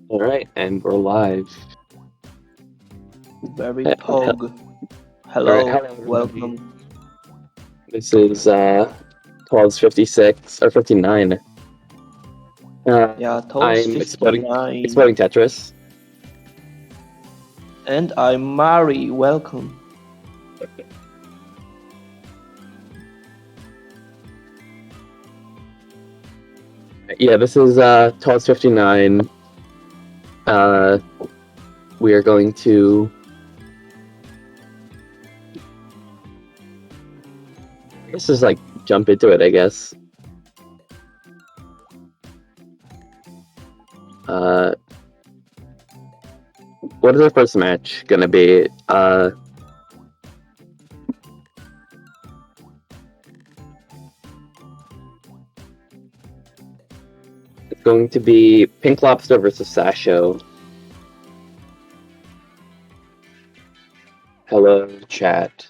All right, and we're live. Very All pog. right, Hello, hello everybody. welcome. This is TAWS 56 or 59. Yeah, TAWS I'm exploding 59. exploding Tetris. And I'm Mari, welcome. Yeah, this is TAWS 59. We are going to just like jump into it, I guess. What is our first match gonna be? It's going to be Pink Lobster versus Sasho. Hello, chat.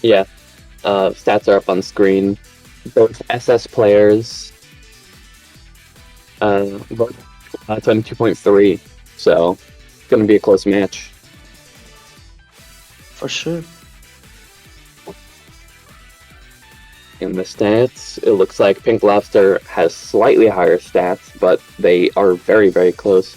Yeah, stats are up on screen. Both SS players, both 22.3, so it's going to be a close match. For sure. In the stats, it looks like Pink Lobster has slightly higher stats, but they are very, very close.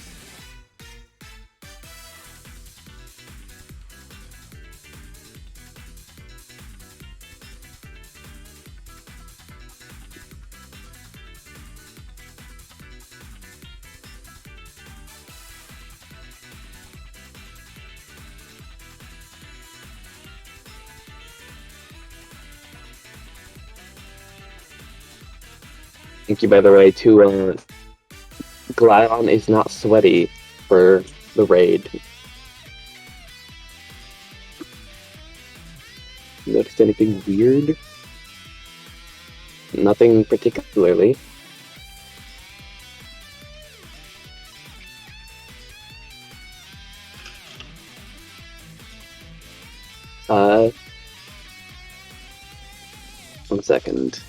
Thank you, by the way, to Glion is not sweaty for the raid. Noticed anything weird? Nothing particularly. One second.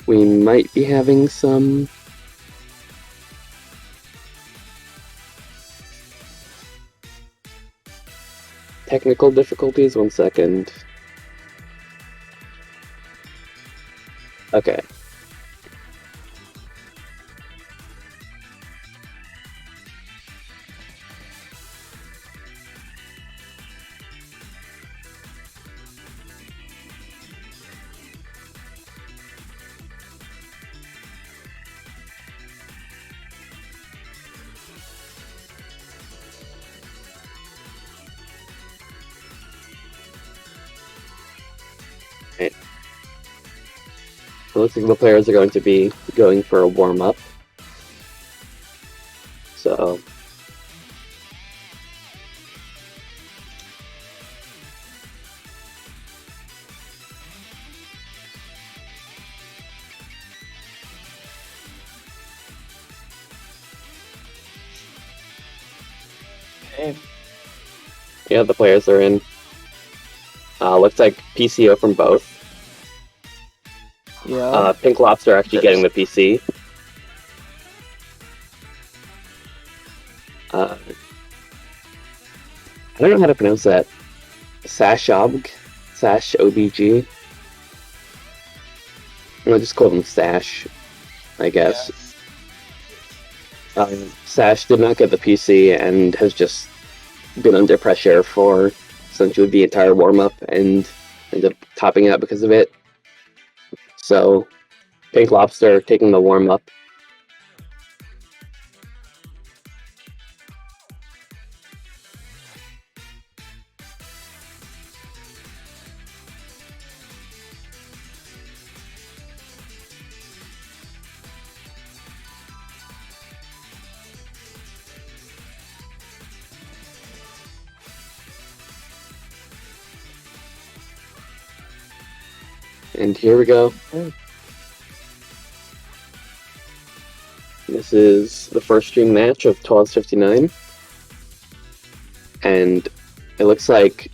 We might be having some technical difficulties. One second. Okay. Right. It looks like the players are going to be going for a warm-up. So Okay. yeah, the players are in. Looks like PCO from both. Yeah. Pink Lobster actually getting the PC. I don't know how to pronounce that. Sashobg? Sash OBG? I'll just call them Sash, I guess. Sash did not get the PC and has just been under pressure for essentially the entire warm-up and ended up topping out because of it. So, Pink Lobster taking the warm-up. And here we go. Okay. This is the first stream match of TAWS 59. And it looks like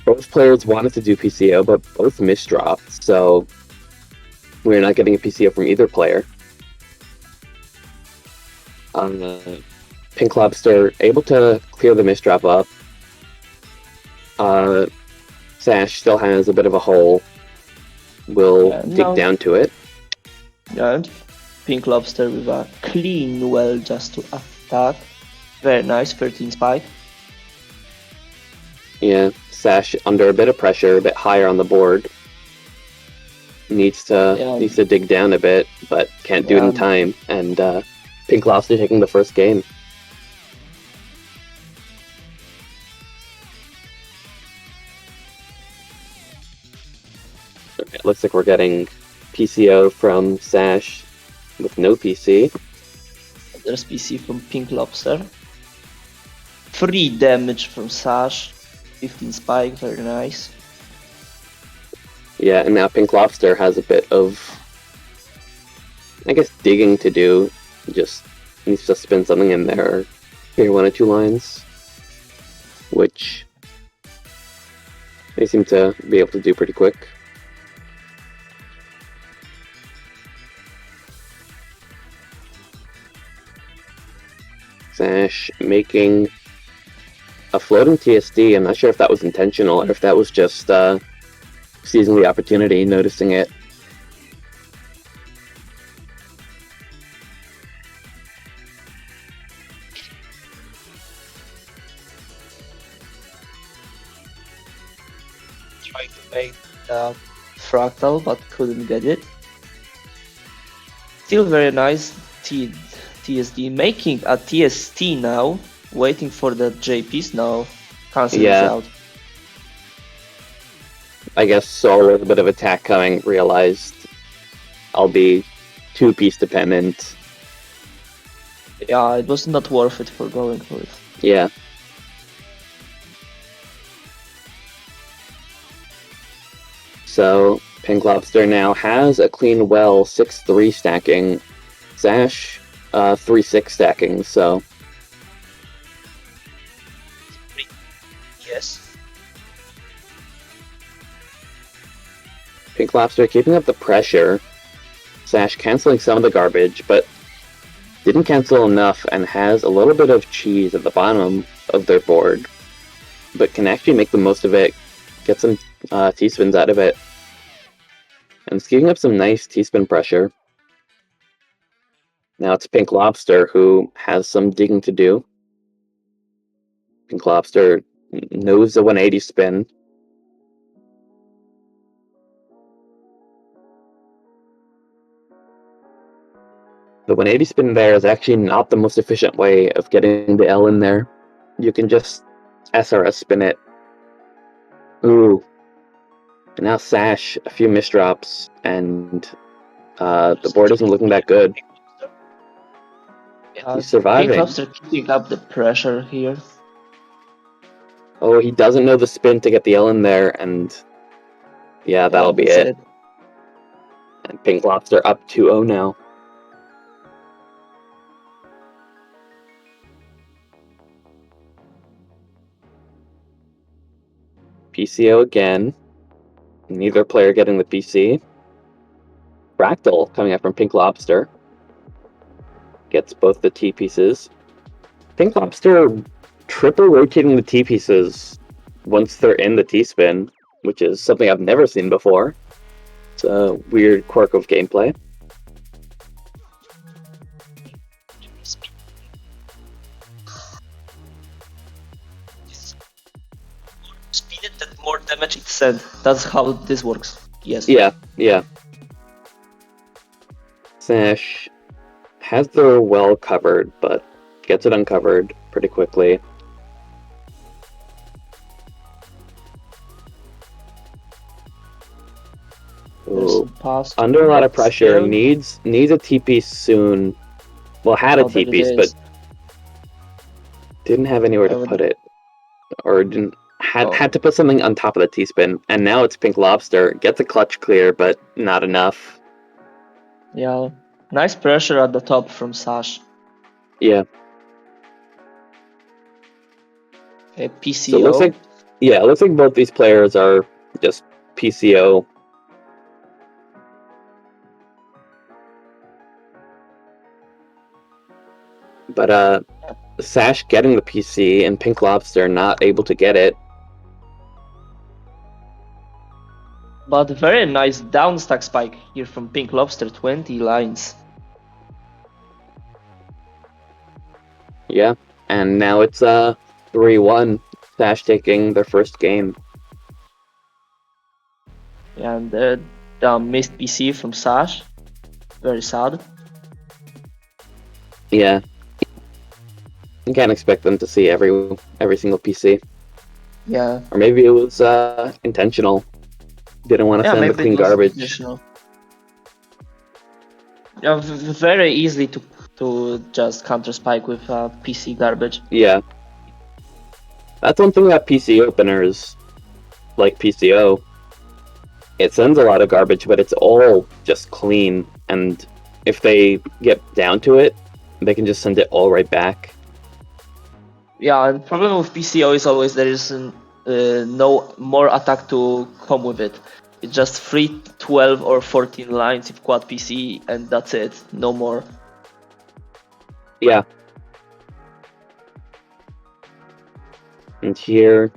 both players wanted to do PCO, but both misdropped, so we're not getting a PCO from either player. Pink Lobster able to clear the misdrop up. Sash still has a bit of a hole. We'll dig down to it. And Pink Lobster with a clean well just to attack. Very nice, 13 spike. Yeah, Sash under a bit of pressure, a bit higher on the board. Needs to dig down a bit, but can't do it in time. And Pink Lobster taking the first game. It looks like we're getting PCO from Sash with no PC. There's PC from Pink Lobster. 3 damage from Sash. 15 spike, very nice. Yeah, and now Pink Lobster has a bit of, I guess, digging to do. Just needs to spin something in there, clear 1 or 2 lines, which they seem to be able to do pretty quick. Sash making a floating TSD. I'm not sure if that was intentional or if that was just seizing the opportunity, noticing it. Trying to make the fractal, but couldn't get it. Still very nice TSD. Making a TST now. Waiting for the JPs now. Canceling out. I guess saw a little bit of attack coming, realized I'll be 2-piece dependent. Yeah, it was not worth it for going for it. Yeah. So, Pink Lobster now has a clean well 6-3 stacking. Sash 3-6 stacking, so... Yes. Pink Lobster keeping up the pressure. Sash canceling some of the garbage, but didn't cancel enough and has a little bit of cheese at the bottom of their board, but can actually make the most of it, get some T-spins out of it. And it's keeping up some nice T-spin pressure. Now it's Pink Lobster who has some digging to do. Pink Lobster knows the 180 spin. The 180 spin there is actually not the most efficient way of getting the L in there. You can just SRS spin it. Ooh. And now Sash, a few misdrops, and the board isn't looking that good. He's surviving. Pink Lobster keeping up the pressure here. Oh, he doesn't know the spin to get the L in there, and yeah, that'll be it. And Pink Lobster up 2-0 now. PCO again. Neither player getting the PC. Fractal coming up from Pink Lobster. Gets both the T pieces. Pink Lobster triple rotating the T pieces once they're in the T spin, which is something I've never seen before. It's a weird quirk of gameplay. Speed it, that more damage it sent. That's how this works. Yes. Yeah. Sash has the well covered, but gets it uncovered pretty quickly. Ooh. Under a lot of pressure, needs a T-piece soon. Well, had a T-piece, but didn't have anywhere to put it. Or didn't had to put something on top of the T-spin, and now it's Pink Lobster. Gets a clutch clear, but not enough. Yeah, nice pressure at the top from Sash. Yeah. Okay, PCO. So it looks like both these players are just PCO. But Sash getting the PC and Pink Lobster not able to get it. But very nice down stack spike here from Pink Lobster, 20 lines. Yeah, and now it's 3-1. Sash taking their first game. And the missed PC from Sash. Very sad. Yeah. You can't expect them to see every single PC. Yeah. Or maybe it was intentional. Didn't want to send the clean garbage. Yeah, very easy to just counter spike with PC garbage. Yeah. That's one thing about PC openers, like PCO. It sends a lot of garbage, but it's all just clean. And if they get down to it, they can just send it all right back. Yeah, and the problem with PCO is always there is no more attack to come with it. It's just 3, 12 or 14 lines if quad PC, and that's it. No more. Yeah. And here,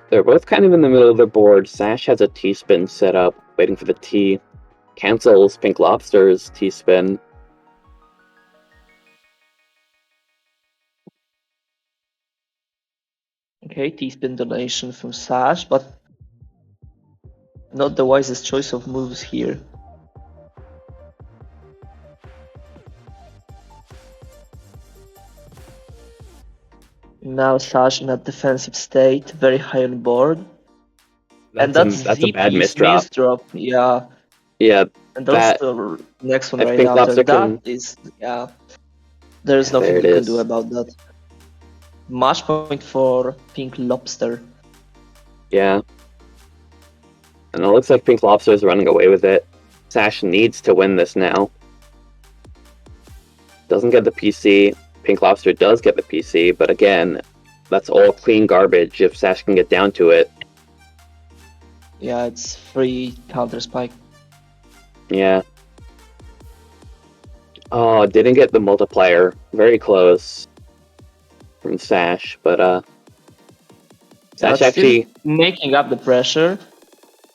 they're both kind of in the middle of the board. Sash has a T-spin set up, waiting for the T. Cancels Pink Lobster's T-spin. Okay, T-spin donation from Sash, but not the wisest choice of moves here. Now Sash in a defensive state, very high on board. That's a bad misdrop. Yeah. Yeah. And that's the next one right Pink after. Lobster There's nothing you can do about that. Match point for Pink Lobster. Yeah. And it looks like Pink Lobster is running away with it. Sash needs to win this now. Doesn't get the PC. Pink Lobster does get the PC, but again, that's all clean garbage if Sash can get down to it. Yeah, it's free counter spike. Yeah. Oh, didn't get the multiplier. Very close from Sash, but Sash actually making up the pressure.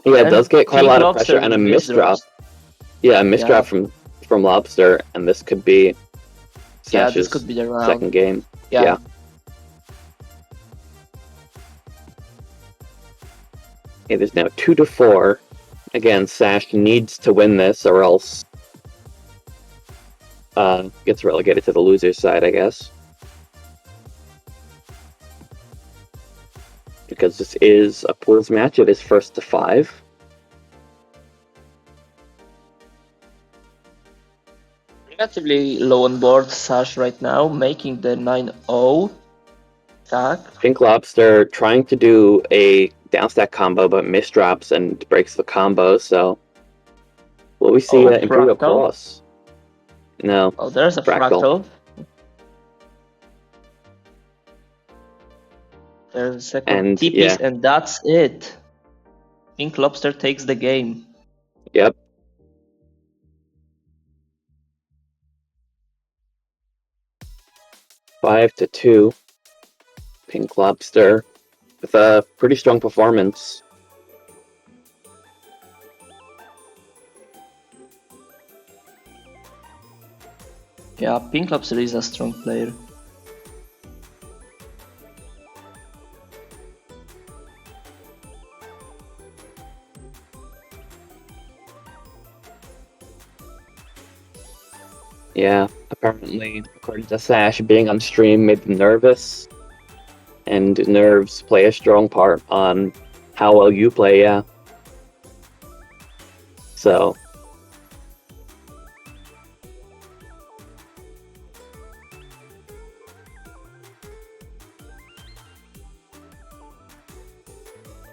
Yeah, it does get quite a lot of pressure and a misdrop. Yeah, a misdrop from Lobster, and this could be Sash's this could be the round. Second game. Yeah. Okay, there's now 2-4. Again, Sash needs to win this, or else gets relegated to the loser's side, I guess. Because this is a pools match, it is 1st to 5. Relatively low on board Sash right now, making the 9-0 stack. Pink Lobster trying to do a downstack combo, but misdrops and breaks the combo, so will we see Imperial Cross? No. Oh, there's a fractal. There's a second T-piece, and that's it. Pink Lobster takes the game. Yep. Five to 2. Pink Lobster with a pretty strong performance. Yeah, Pink Lobster is a strong player. Yeah, apparently, according to Sash, being on stream made them nervous. And nerves play a strong part on how well you play, yeah. So.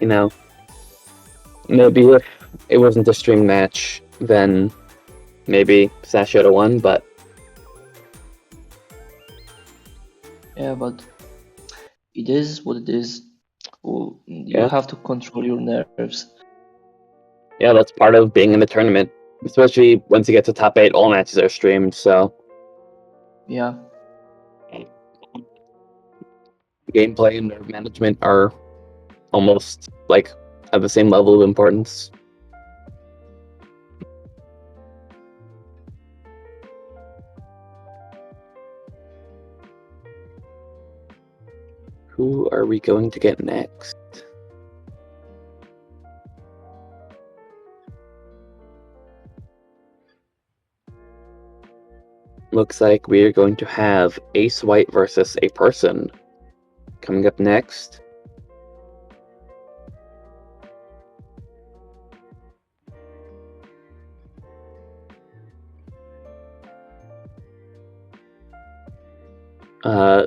you know, maybe if it wasn't a stream match, then maybe Sash should have won, but Yeah, but it is what it is. You Yeah. have to control your nerves. yeah, that's part of being in the tournament. Especially once you get to top 8, all matches are streamed, so Yeah. gameplay and nerve management are almost like at the same level of importance. Who are we going to get next? Looks like we are going to have Ace White versus a person. Coming up next.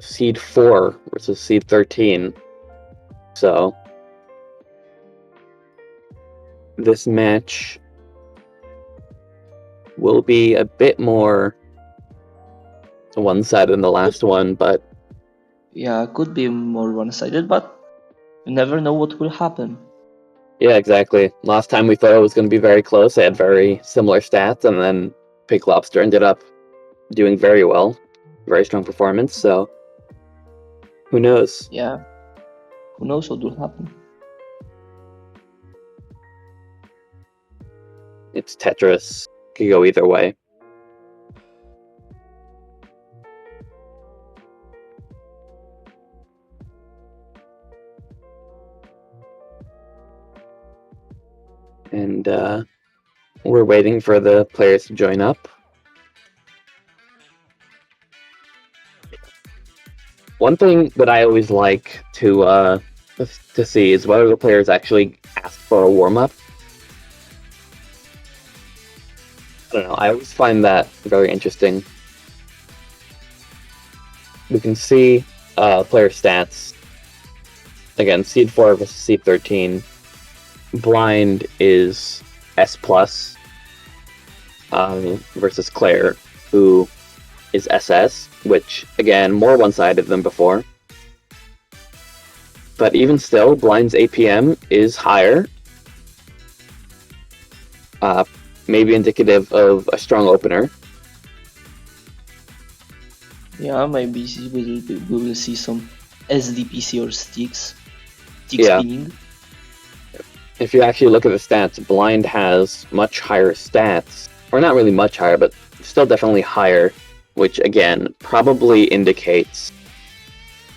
Seed 4 versus Seed 13. So this match will be a bit more one-sided than the last one, but Yeah, could be more one-sided, but you never know what will happen. yeah, exactly. Last time we thought it was going to be very close. They had very similar stats, and then Pig Lobster ended up doing very well. Very strong performance, so who knows? Yeah. Who knows what will happen? It's Tetris. Could go either way. And we're waiting for the players to join up. One thing that I always like to see is whether the players actually ask for a warm-up. I don't know, I always find that very interesting. We can see player stats. Again, Seed 4 versus Seed 13. Blind is S+, versus Claire, who is SS, which, again, more one-sided than before. But even still, Blind's APM is higher. Maybe indicative of a strong opener. Yeah, maybe we will see some SDPC or sticks Yeah. spinning. If you actually look at the stats, Blind has much higher stats. Or not really much higher, but still definitely higher, which again probably indicates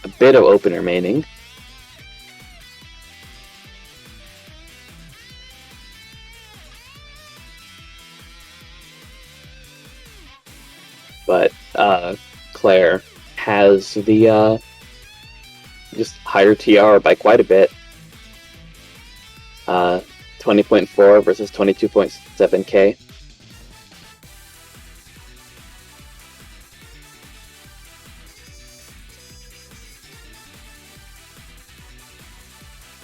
a bit of opener maining. But Claire has the just higher TR by quite a bit. 20.4 versus 22.7k.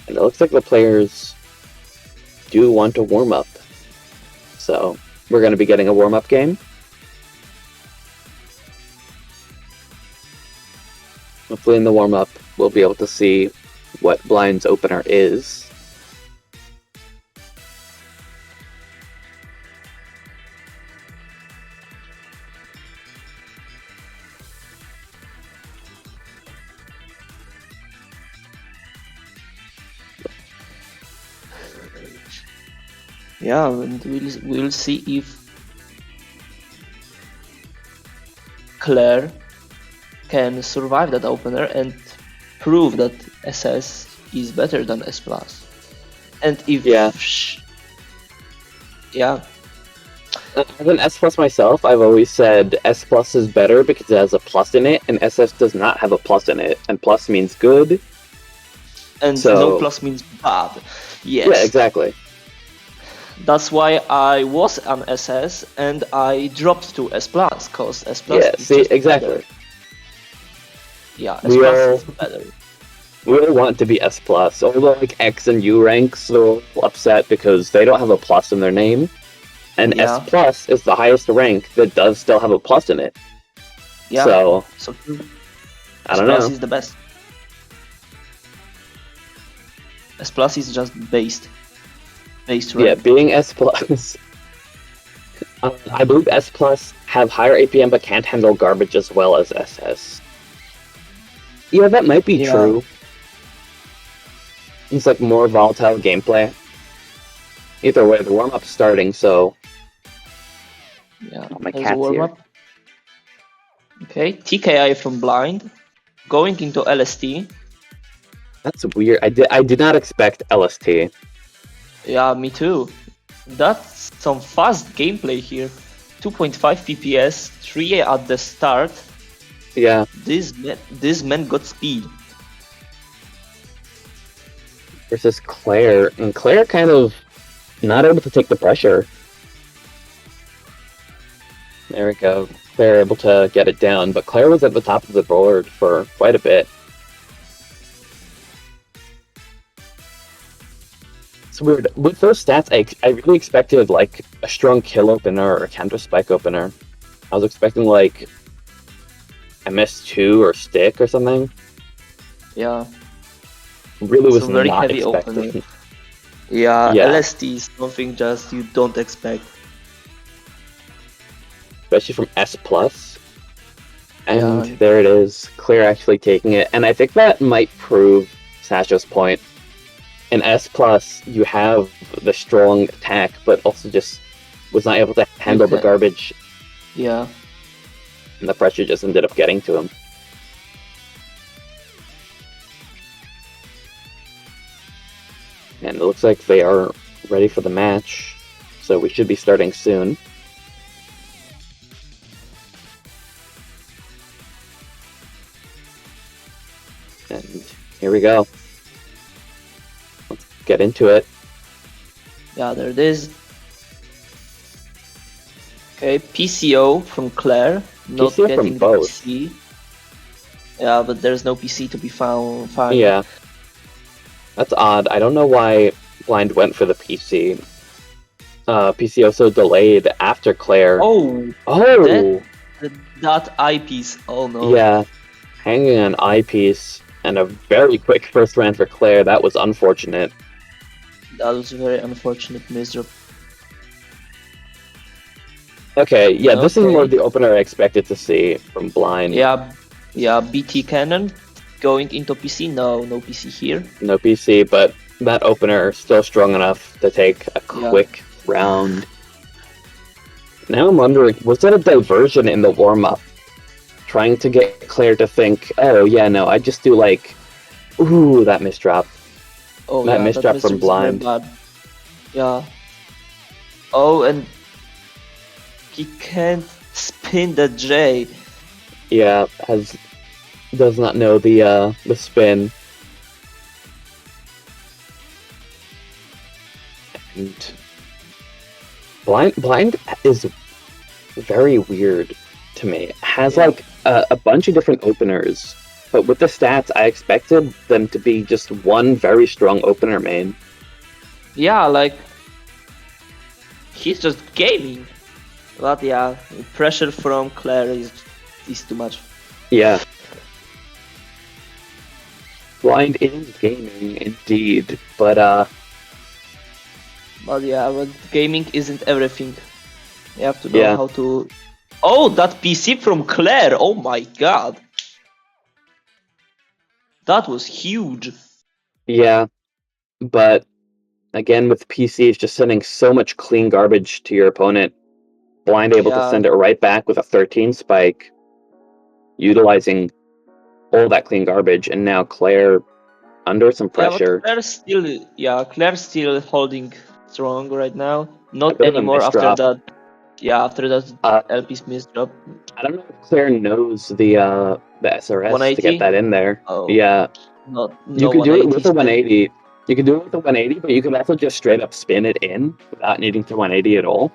And it looks like the players do want to warm up. So we're going to be getting a warm-up game. Hopefully in the warm-up we'll be able to see what Blind's opener is. Yeah, and we'll see if Claire can survive that opener and prove that SS is better than S+. And if Yeah. Yeah. As an S+ myself, I've always said S+ is better because it has a plus in it, and SS does not have a plus in it. And plus means good. And So- no plus means bad. Yes. Yeah, exactly. That's why I was an SS and I dropped to S+, because S+. Yeah, is see, just exactly. better. Yeah, S+ We all- is better. we all want to be S+. Although like X and U ranks are all upset because they don't have a plus in their name. And Yeah. S+ is the highest rank that does still have a plus in it. Yeah. So, So I don't know. is the best. S+ is just based rank. Yeah, being S+. I believe S+ have higher APM but can't handle garbage as well as SS. Yeah, that might be Yeah. true. It's like more volatile gameplay. Either way, the warm-up's starting, so... Yeah, My there's a cat's here. warm-up. Okay, TKI from Blind. Going into LST. That's weird. I did not expect LST. Yeah, me too. That's some fast gameplay here. 2.5 PPS, 3 at the start. Yeah. This man got speed. Versus Claire. And Claire kind of not able to take the pressure. There we go. Claire able to get it down, but Claire was at the top of the board for quite a bit. It's weird. With those stats, I really expected like a strong kill opener or a counter spike opener. I was expecting like MS2 or stick or something. Yeah. Really was So very not heavy expecting. opener. Yeah, Yeah. LST is something just you don't expect. Especially from S+. And Yeah. there it is. Claire actually taking it. And I think that might prove Sasha's point. In S+, you have the strong attack, but also just was not able to handle the garbage. Yeah. And the pressure just ended up getting to him. And it looks like they are ready for the match. So we should be starting soon. And here we go. Let's get into it. Yeah, there it is. Okay, PCO from Claire. Not PCO getting from the both. PC. Yeah, but there's no PC to be found. Yeah. That's odd. I don't know why Blind went for the PC. PC also delayed after Claire. Oh! Oh! That eyepiece. Oh no. Yeah. Hanging an eyepiece and a very quick first round for Claire. That was unfortunate. That was a very unfortunate misdrop. Okay, yeah, this is Okay. more the opener I expected to see from Blind. Yeah, BT Cannon going into PC. No PC here. No PC, but that opener still strong enough to take a quick round. Now I'm wondering, was that a diversion in the warm-up? Trying to get Claire to think, oh yeah, no, I just do like, ooh, that misdrop. Oh, that yeah, misdrop that from Blind. Bad. Yeah. Oh, and he can't spin the J. Yeah, does not know the spin. And Blind is very weird to me. It has like a bunch of different openers, but with the stats, I expected them to be just one very strong opener main. Yeah, like he's just gaming. But yeah, pressure from Claire is too much. Yeah. Blind is gaming indeed, but yeah, but gaming isn't everything. You have to know how to. Oh, that PC from Claire! Oh my god, that was huge. Yeah, but again, with PCs just sending so much clean garbage to your opponent, Blind able to send it right back with a 13 spike, utilizing all that clean garbage, and now Claire under some pressure. Yeah, Claire's still holding strong right now. Not anymore after that. Yeah, after that LP's misdrop. I don't know if Claire knows the SRS to get that in there. Oh, yeah. You could do it with a 180. You could do it with a 180, but you could also just straight up spin it in without needing to 180 at all.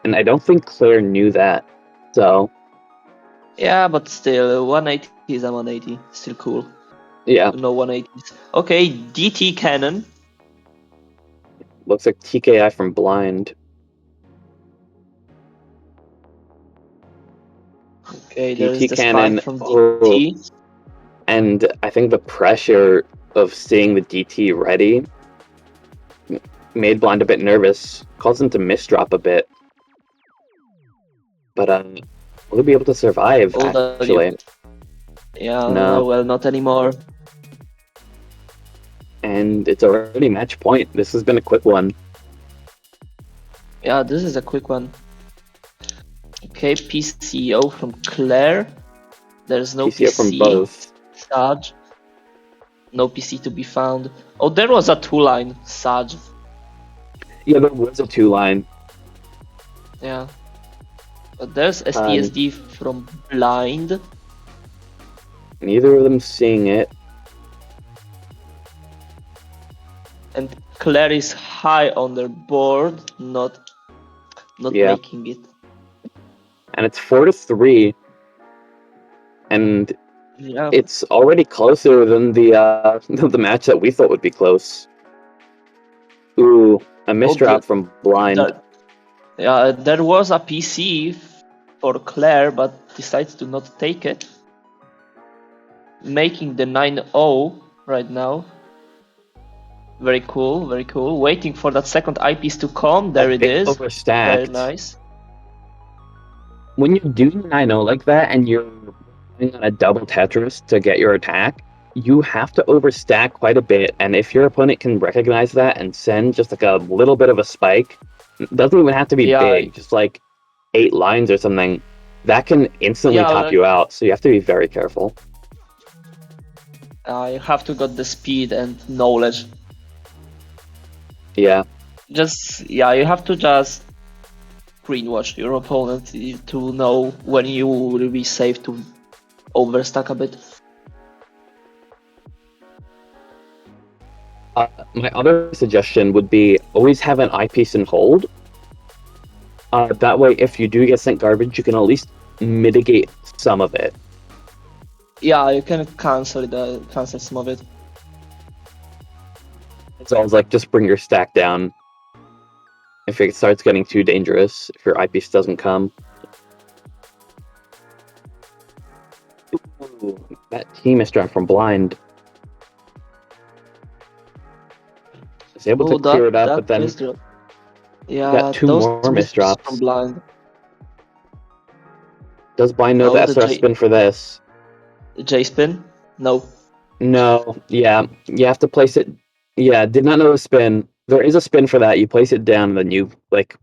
And I don't think Claire knew that. So yeah, but still, 180 is a 180. Still cool. Yeah, No 180s. Okay, DT cannon. looks like TKI from blind. Okay, there is DT the spike cannon. from Oh, DT. and I think the pressure of seeing the DT ready made blind a bit nervous, caused him to misdrop a bit. But will he be able to survive? Oh, Actually, yeah, no. well, not anymore. And it's already match point. This has been a quick one. Yeah, this is a quick one. Okay, PCO from Claire. There's no PCO from PC. both. Sarge. No PC to be found. Oh, there was a 2-line Sarge. Yeah, there was a 2-line. Yeah. But there's STSD from blind. Neither of them seeing it. And Claire is high on their board, not Yeah. making it. And it's 4-3. And Yeah. it's already closer than the match that we thought would be close. Ooh, a misdrop from blind. There was a PC for Claire, but decides to not take it. Making the 9-0 right now. Very cool, very cool. Waiting for that second eyepiece to come. There it is. Overstacked. Very nice. When you do 9-0 like that and you're playing on a double Tetris to get your attack, you have to overstack quite a bit. And if your opponent can recognize that and send just like a little bit of a spike, it doesn't even have to be big, just like 8 lines or something, that can instantly top you out. So you have to be very careful. You have to got the speed and knowledge. Yeah. You have to just greenwash your opponent to know when you will be safe to overstack a bit. My other suggestion would be always have an eyepiece in hold. That way, if you do get sent garbage, you can at least mitigate some of it. Yeah, you can cancel some of it. It's always like just bring your stack down. If it starts getting too dangerous, if your eyepiece doesn't come. Ooh, that team is drawn from blind. Is able to clear it up, but then got 2 more misdrops from blind. Does blind know the SRS spin for this? J spin? No. No. Yeah, you have to place it. Yeah, did not know the spin. There is a spin for that. You place it down, and then you like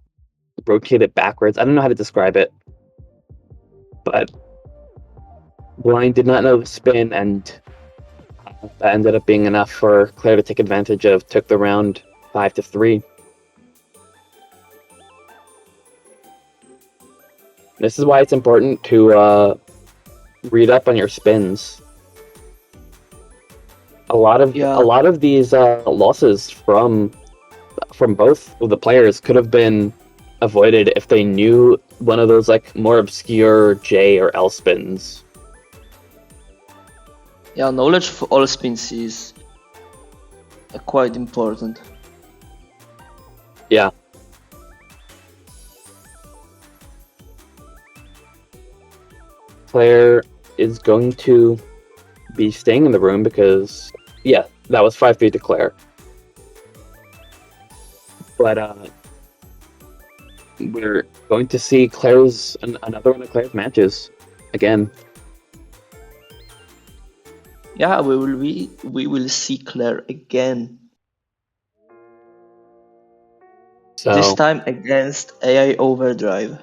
rotate it backwards. I don't know how to describe it, but blind did not know the spin, and that ended up being enough for Claire to take advantage of. Took the round 5-3. This is why it's important to read up on your spins. A lot of these losses from both of the players could have been avoided if they knew one of those like more obscure J or L spins. Yeah, knowledge for all spins is quite important. Yeah. Claire is going to be staying in the room because, yeah, that was 5-3 to Claire. But we're going to see another one of Claire's matches again. Yeah, we will see Claire again. So, this time against AI Overdrive.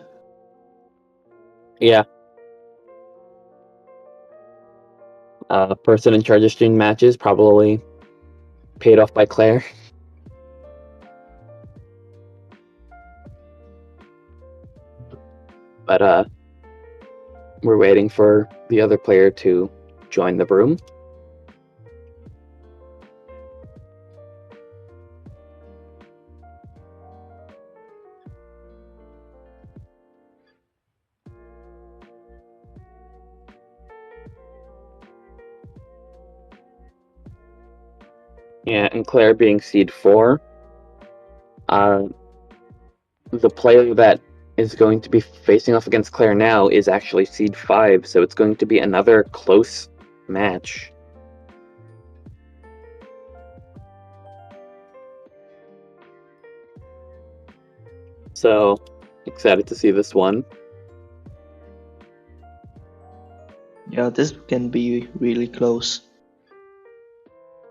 Yeah. Person in charge of stream matches, probably paid off by Claire. But we're waiting for the other player to join the room. Yeah, and Claire being seed 4. The player that is going to be facing off against Claire now is actually seed 5, so it's going to be another close match. So, excited to see this one. Yeah, this can be really close.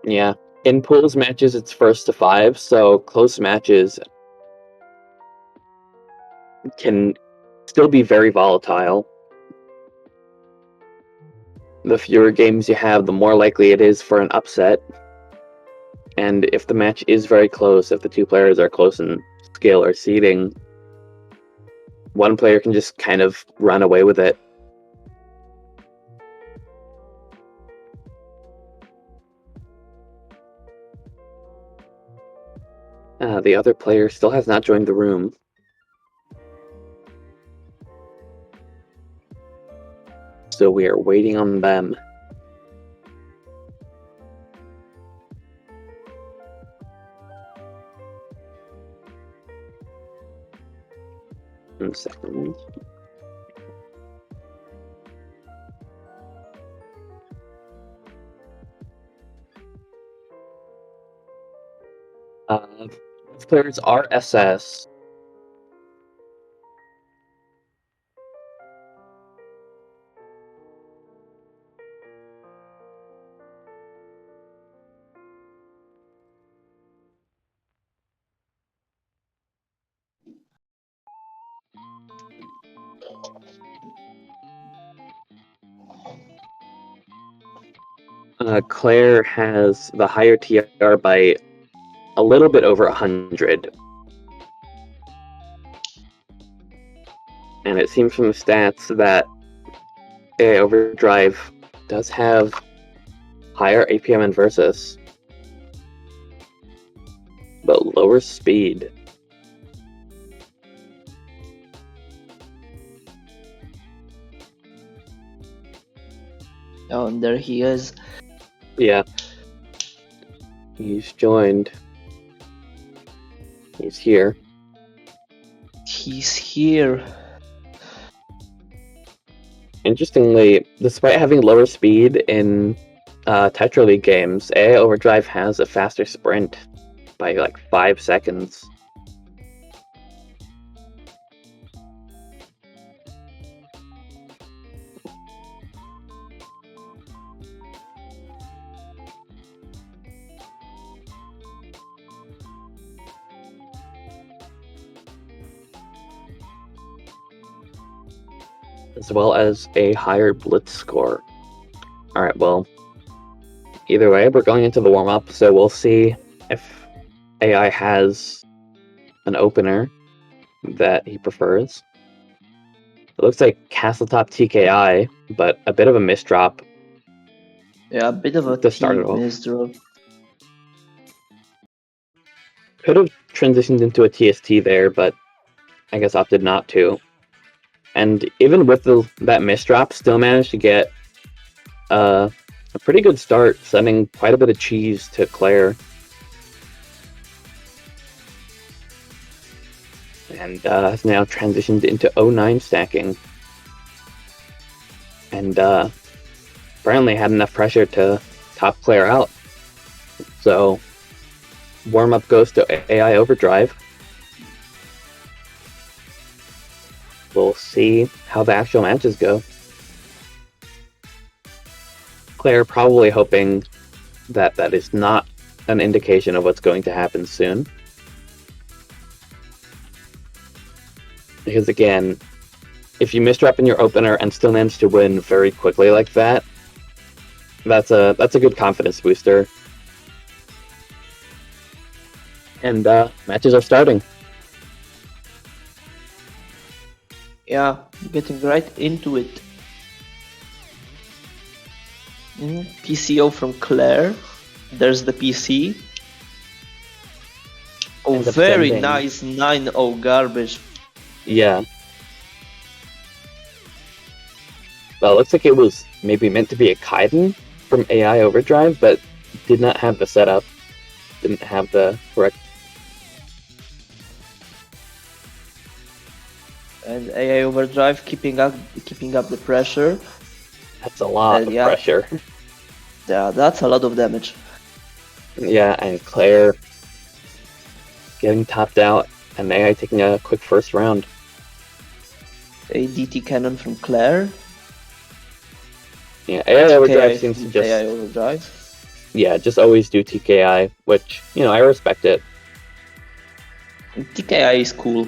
Yeah. In pools matches, it's first to 5, so close matches can still be very volatile. The fewer games you have, the more likely it is for an upset. And if the match is very close, if the two players are close in skill or seeding, one player can just kind of run away with it. The other player still has not joined the room. So we are waiting on them. One second. Players are SS. Claire has the higher TR by a little bit over 100. And it seems from the stats that AI Overdrive does have higher APM and Versus, but lower speed. Oh, and there he is. Yeah. He's joined. He's here. He's here. Interestingly, despite having lower speed in Tetra League games, AI Overdrive has a faster sprint by like 5 seconds. As well as a higher blitz score. Alright, well, either way, we're going into the warm-up, so we'll see if AI has an opener that he prefers. It looks like Castletop TKI, but a bit of a misdrop. Yeah, a bit of a To start it team off. misdrop. Could have transitioned into a TST there, but I guess opted not to. And even with that misdrop, still managed to get a pretty good start, sending quite a bit of cheese to Claire. And has now transitioned into 09 stacking. And apparently had enough pressure to top Claire out. So warm-up goes to AI Overdrive. We'll see how the actual matches go. Claire probably hoping that that is not an indication of what's going to happen soon. Because again, if you misdrop in your opener and still manage to win very quickly like that, that's a good confidence booster. And matches are starting. Yeah, getting right into it. PCO from Claire. There's the PC. Oh, End up very sending. nice 9-0 garbage. Yeah. Well, it looks like it was maybe meant to be a Kaiden from AI Overdrive, but did not have the setup. didn't have the correct. And AI Overdrive keeping up the pressure. That's a lot of Yeah. pressure. Yeah, that's a lot of damage. Yeah, and Claire getting topped out, and AI taking a quick first round. A DT cannon from Claire. Yeah, AI Overdrive seems to just AI Overdrive. Yeah, just always do TKI, which I respect it. TKI is cool,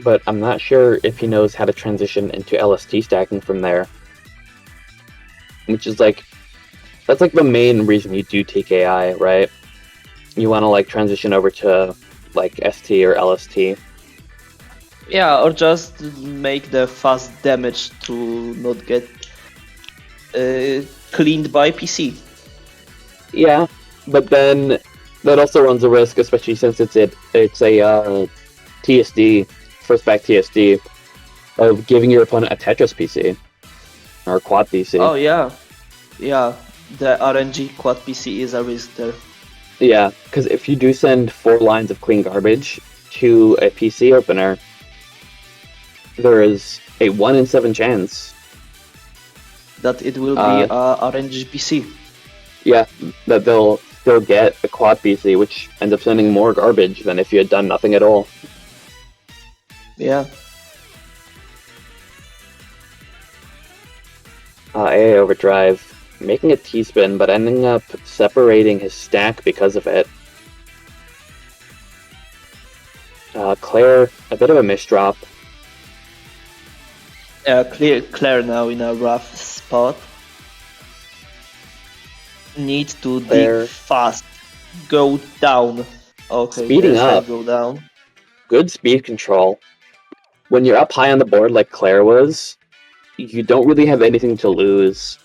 but I'm not sure if he knows how to transition into LST stacking from there. Which is that's like the main reason you do TKI, right? You want to like transition over to like ST or LST. Yeah, or just make the fast damage to not get cleaned by PC. Yeah, but then that also runs a risk, especially since it's a TSD, first back TSD, of giving your opponent a Tetris PC or a quad PC. Oh yeah, the RNG quad PC is a risk there. Yeah, because if you do send 4 lines of clean garbage to a PC opener, there is a 1 in 7 chance that it will be a RNG PC. Yeah, that they'll get a quad PC, which ends up sending more garbage than if you had done nothing at all. Yeah. AA Overdrive making a T-spin, but ending up separating his stack because of it. Claire, a bit of a misdrop. Claire now in a rough spot. Need to dig fast. Go down. Okay, speeding up. Go down. Good speed control. When you're up high on the board like Claire was, you don't really have anything to lose.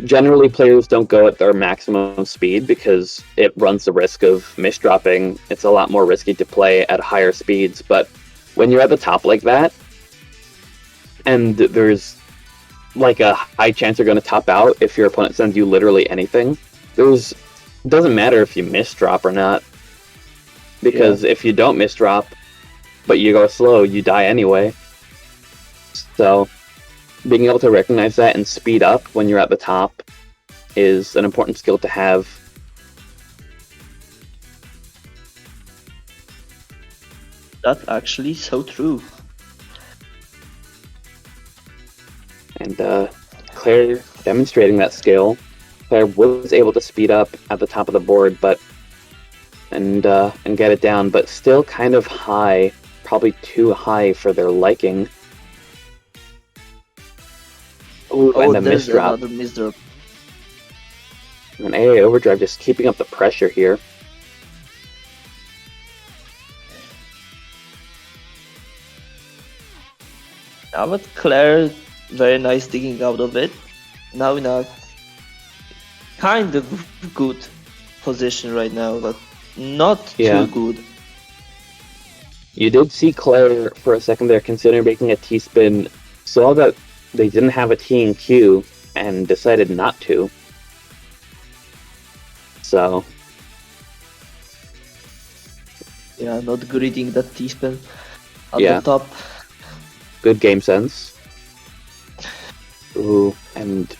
Generally, players don't go at their maximum speed because it runs the risk of misdropping. It's a lot more risky to play at higher speeds, but when you're at the top like that, and there's like a high chance you're going to top out if your opponent sends you literally anything, it doesn't matter if you misdrop or not, because if you don't misdrop, but you go slow, you die anyway. So being able to recognize that and speed up when you're at the top is an important skill to have. That's actually so true. And Claire demonstrating that skill. Claire was able to speed up at the top of the board, and get it down, but still kind of high, probably too high for their liking. Ooh, and a misdrop. Another misdrop. And AA Overdrive just keeping up the pressure here. Now but Claire, very nice digging out of it. Now in a kind of good position right now, but not too good. You did see Claire for a second there consider making a T-spin, saw that they didn't have a T in Q, and decided not to. So yeah, not greeting that T-spin at the top. Good game sense. Ooh, and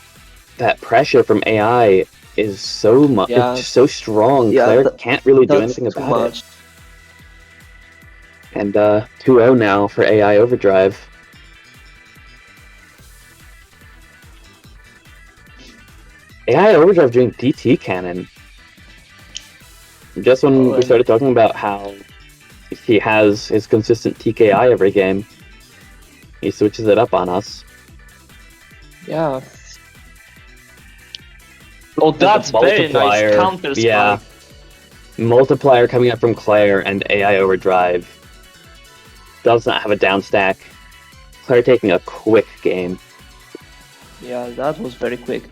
that pressure from AI is so much, it's so strong. Claire can't really do anything about it. And 2-0 now for AI Overdrive. AI Overdrive doing DT cannon. Just when we started talking about how he has his consistent TKI every game, he switches it up on us. Yeah. Oh, that's very nice counter spike. Yeah. Multiplier coming up from Claire, and AI Overdrive does not have a down stack. Claire taking a quick game. Yeah, that was very quick.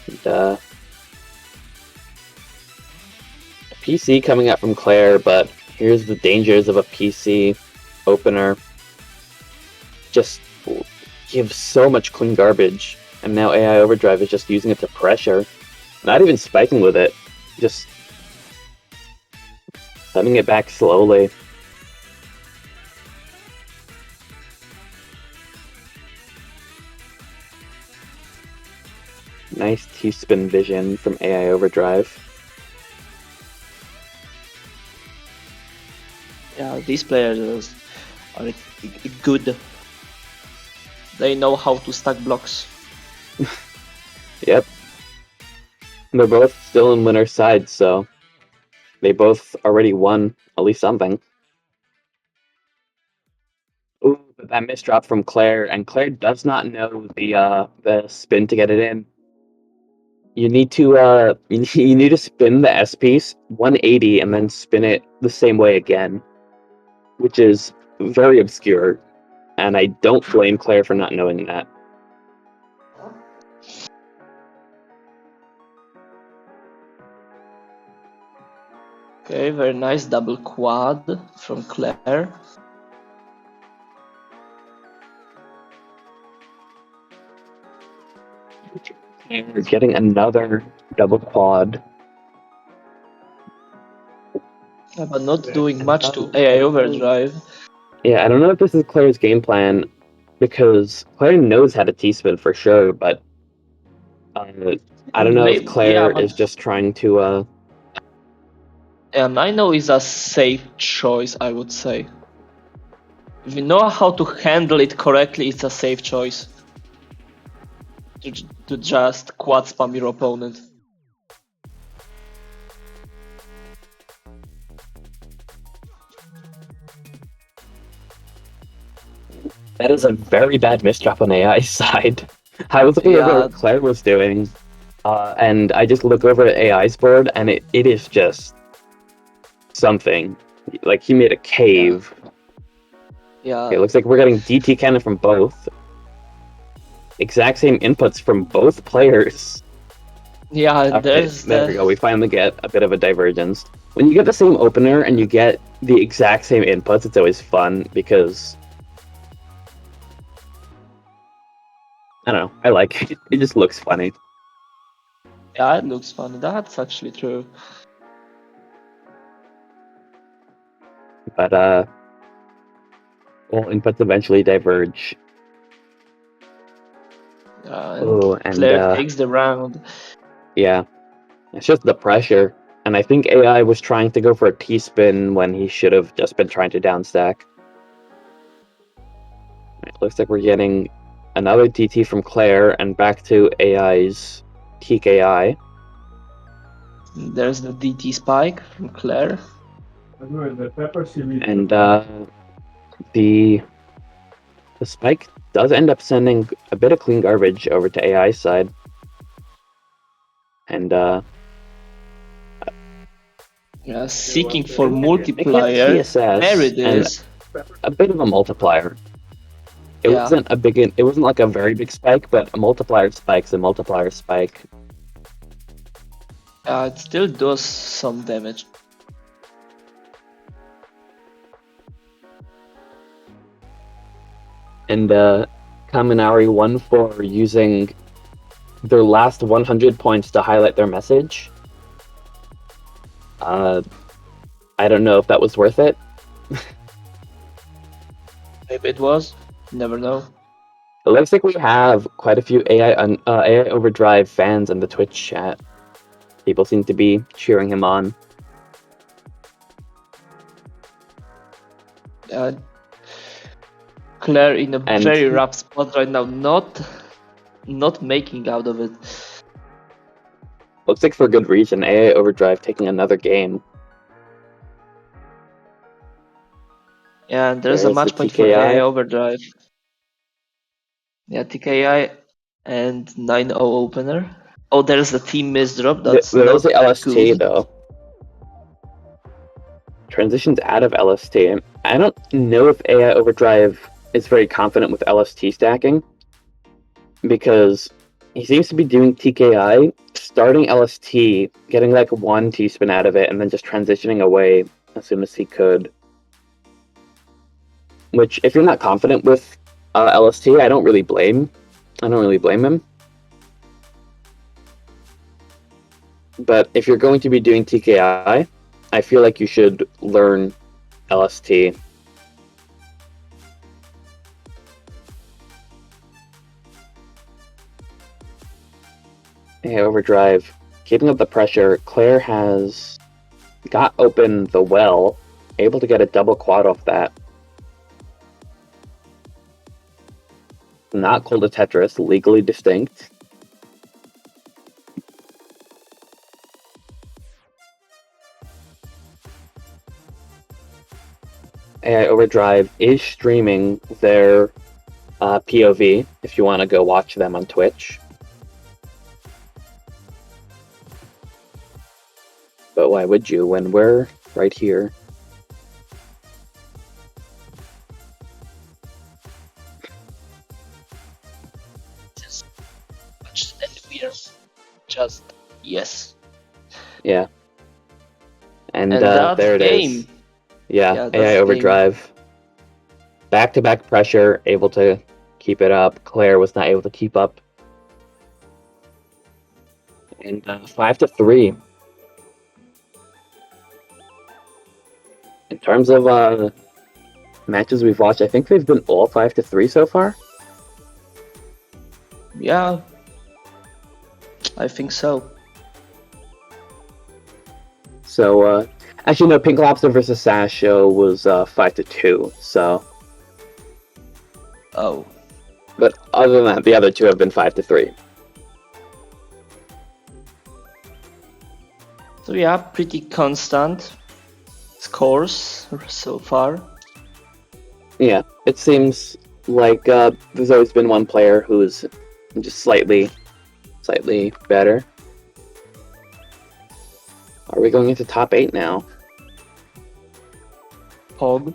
And, PC coming up from Claire, but here's the dangers of a PC opener. Just gives so much clean garbage, and now AI Overdrive is just using it to pressure. Not even spiking with it, just sending it back slowly. Nice T-spin vision from AI Overdrive. Yeah, these players are good. They know how to stack blocks. Yep. They're both still in winner's side, so they both already won at least something. Ooh, but that misdrop from Claire, and Claire does not know the spin to get it in. You need to you need to spin the S piece 180 and then spin it the same way again, which is very obscure, and I don't blame Claire for not knowing that. Okay, very nice double quad from Claire. And we're getting another double quad. Yeah, but not doing much to AI Overdrive. Yeah, I don't know if this is Claire's game plan, because Claire knows how to T-spin for sure, but I don't know if Maybe, yeah, Claire but is just trying to I know it's a safe choice, I would say. If you know how to handle it correctly, it's a safe choice. To just quad spam your opponent. that is a very bad misdrop on AI's side. I was looking over what Claire was doing, and I just look over at AI's board, and it is just something. Like, he made a cave. Yeah. Okay, looks like we're getting DT cannon from both. Exact same inputs from both players. Yeah, Okay, there we go. We finally get a bit of a divergence. When you get the same opener and you get the exact same inputs, it's always fun because I don't know. I like it. It just looks funny. Yeah, it looks funny. That's actually true. But all inputs eventually diverge. And Claire takes the round. Yeah, it's just the pressure. And I think AI was trying to go for a T-spin when he should have just been trying to downstack. It looks like we're getting another DT from Claire and back to AI's TKI. There's the DT spike from Claire. And the spike does end up sending a bit of clean garbage over to AI's side. And yeah, seeking for multiplier. TSS There it is. A bit of a multiplier. It wasn't a big. It wasn't like a very big spike, but a multiplier spike's a multiplier spike. It still does some damage. And Kaminari won for using their last 100 points to highlight their message. I don't know if that was worth it. Maybe it was. Never know. It looks like we have quite a few AI Overdrive fans in the Twitch chat. People seem to be cheering him on. Claire in a very rough spot right now, not making out of it. Looks like for good reason. AI Overdrive taking another game. Yeah, and there's a match point for AI Overdrive. Yeah, TKI and 9-0 opener. Oh, there's the team misdrop. That's there's not the LST good. though. Transitions out of LST. I don't know if AI Overdrive is very confident with LST stacking, because he seems to be doing TKI, starting LST, getting like one T-spin out of it, and then just transitioning away as soon as he could. Which, if you're not confident with LST, I don't really blame him. But if you're going to be doing TKI, I feel like you should learn LST. Hey, Overdrive. Keeping up the pressure, Claire has got open the well, able to get a double quad off that. Not called a Tetris, legally distinct. AI Overdrive is streaming their POV if you want to go watch them on Twitch. But why would you when we're right here? Just watch and we're just yes. Yeah. And that's there it game. is. Yeah, Yeah, that's AI game. Overdrive. Back-to-back pressure, able to keep it up. Claire was not able to keep up. And 5-3. In terms of matches we've watched, I think they've been all 5-3 so far. Yeah, I think so. So, actually, no, Pink Lobster versus Sasho was 5-2. So, Oh, but other than that, the other two have been 5-3. so yeah, pretty constant scores so far. Yeah, it seems like there's always been one player who's just slightly better. Are we going into top 8 now? Pog.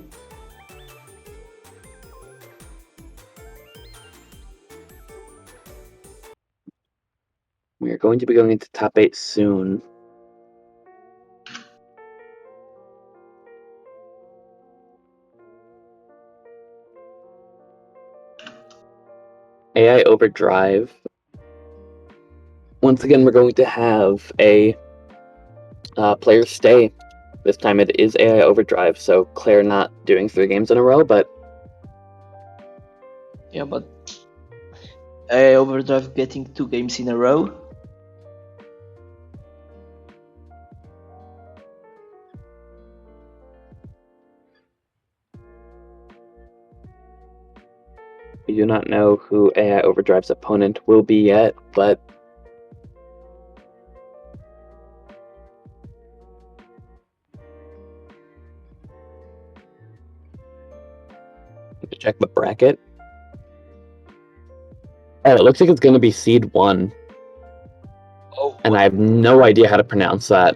We are going to be going into top 8 soon. AI Overdrive. Once again, we're going to have a player stay. This time it is AI Overdrive, so Claire not doing 3 games in a row, but... Yeah, but AI Overdrive getting 2 games in a row. We do not know who AI Overdrive's opponent will be yet, but... check the bracket. Oh, it looks like it's going to be Seed 1. Oh, and I have no idea how to pronounce that.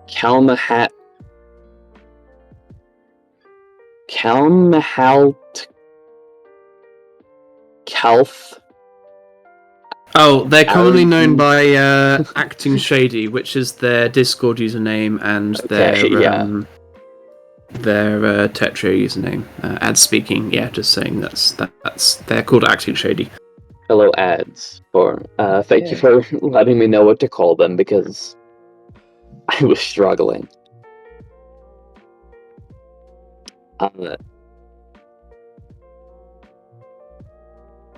Kalmahalt Kalth. Oh, they're commonly known by Acting Shady, which is their Discord username and their Tetra username. Ads speaking, yeah, just saying that's they're called Acting Shady. Hello, ads. Thank you for letting me know what to call them because I was struggling.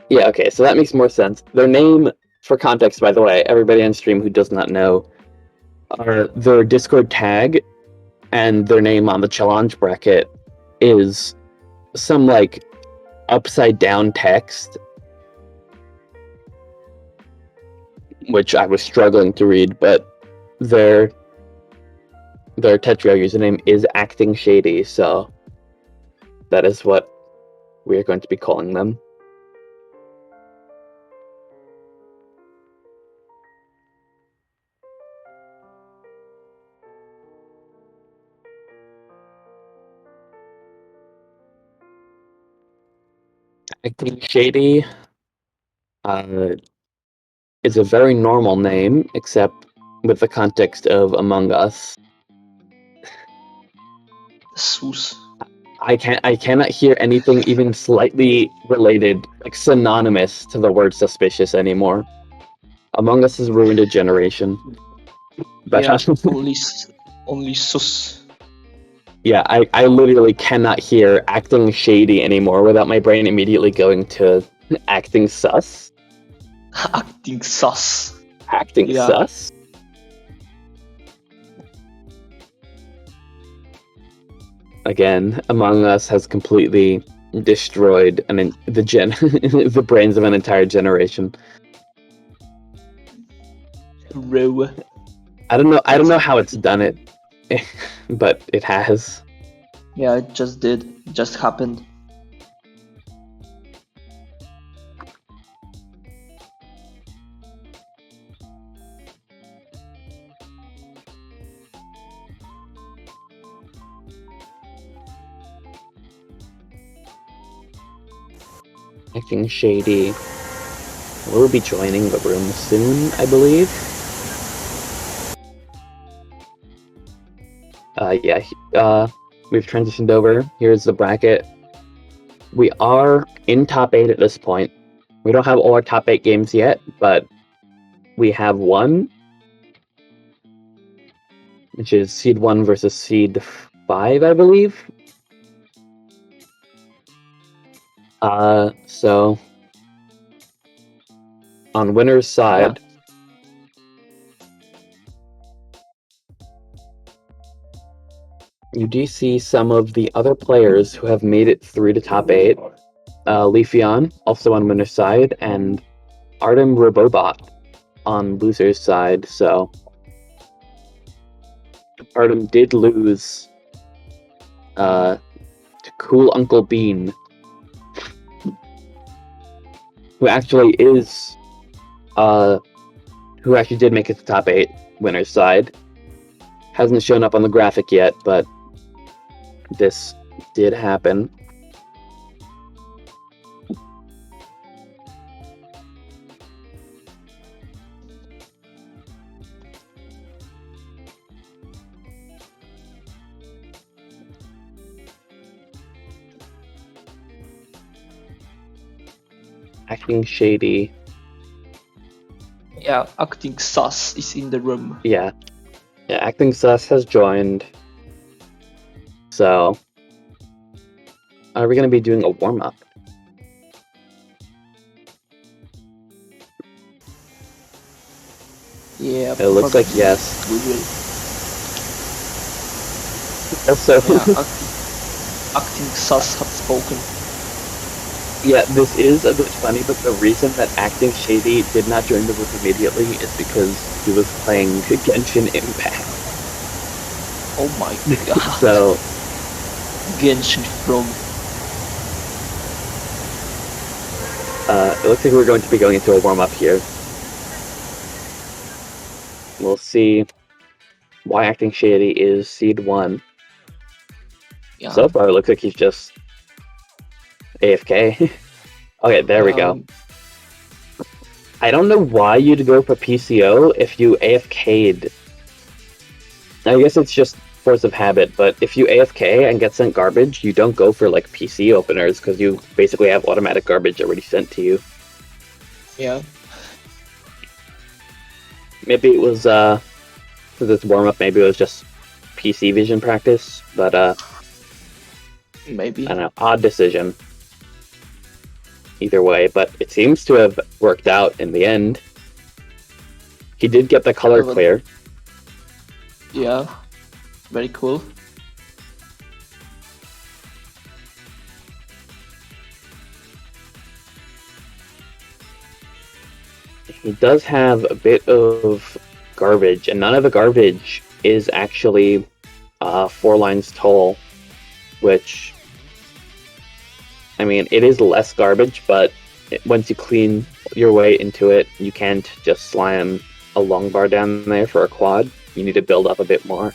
Yeah, okay, so that makes more sense. Their name, for context, by the way, everybody on stream who does not know, are their Discord tag and their name on the challenge bracket is some, like, upside down text, which I was struggling to read, but their Tetra username is Acting Shady, so that is what we are going to be calling them. Acting Shady is a very normal name, except with the context of Among Us. Sus. I cannot hear anything even slightly related, like synonymous to the word suspicious anymore. Among Us has ruined a generation. But Yeah, only sus. yeah, I literally cannot hear acting shady anymore without my brain immediately going to acting sus. Acting sus. Acting Yeah. sus? Again, Among Us has completely destroyed the brains of an entire generation. Row. I don't know how it's done it, but it has. Yeah, it just did. It just happened. Acting shady will be joining the room soon, I believe. We've transitioned over. Here's the bracket. We are in top 8 at this point. We don't have all our top 8 games yet, but we have one, which is Seed 1 versus Seed 5, I believe. So on winner's side, you do see some of the other players who have made it through to top 8. Leafeon, also on winner's side, and Artem Robobot on loser's side. So Artem did lose to Cool Uncle Bean, who actually did make it to top 8 winner's side. Hasn't shown up on the graphic yet, but this did happen. Acting shady. Yeah, acting sus is in the room. Yeah, acting sus has joined. So, are we going to be doing a warm-up? Yeah, It looks like yes. we will. So, Yeah, acting sus have spoken. yeah, this is a bit funny, but the reason that Acting Shady did not join the room immediately is because he was playing Genshin Impact. Oh my god. So, Genshin Frog. it looks like we're going to be going into a warm-up here. We'll see why Acting Shady is Seed 1. Yeah. So far, it looks like he's just AFK. Okay, there we go. I don't know why you'd go for PCO if you AFK'd. I guess it's just force of habit, but if you AFK and get sent garbage, you don't go for like PC openers because you basically have automatic garbage already sent to you. Yeah. Maybe it was for this warm up, maybe it was just PC vision practice, but Maybe. I don't know, odd decision. Either way, but it seems to have worked out in the end. He did get the color clear. Yeah. Very cool. He does have a bit of garbage, and none of the garbage is actually 4 lines tall, which, I mean, it is less garbage, but once you clean your way into it, you can't just slam a long bar down there for a quad. You need to build up a bit more,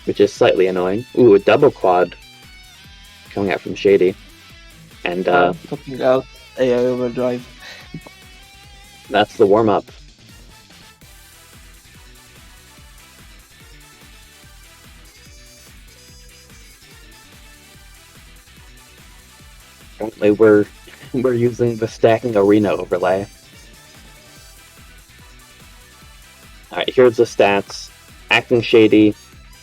which is slightly annoying. Ooh, a double quad coming out from Shady. And talking out AI Overdrive. That's the warm-up. Apparently we're using the stacking arena overlay. Alright, here's the stats. Acting Shady,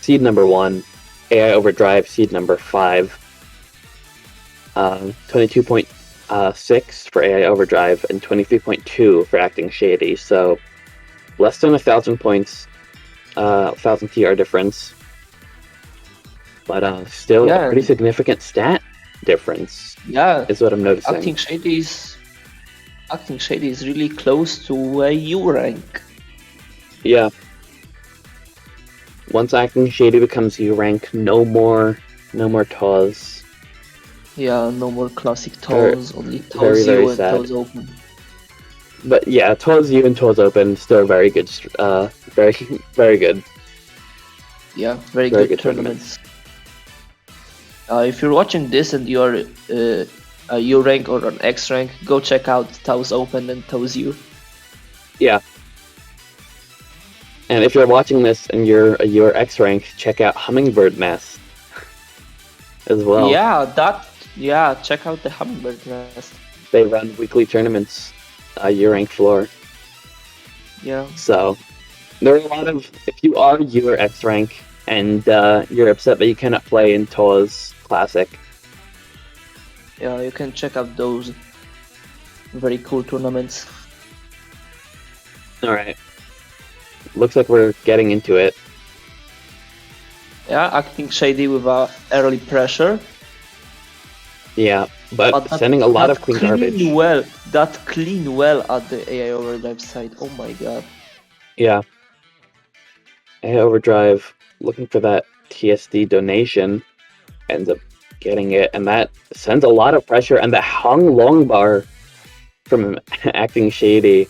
seed number 1. AI Overdrive, seed number 5. 22.6 for AI Overdrive and 23.2 for Acting Shady. So less than 1,000 points, 1,000 TR difference. But still a pretty significant stat difference. Yeah, is what I'm noticing. Acting Shady is really close to a U rank. Yeah. Once Acting Shady becomes U rank, no more TAWS. Yeah, no more classic TAWS, only very, TAWS very U and sad. TAWS Open. But yeah, TAWS U and TAWS Open still very good. Very, very good. Yeah, very good tournaments. If you're watching this and you're a U rank or an X rank, go check out TAWS Open and TAWS U. Yeah. And if you're watching this and you're a U or X rank, check out Hummingbird Nest as well. Yeah, check out the Hummingbird Nest. They run weekly tournaments, U rank floor. Yeah. So there are a lot of, if you are U or X rank and you're upset that you cannot play in TAWS Classic. Yeah, you can check out those very cool tournaments. Alright. Looks like we're getting into it. Yeah, Acting Shady with early pressure. Yeah, but sending a lot of clean garbage. That clean well at the AI Overdrive side. Oh my god. Yeah. AI Overdrive looking for that TSD donation, ends up getting it, and that sends a lot of pressure, and the hung long bar from Acting Shady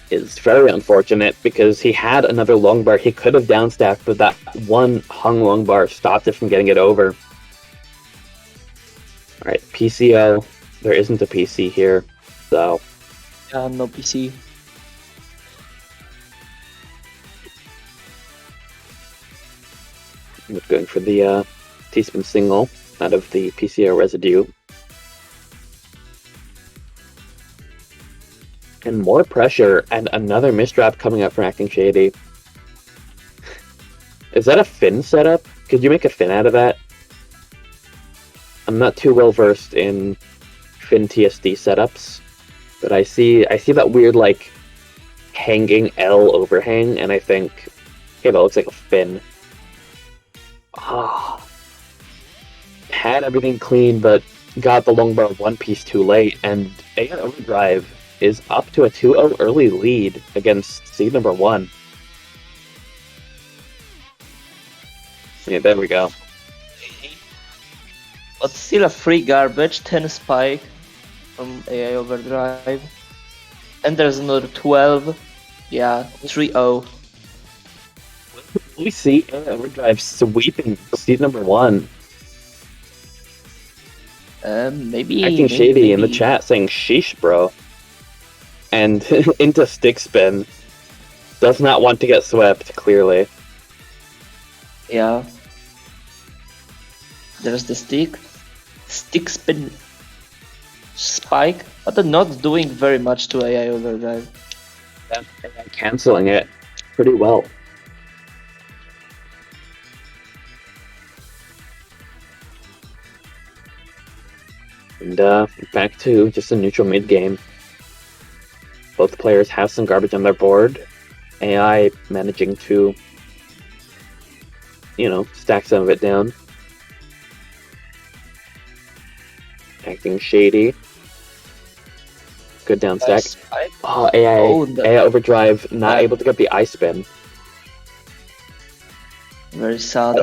is very unfortunate because he had another long bar he could have downstacked, but that one hung long bar stopped it from getting it over. Alright, PCO. There isn't a PC here, so... Yeah, no PC. I'm going for the T-spin single out of the PCO residue. And more pressure, and another misdraft coming up from Acting Shady. Is that a fin setup? Could you make a fin out of that? I'm not too well versed in fin TSD setups, but I see that weird like hanging L overhang, and I think, okay, that looks like a fin. Had everything clean, but got the long bar one piece too late, and AI Overdrive is up to a 2-0 early lead against seed number 1. Yeah, there we go. But still a free garbage, 10 spike from AI Overdrive. And there's another 12. Yeah, 3-0. We see AI Overdrive sweeping seed number 1. Maybe Acting Shady in the chat saying sheesh, bro. And into stick spin. Does not want to get swept, clearly. Yeah. There's the stick spin spike, but they're not doing very much to AI Overdrive. Yeah, canceling it pretty well. And back to just a neutral mid game. Both players have some garbage on their board. AI managing to, stack some of it down. Acting Shady. Good down stack. Oh, AI Overdrive not able to get the ice spin. Very sad.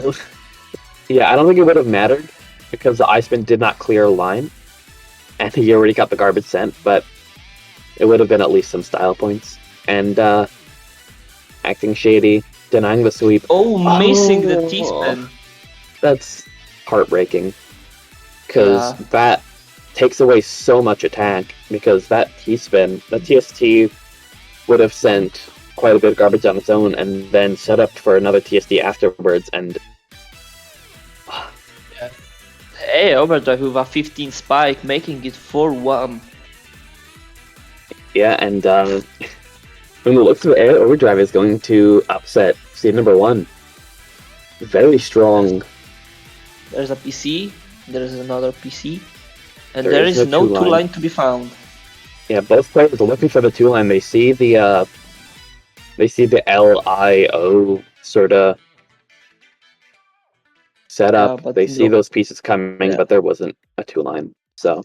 Yeah, I don't think it would have mattered because the ice spin did not clear a line. And he already got the garbage sent, but it would have been at least some style points. And Acting Shady, denying the sweep. Missing the T-spin. That's heartbreaking. Because that takes away so much attack. Because that T-spin, the TST would have sent quite a bit of garbage on its own and then set up for another TSD afterwards. And AA Overdrive with a 15 spike, making it 4-1. Yeah, and from the looks of it, Overdrive is going to upset seed number 1. Very strong. There's a PC, there's another PC, and There there is is no no two-line. 2-line to be found. Yeah, both players are looking for the 2-line. They see the LIO sort of setup. but They see no. those pieces coming, Yeah. but there wasn't a 2-line. So,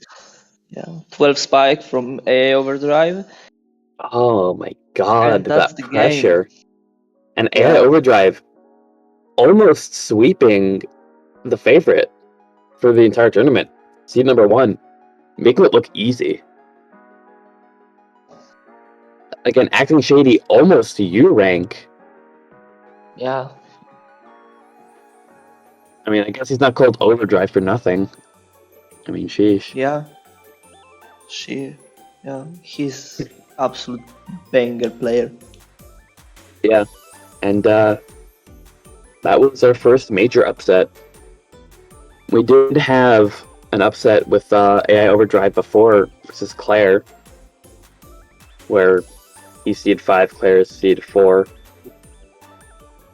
Yeah, 12 spike from AA Overdrive. oh my god, And that's that the game. pressure. And Yeah. AI Overdrive almost sweeping the favorite for the entire tournament. Seed number 1. Making it look easy. Again, acting shady almost to U rank. Yeah. I mean, I guess he's not called Overdrive for nothing. I mean, sheesh. Yeah. He's absolute banger player. Yeah. And that was our first major upset. We did have an upset with AI Overdrive before versus Claire, where he seeded 5, Claire seeded 4.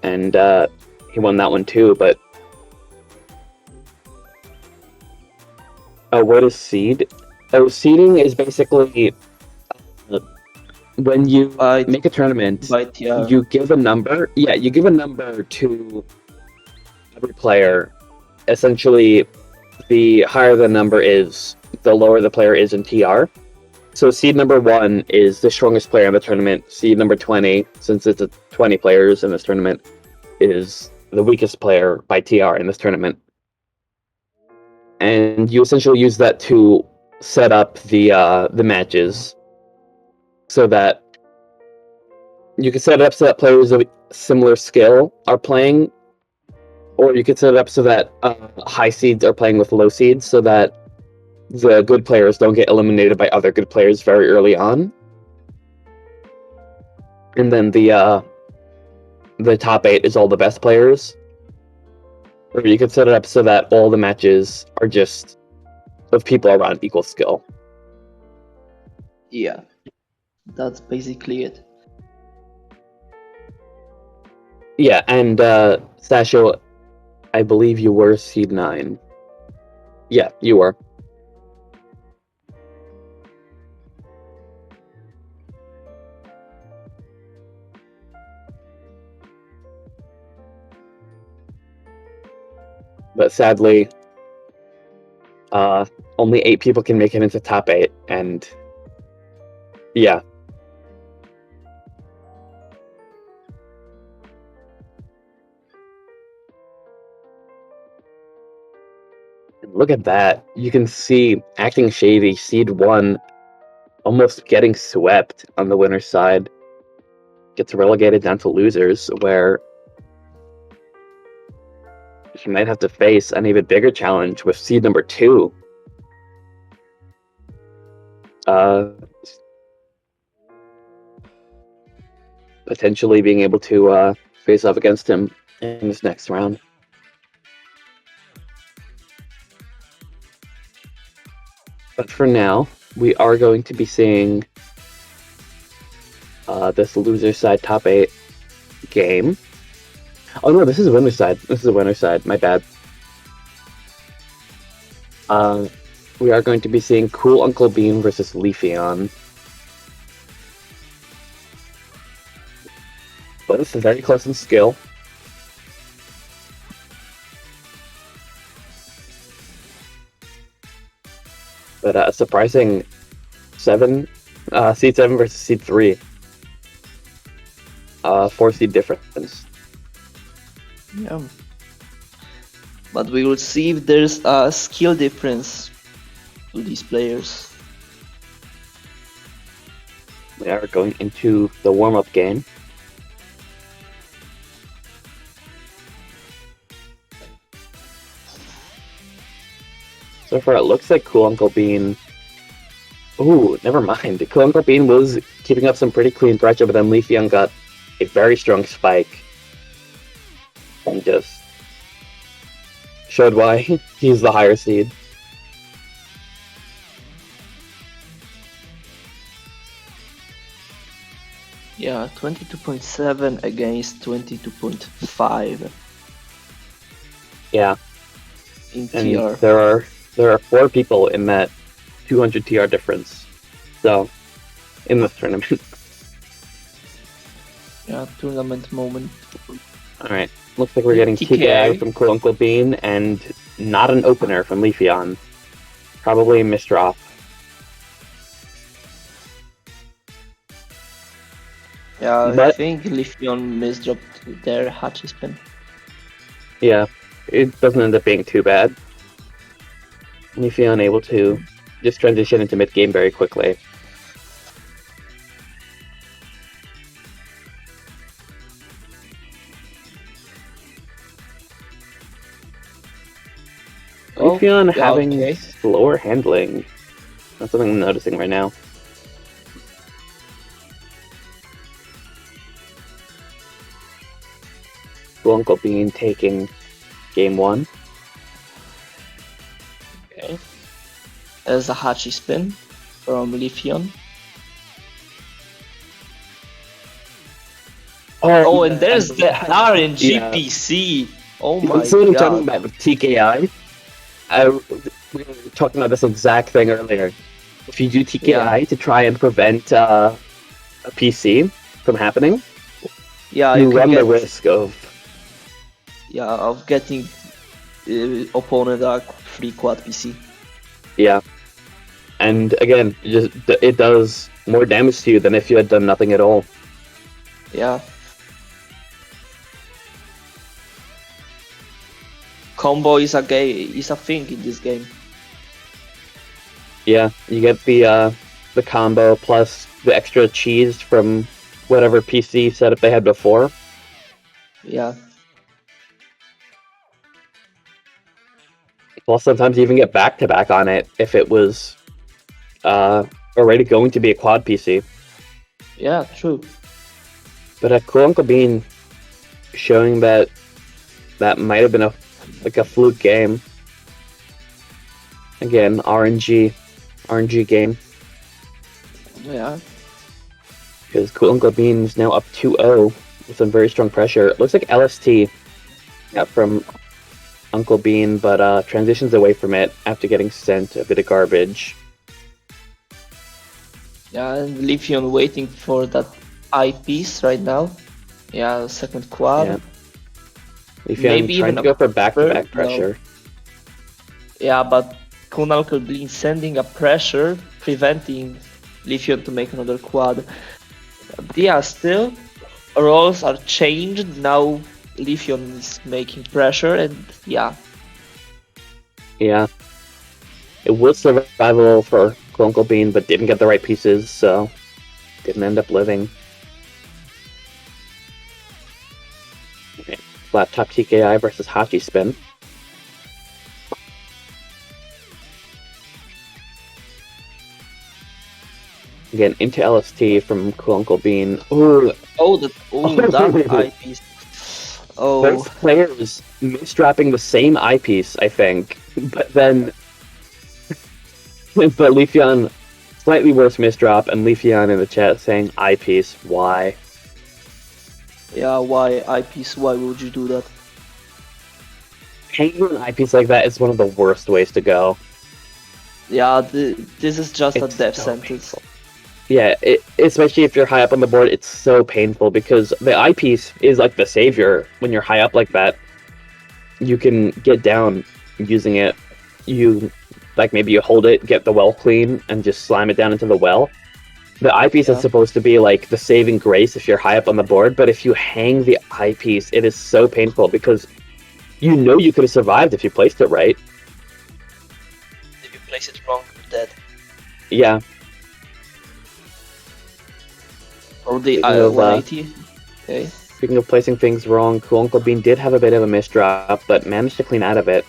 And he won that one too, but what is seed? Oh, seeding is basically when you make a tournament, you give a number. Yeah, you give a number to every player. Essentially, the higher the number is, the lower the player is in TR. So seed number 1 is the strongest player in the tournament. Seed number 20, since it's 20 players in this tournament, is the weakest player by TR in this tournament. And you essentially use that to set up the matches, so that you can set it up so that players of similar skill are playing, or you could set it up so that high seeds are playing with low seeds, so that the good players don't get eliminated by other good players very early on. And then the top 8 is all the best players. Or you could set it up so that all the matches are just of people around equal skill. Yeah, that's basically it. Yeah, and Stasho, I believe you were seed 9. Yeah, you were. But sadly, only 8 people can make it into top 8, and yeah. And look at that. You can see Acting Shady, seed 1, almost getting swept on the winner's side. Gets relegated down to losers, where she might have to face an even bigger challenge with seed number 2. Potentially being able to face off against him in this next round. But for now, we are going to be seeing this loser side top 8 game. Oh no, this is winner side. This is a winner side. My bad. We are going to be seeing Cool Uncle Bean versus Leafeon. Both very close in skill. But a surprising seed 7 versus seed 3. 4 seed difference. Yeah. But we will see if there's a skill difference to these players. We are going into the warm-up game. So far, it looks like Cool Uncle Bean... Ooh, never mind. Cool Uncle Bean was keeping up some pretty clean pressure, but then Leafeon got a very strong spike. And just showed why he's the higher seed. Yeah, 22.7 against 22.5 Yeah, in and TR. there are 4 people in that 200 TR difference. So, in this tournament. Yeah, tournament moment. Alright, looks like we're getting TKI from Cool Uncle Bean and not an opener from Leafeon. Probably a misdrop. Yeah, I But- think Leafeon misdropped their Hachi spin. Yeah, it doesn't end up being too bad. Leafeon able to just transition into mid-game very quickly. Leafeon having slower handling. That's something I'm noticing right now. Uncle Bean taking game 1. Okay. There's a Hachi spin from Leafeon. Oh, and there's the RNG PC. Oh my god. That's what I'm talking about with TKI. We were talking about this exact thing earlier. If you do TKI to try and prevent a PC from happening, you run the risk of getting opponent a free quad PC. Yeah, and again, it does more damage to you than if you had done nothing at all. Yeah. Combo is a thing in this game. Yeah, you get the combo plus the extra cheese from whatever PC setup they had before. Yeah. Well, sometimes you even get back-to-back on it if it was already going to be a quad PC. Yeah, true. But Cool Uncle Bean showing that might have been a fluke game. Again, RNG game. Yeah. Because Cool Uncle Bean is now up 2-0 with some very strong pressure. It looks like LST got from Uncle Bean, but transitions away from it after getting sent a bit of garbage. Yeah, and Leafeon waiting for that eyepiece right now. Yeah, second quad. Yeah. Maybe even to go for back-to-back pressure. Yeah, but Cool Uncle Bean sending a pressure, preventing Leafeon to make another quad. Yeah, still, roles are changed. Now Leafeon is making pressure, and yeah. Yeah. It was survivable for Cool Uncle Bean, but didn't get the right pieces, so didn't end up living. Okay. Flat top TKI versus Hachi spin. Again, into LST from Cool Uncle Bean. Ooh. That eyepiece. Oh. Both players misdropping the same eyepiece, I think. But then... but Leafeon, slightly worse misdrop, and Leafeon in the chat saying eyepiece, why? Yeah, why eyepiece? Why would you do that? Hanging an eyepiece like that is one of the worst ways to go. Yeah, this is just a death sentence. Painful. Yeah, especially if you're high up on the board, it's so painful because the eyepiece is like the savior when you're high up like that. You can get down using it. Maybe you hold it, get the well clean, and just slam it down into the well. The eyepiece is supposed to be like the saving grace if you're high up on the board, but if you hang the eyepiece, it is so painful because you know you could have survived if you placed it right. If you place it wrong, you're dead. Yeah. Or the 180. Okay. Speaking of placing things wrong, Cool Uncle Bean did have a bit of a misdrop, but managed to clean out of it.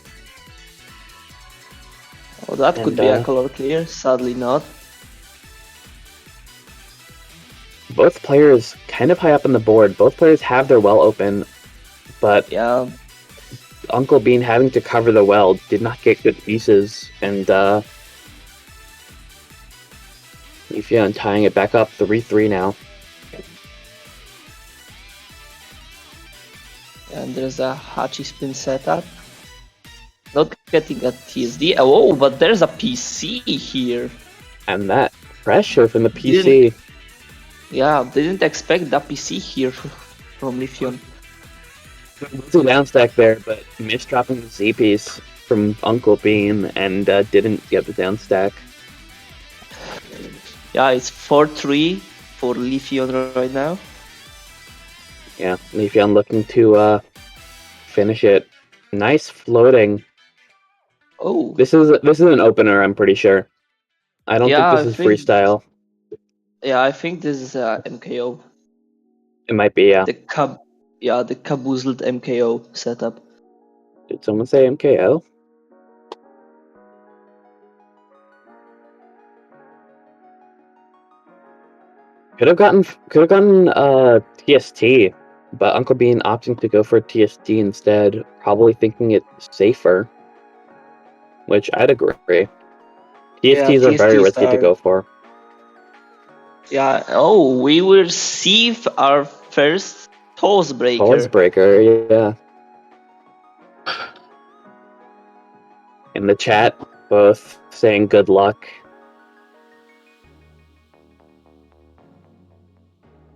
Oh, that could be a color clear. Sadly not. Both players kind of high up on the board. Both players have their well open, but yeah, Uncle Bean having to cover the well did not get good pieces, and Leafeon tying it back up 3-3 now. And there's a Hachi spin setup. Not getting a TSD. Oh, but there's a PC here. And that pressure from the PC. Yeah, didn't expect that PC here from Leafeon. There was a down stack there, but missed dropping the Z piece from Uncle Bean and didn't get the down stack. Yeah, it's 4-3 for Leafeon right now. Yeah, Leafeon looking to finish it. Nice floating. Oh. This is an opener, I'm pretty sure. I don't think this is freestyle. Yeah, I think this is MKO. It might be, yeah. The caboozled MKO setup. Did someone say MKO? Could have gotten TST, but Uncle Bean opting to go for TST instead, probably thinking it's safer. Which I'd agree. TSTs are very risky to go for. Yeah. Oh, we will receive our first TAWS breaker. TAWS breaker, yeah. In the chat, both saying good luck.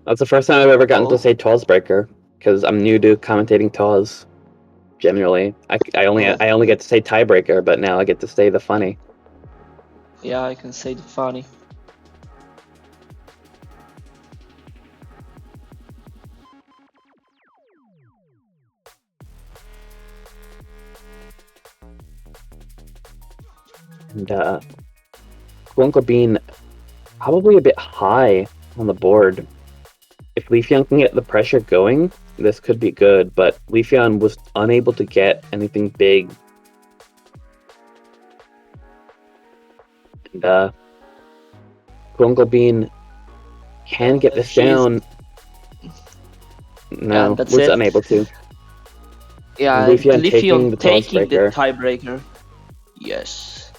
That's the first time I've ever gotten to say TAWS breaker, because I'm new to commentating TAWS. Generally, I only get to say tiebreaker, but now I get to say the funny. Yeah, I can say the funny. And Uncle Bean probably a bit high on the board. If Leafeon can get the pressure going, this could be good, but Leafeon was unable to get anything big. And Uncle Bean can get this down. No, was unable to. Yeah, Leafeon taking the tiebreaker. Yes.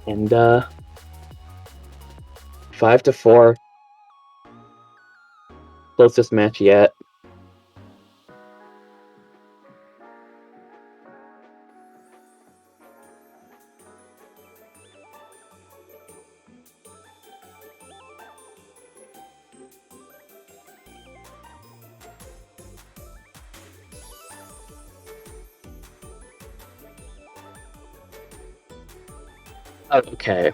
And 5-4. Closest match yet. Okay.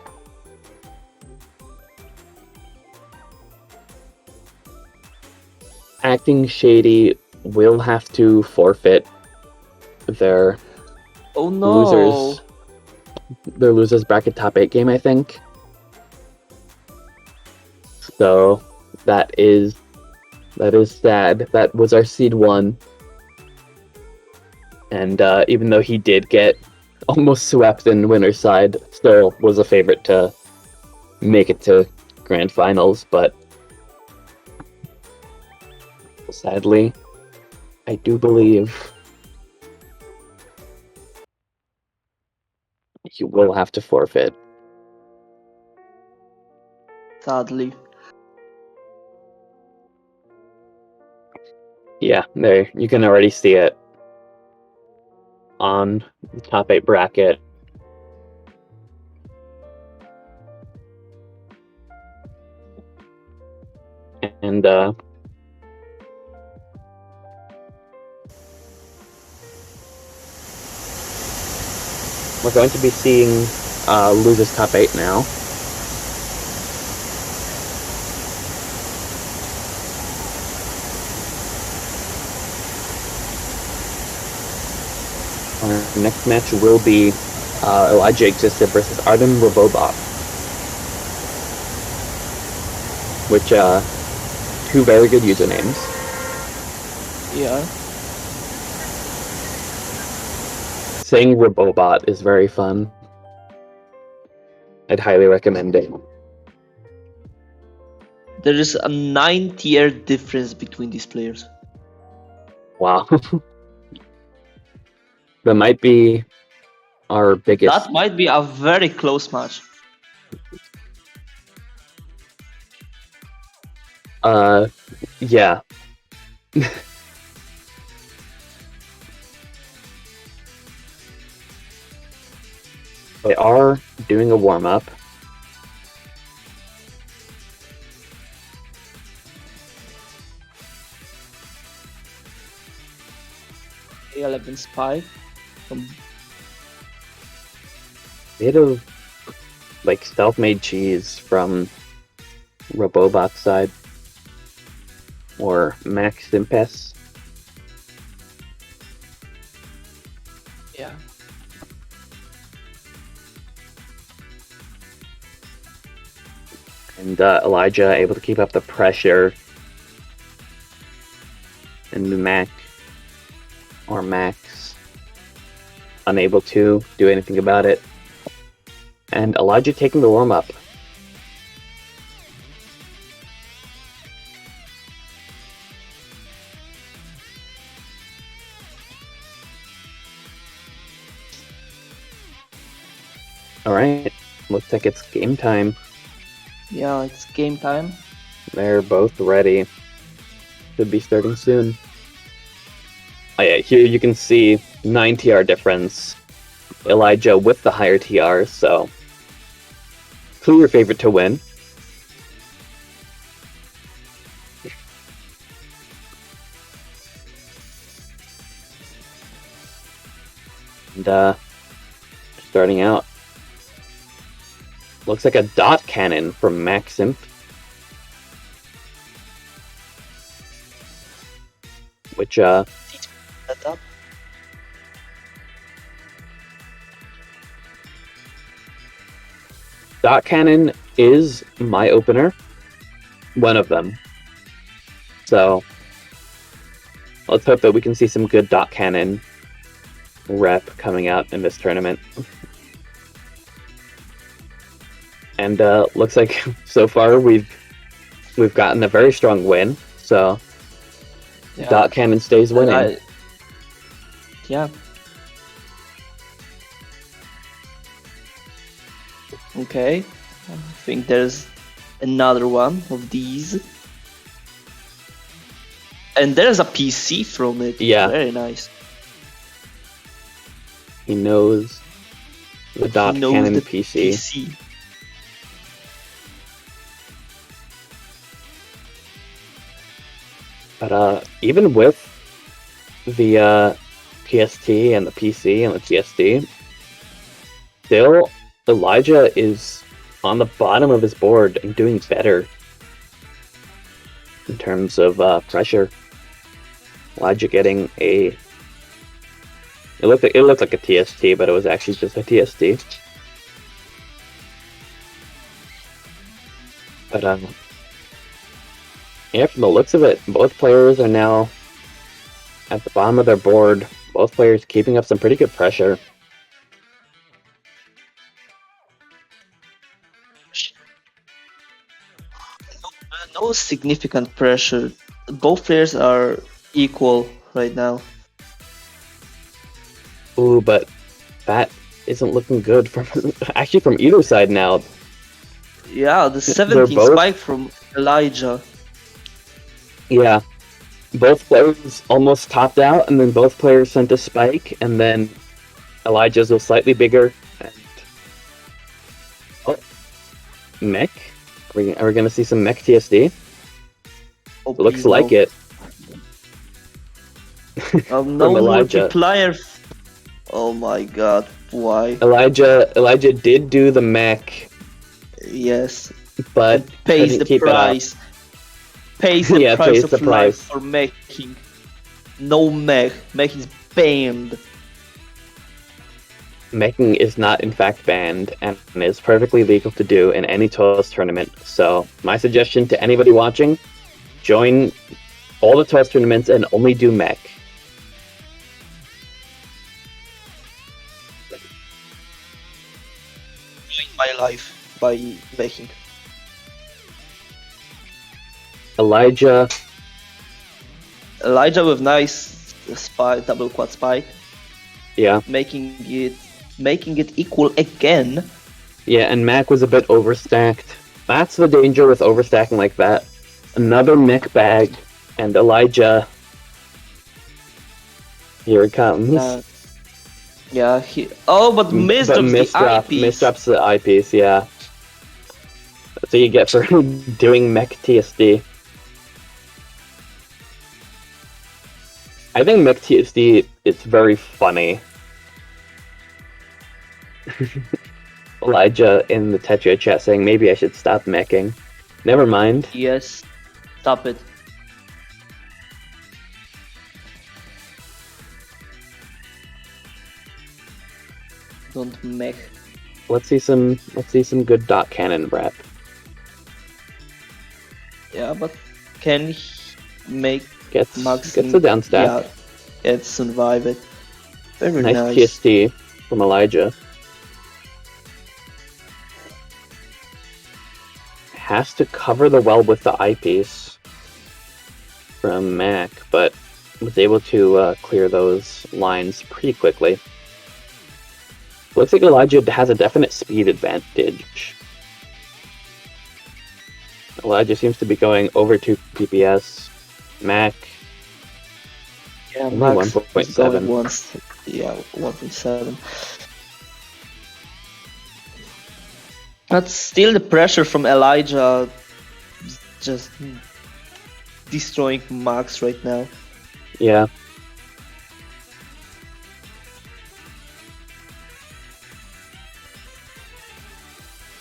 Acting Shady will have to forfeit their losers. Their losers bracket top 8 game, I think. So that is sad. That was our seed 1. And even though he did get almost swept in winner's side, still was a favorite to make it to grand finals, but sadly, I do believe you will have to forfeit. Sadly. Yeah, there, you can already see it on the top 8 bracket. And we're going to be seeing losers top 8 now. Our next match will be Elijah Existed versus Arden Robobot. Which, 2 very good usernames. Yeah. Saying Robobot is very fun. I'd highly recommend it. There is a 9-tier difference between these players. Wow. That might be our biggest. That might be a very close match. Yeah. They are doing a warm-up. A11 spy from Bit of like self-made cheese from Robobot's side or Max Simpes. yeah. And Elijah able to keep up the pressure. And Max unable to do anything about it. And Elijah taking the warm-up. Alright, looks like it's game time. Yeah, it's game time. They're both ready. Should be starting soon. Oh yeah, here you can see 9 TR difference. Elijah with the higher TR, so clear favorite to win. And starting out, looks like a dot cannon from Max Imp. Which Set up. dot cannon is my opener. One of them. So let's hope that we can see some good dot cannon rep coming out in this tournament. And looks like so far we've gotten a very strong win. So Yeah. dot cannon stays winning. Yeah. Okay. I think there's another one of these. And there's a PC from it. Yeah. Very nice. He knows the dot He knows cannon the PC. But even with the PST and the PC and the TSD, still Elijah is on the bottom of his board and doing better in terms of pressure. Elijah getting a. It looked like a TST, but it was actually just a TSD. But yeah, from the looks of it, both players are now at the bottom of their board. Both players keeping up some pretty good pressure. No significant pressure. Both players are equal right now. Ooh, but that isn't looking good from actually from either side now. Yeah, the They're 17 both- spike from Elijah. Yeah, both players almost topped out, and then both players sent a spike, and then Elijah's was slightly bigger. And mech? Are we gonna see some mech TSD? Oh, Looks please, like no. it. No from Elijah. multiplier. Oh my god, why? Elijah did do the mech, Yes. but Pays couldn't the keep it up. price. Pays the Yeah, price pays of the life price. for making. No mech. Mech is banned. Meching is not in fact banned and is perfectly legal to do in any TAWS tournament. So my suggestion to anybody watching, join all the TAWS tournaments and only do mech. Ruin my life by making. Elijah, Elijah with nice spike, double quad spike. Yeah. making it equal again. Yeah, and Mac was a bit overstacked. That's the danger with overstacking like that. Another mech bag, and Elijah. Here it comes. Yeah, but misdrops the eyepiece. Misdrops the eyepiece, yeah. That's what you get for doing mech TSD. I think mech TSD is very funny. Elijah in the Tetra chat saying maybe I should stop meching. Never mind. Yes, stop it. Don't mech. Let's see some good dot cannon rep. Yeah, but can he make Gets Max? the down stack. Yeah, it survive it. Very Nice nice. TSD from Elijah. Has to cover the well with the eyepiece from Mac, but was able to clear those lines pretty quickly. Looks like Elijah has a definite speed advantage. Elijah seems to be going over 2 PPS. Mac, Yeah, only Max 1.7. once. Yeah, 1.7. But still, the pressure from Elijah is just destroying Max right now. Yeah.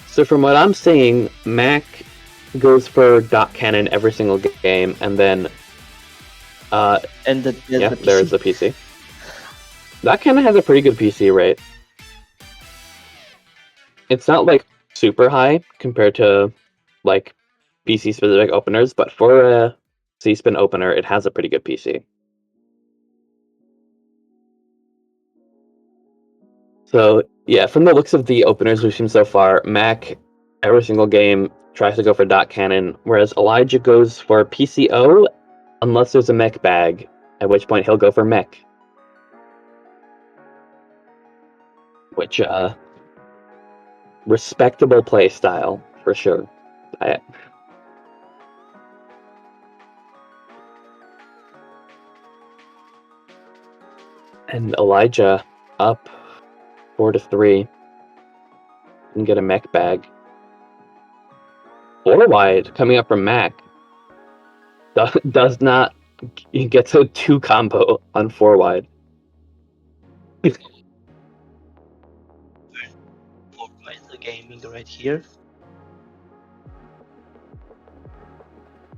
So from what I'm seeing, Mac goes for dot cannon every single game, and then And the PC. there's the PC. Dot cannon has a pretty good PC rate. It's not like super high compared to like PC specific openers, but for a C-spin opener, it has a pretty good PC. So yeah, from the looks of the openers we've seen so far, Mac every single game tries to go for dot cannon, whereas Elijah goes for PCO unless there's a mech bag, at which point he'll go for mech. Which respectable play style for sure. And Elijah up 4-3 and get a mech bag. 4 wide coming up from Mac. Does not. He gets a 2 combo on 4 wide. The gaming right here.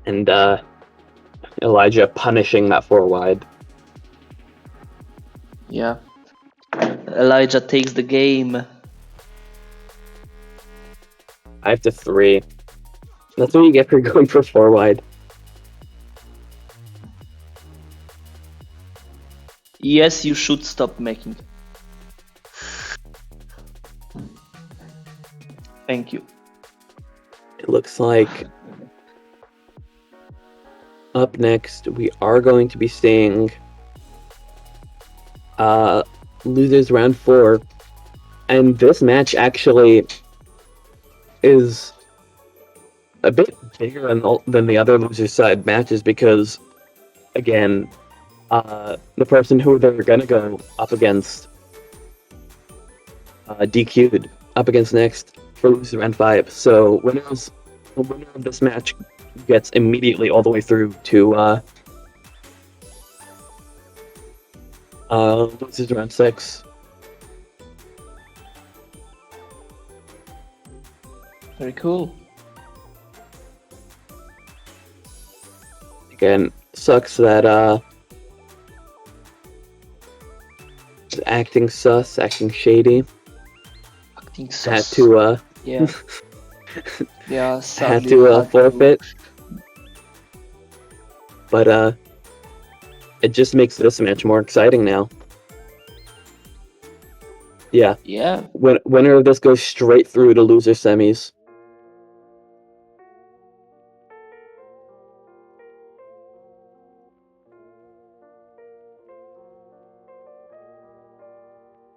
And Elijah punishing that 4 wide. Yeah. Elijah takes the game. 5-3. That's what you get for going for 4 wide. Yes, you should stop making. Thank you. It looks like up next we are going to be seeing losers round 4, and this match actually is a bit bigger than the other losers side matches because, again, the person who they're gonna go up against DQ'd up against next for losers round 5. So the winner of this match gets immediately all the way through to losers round 6. Very cool. Again, sucks that acting sus, acting shady. Acting sus. Had to yeah. Yeah, had to forfeit. But it just makes this match more exciting now. Yeah. Yeah. Winner of this goes straight through to loser semis.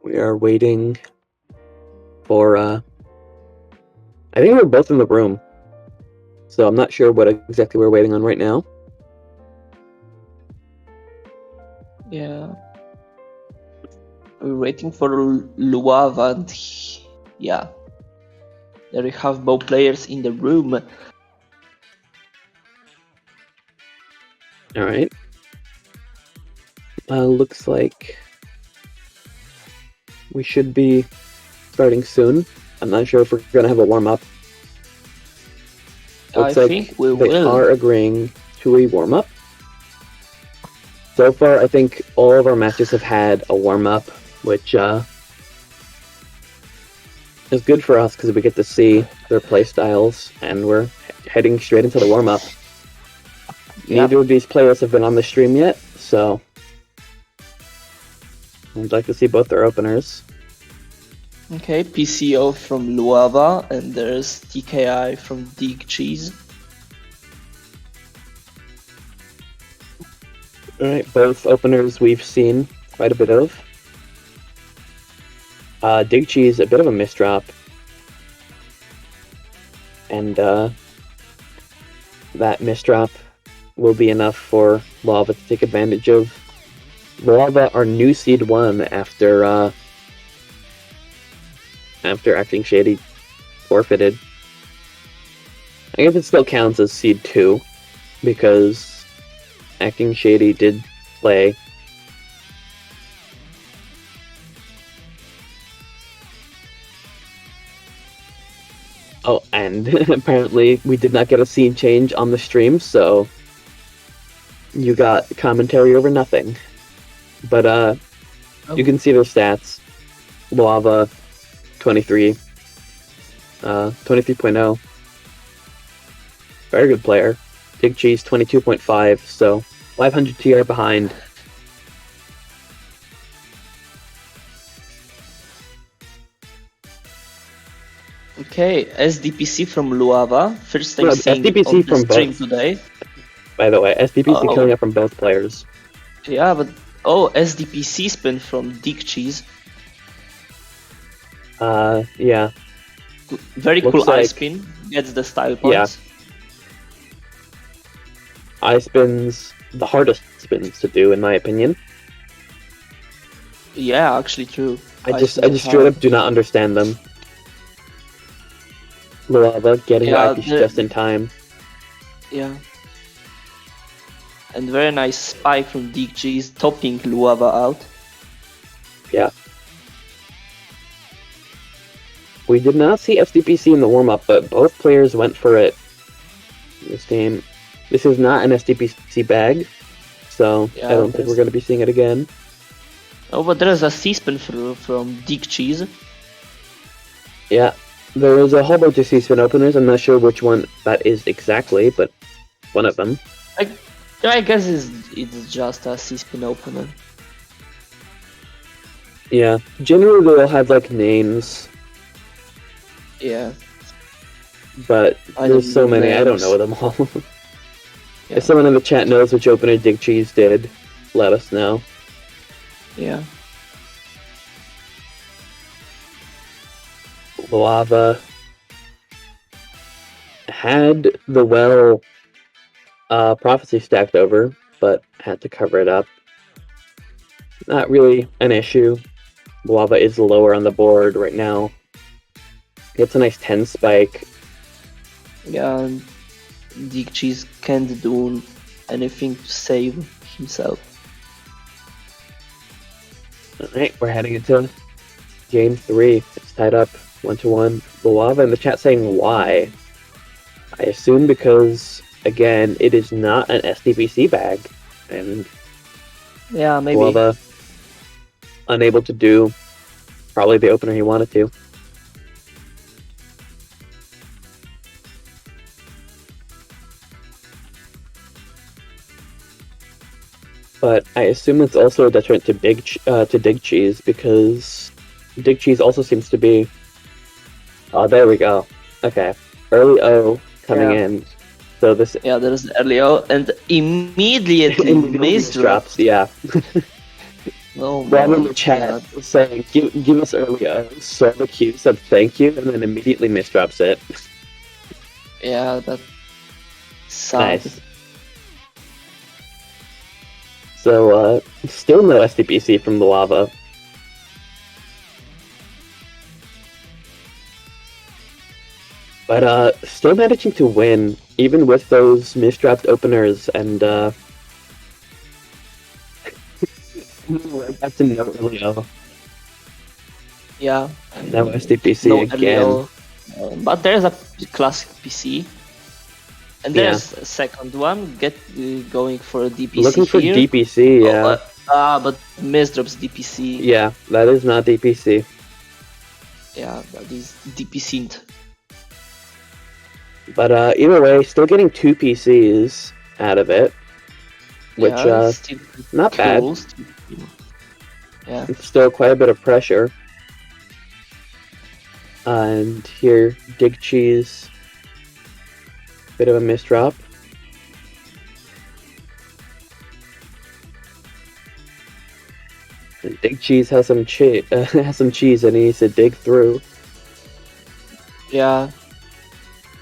We are waiting for, I think we're both in the room. So I'm not sure what exactly we're waiting on right now. Yeah. We're waiting for Luava, and yeah. There we have both players in the room. Alright. Looks like we should be starting soon. I'm not sure if we're going to have a warm-up. Looks like think we they will. are agreeing to a warm-up. So far, I think all of our matches have had a warm-up, which is good for us because we get to see their playstyles, and we're heading straight into the warm-up. Neither of these players have been on the stream yet, so I'd like to see both their openers. Okay, PCO from Luava, and there's TKI from Dig Cheese. Alright, both openers we've seen quite a bit of. Dig Cheese, a bit of a misdrop. And that misdrop will be enough for Lava to take advantage of. Lava are new seed 1 after Acting Shady forfeited. I guess it still counts as seed 2 because Acting Shady did play. Oh, and apparently we did not get a scene change on the stream, so you got commentary over nothing. But you can see their stats. Lava 23 23.0. Very good player. Dig Cheese 22.5, so 500 TR behind. Okay, SDPC from Luava. First time No, seeing SDPC on the from stream both. today. By the way, SDPC coming up from both players. Yeah, but SDPC spin from Dig Cheese. Yeah. Very Looks cool like- eye spin. Gets the style points. Eye spins, the hardest spins to do, in my opinion. Yeah, actually true. I just straight up do not understand them. Lava getting the eyepiece just in time. Yeah. And very nice spike from Dig Cheese, topping Luava out. Yeah. We did not see SDPC in the warm-up, but both players went for it this game. This is not an SDPC bag, so Yeah, I don't think we're going to be seeing it again. Oh, but there is a C-spin from Dig Cheese. Yeah, there was a whole bunch of C-spin openers. I'm not sure which one that is exactly, but one of them. I guess it's just a C-spin opener. Yeah, generally they'll have like names, Yeah. but I there's don't so know many, I don't names. know them all. Yeah. If someone in the chat knows which opener Dig Cheese did, let us know. Yeah. Lava had the well prophecy stacked over, but had to cover it up. Not really an issue. Lava is lower on the board right now. Gets a nice 10 spike. Yeah, and Dig Cheese can't do anything to save himself. Alright, we're heading into game 3. It's tied up 1-1. Lava in the chat saying why. I assume because, again, it is not an SDPC bag. And Yeah, maybe. Lava unable to do probably the opener he wanted to. But I assume it's also a detriment to Dig Cheese because Dig Cheese also seems to be. Oh, there we go. Okay, early O coming in. So this. Yeah, there's the early O, and immediately Immediately misdrop. drops. Yeah. No, Rob in you the chat cannot. saying, give us early saw the queue, said thank you, and then immediately misdrops it. Yeah, that's sad. Nice. So, still no SDPC from the lava. But, still managing to win, even with those misdropped openers, and, that's a no early O. Yeah. No SDPC No again. LEO. But there's a classic PC. And Yeah. there's a second one, going for a DPC Looking for here. DPC, yeah. But misdrops DPC. Yeah, that is not DPC. Yeah, that is DPC'd. But either way, still getting 2 PCs out of it. Which, Yeah, still not cool. bad. Yeah. It's still quite a bit of pressure. And here, Dig Cheese. Bit of a misdrop. And Dig Cheese has some has some cheese and he needs to dig through. Yeah.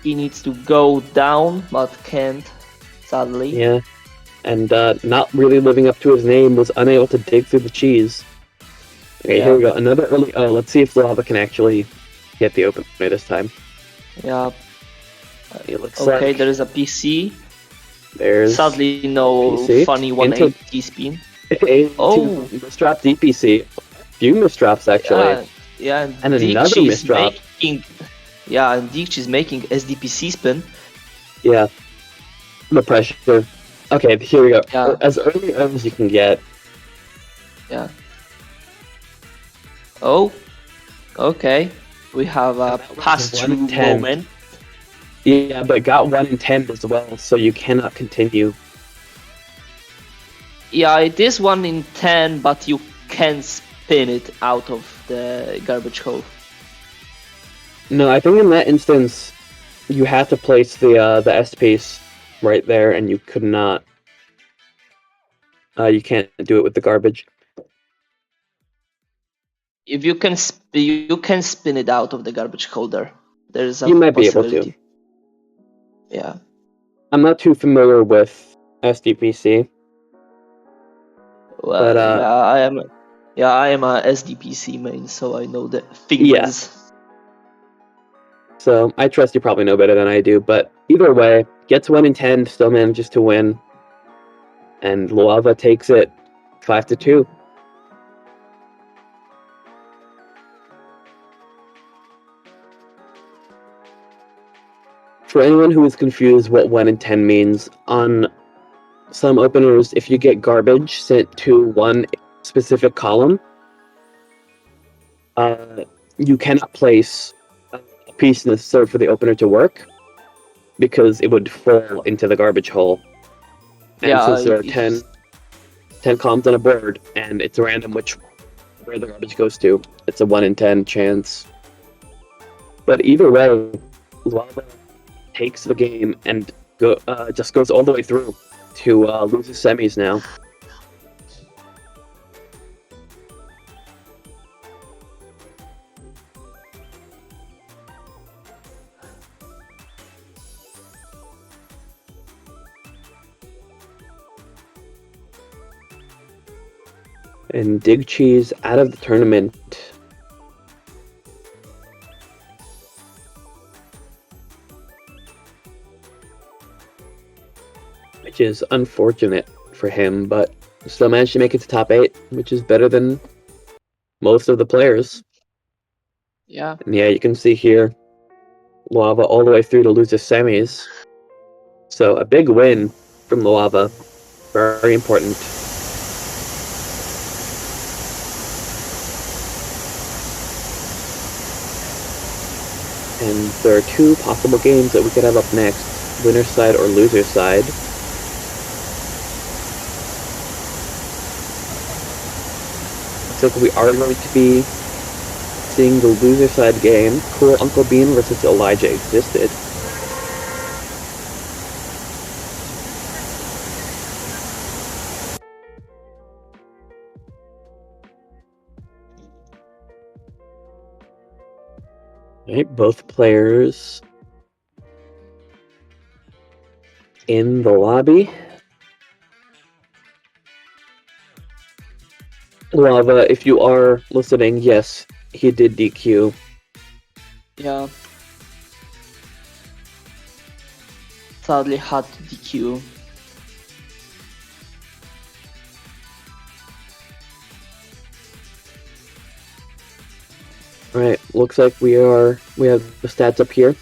He needs to go down, but can't, sadly. Yeah. And not really living up to his name, was unable to dig through the cheese. Okay, Yeah. here we go. Another early O. Let's see if Lava can actually get the opener this time. Yeah. It looks Okay, like there is a PC. there's Sadly, no PC. funny 180 spin. Oh, misdrop DPC. Few misdrops actually. Yeah, And another Dicci is misdrop. and Dicci is making SDPC spin. Yeah. The pressure. Okay, here we go. Yeah. As early as you can get. Yeah. Oh. Okay. We have a pass-through 1 in 10. moment. Yeah, but got 1 in 10 as well, so you cannot continue. Yeah, it is 1 in 10, but you can spin it out of the garbage hole. No, I think in that instance, you have to place the S piece right there, and you could not. You can't do it with the garbage. If you can, you can spin it out of the garbage holder. There is a You might be able possibility. to. Yeah. I'm not too familiar with SDPC. Well, But, I am a SDPC main, so I know the things. Yeah. So I trust you probably know better than I do. But either way, gets 1 in 10, still manages to win, and Lava takes it 5-2. For anyone who is confused what 1 in 10 means, on some openers, if you get garbage sent to one specific column, you cannot place a piece necessary for the opener to work because it would fall into the garbage hole. And Yeah, since there are 10 columns on a board and it's random where the garbage goes to, it's a 1 in 10 chance. But either way, Lava takes the game and just goes all the way through to lose his semis now. And Dig Cheese out of the tournament. Which is unfortunate for him, but still managed to make it to top 8, which is better than most of the players. Yeah. And yeah, you can see here, Lava all the way through to lose his semis. So a big win from Lava. Very important. And there are 2 possible games that we could have up next, winner's side or loser's side. Looks like we are going to be seeing the loser side game, Cool Uncle Bean versus Elijah Existed. Right, both players in the lobby. Lava, if you are listening, yes, he did DQ. Yeah. Sadly had to DQ. Alright, looks like we have the stats up here.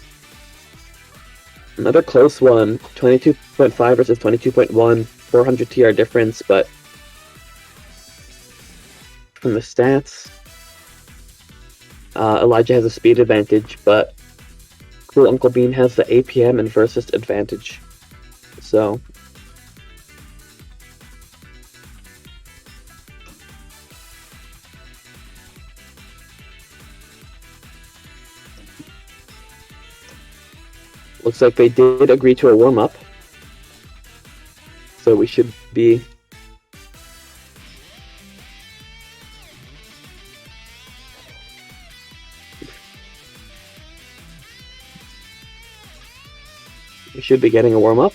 Another close one, 22.5 versus 22.1, 400 TR difference, but from the stats, Elijah has a speed advantage, but Cool Uncle Bean has the APM and versus advantage. So, looks like they did agree to a warm-up. So we should be... We should be getting a warm-up.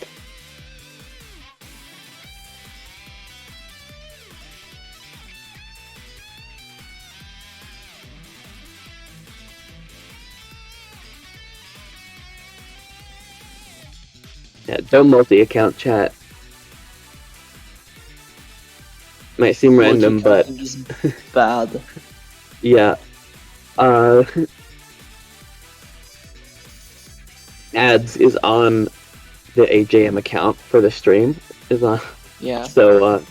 Yeah, don't multi-account chat. Might seem random, but Multi-counting is bad. yeah. Ads is on the AJM account for the stream. Is on. Yeah. So,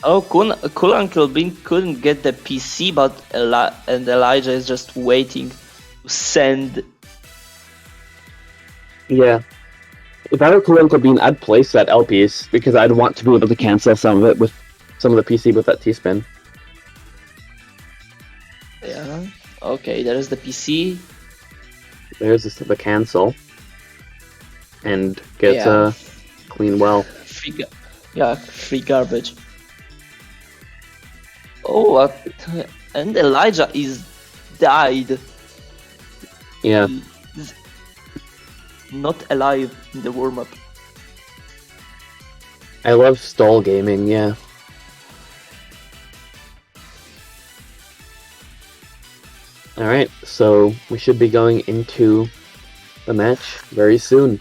Oh, cool Uncle Bean couldn't get the PC, but Elijah is just waiting to send. yeah. If I were Cool Uncle Bean, I'd place that LPs because I'd want to be able to cancel some of it with some of the PC with that T-spin. Yeah. Okay, there is the PC. There's the cancel. And gets a clean well. Free garbage. Oh, and Elijah is died. Yeah. He's not alive in the warm-up. I love stall gaming, yeah. Alright, so we should be going into the match very soon.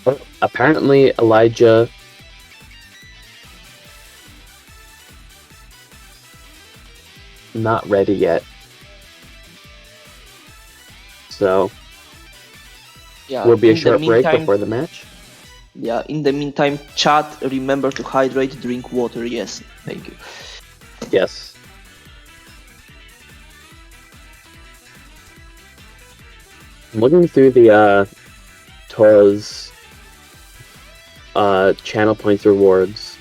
Oh, apparently Elijah not ready yet. So Yeah, will be a in the short break meantime- before the match. Yeah, in the meantime, chat, remember to hydrate, drink water. Yes, thank you. Yes. I'm looking through the TAWS channel points rewards.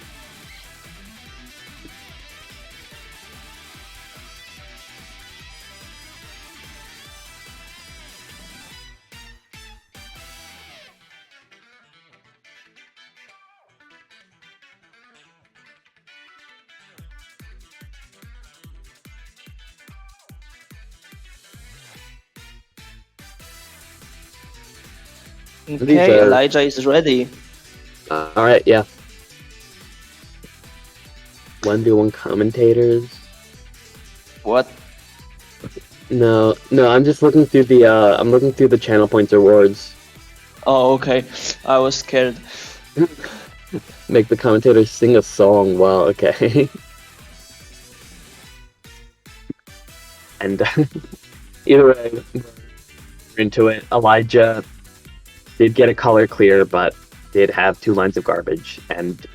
These Okay, are- Elijah is ready. Alright, yeah. 1v1 commentators. What? No, I'm just looking through the channel points rewards. Oh, okay. I was scared. Make the commentators sing a song. Wow, okay. And either way, we're into it. Elijah did get a color clear, but did have 2 lines of garbage, and